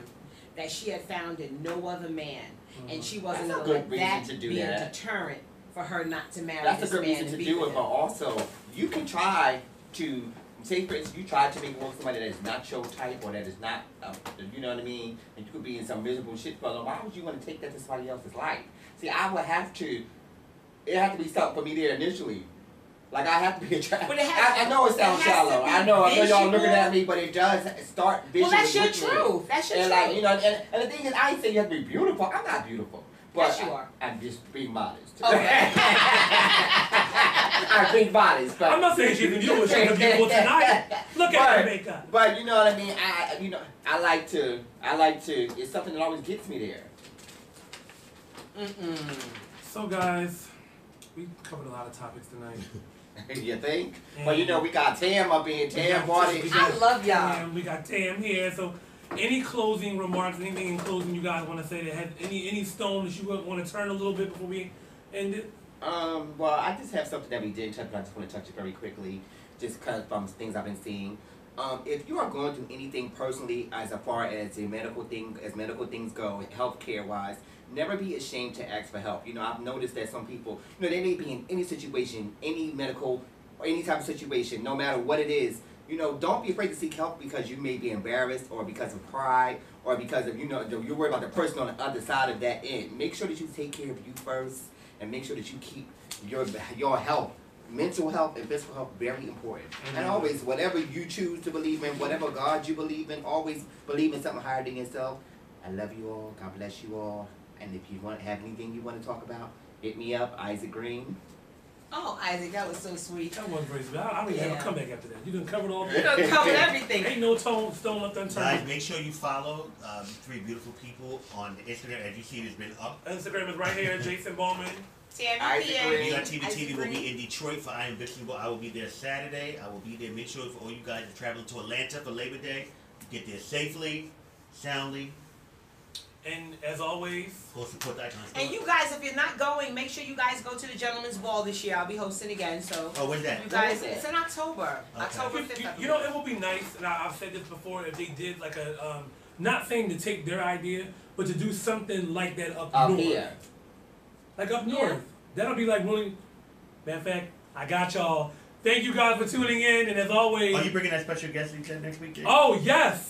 that she had found in no other man. And she wasn't That's a going to good let that reason to do be a that. deterrent for her not to marry That's a this good man reason and to be do with it, but him. also you can try to say, for instance, you try to make work with somebody that is not your type or that is not, you know what I mean, and you could be in some miserable shit for them. Why would you want to take that to somebody else's life? See, I would have to. It had to be something for me there initially. Like I have to be attracted. But it has I know it sounds it has to shallow. be I know y'all looking visual. at me, but it does start visually. Well, that's your with me. truth. That's your And truth. like and the thing is, I ain't saying you have to be beautiful. I'm not beautiful. But Yes, you are. I'm just being modest. Okay. I'm being modest, but I'm not saying she's beautiful. She's beautiful tonight. Look at her makeup. But you know what I mean. I like to. It's something that always gets me there. So guys, we covered a lot of topics tonight. You think? And But we got Tam up in. Tam bought it. I love y'all. Tam, we got Tam here. So, any closing remarks? Anything in closing you guys want to say that has any stone that you want to turn a little bit before we end it? Well, I just have something that we didn't touch, but I just want to touch it very quickly, just because from things I've been seeing. If you are going through anything personally, as far as medical things go, healthcare wise, never be ashamed to ask for help. I've noticed that some people, they may be in any situation, any medical or any type of situation, no matter what it is, You know, don't be afraid to seek help because you may be embarrassed or because of pride or because of, you're worried about the person on the other side of that end. Make sure that you take care of you first and make sure that you keep your health, mental health and physical health very important. And always, whatever you choose to believe in, whatever God you believe in, always believe in something higher than yourself. I love you all. God bless you all. And if you want to have anything you want to talk about, hit me up, Isaac Green. Oh, Isaac, that was so sweet. That wasn't very sweet. I don't even have a comeback after that. You done covered all. You done covered everything. Ain't no stone left unturned. Guys, make sure you follow three beautiful people on the Instagram. As you see, it has been up. Instagram is right here, Jacen Bowman. Tammy, Peay. BrtbTv will be in Detroit for I Am Victimable. I will be there Saturday. I will be there. Make sure for all you guys that are traveling to Atlanta for Labor Day, you get there safely, soundly. And as always, support the icons. And you guys, if you're not going, make sure you guys go to the Gentleman's Ball this year. I'll be hosting again. So, when's that? You guys, it's in October. Okay. October 5th. You know, it would be nice, and I've said this before, if they did like a, not saying to take their idea, but to do something like that up north. Here. Like up north. That'll be like really, matter of fact, I got y'all. Thank you guys for tuning in, and as always. Are you bringing that special guest you said next week, Jay? Oh, yes.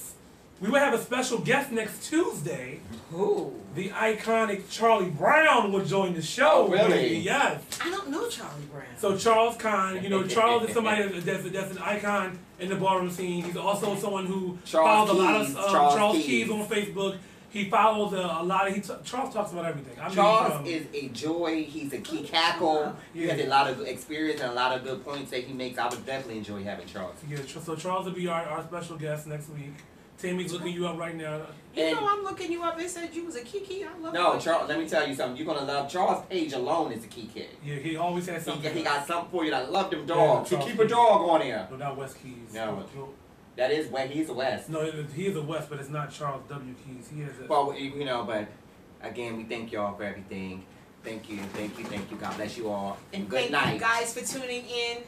We will have a special guest next Tuesday. Who? The iconic Charlie Brown will join the show. Oh, really? Yes. I don't know Charlie Brown. So Charles Kahn, Charles is somebody that's an icon in the ballroom scene. He's also someone who follows a lot of Charles Keys on Facebook. He follows a lot of, Charles talks about everything. Charles is a joy. He's a key cackle. He has a lot of experience and a lot of good points that he makes. I would definitely enjoy having Charles. Yeah, so Charles will be our special guest next week. Tammy's looking you up right now. I'm looking you up. They said you was a kiki. I love No, Charles, let me tell you something. You're going to love Charles' page alone is a key kid. Yeah, he always has something. He got something for you. I love them dogs. Yeah, keep a dog on here. No, not West Keys. No. That is when he's a West. No, he is a West, but it's not Charles W. Keys. He is a... Well, but again, we thank y'all for everything. Thank you. God bless you all. And good night. Thank you guys for tuning in.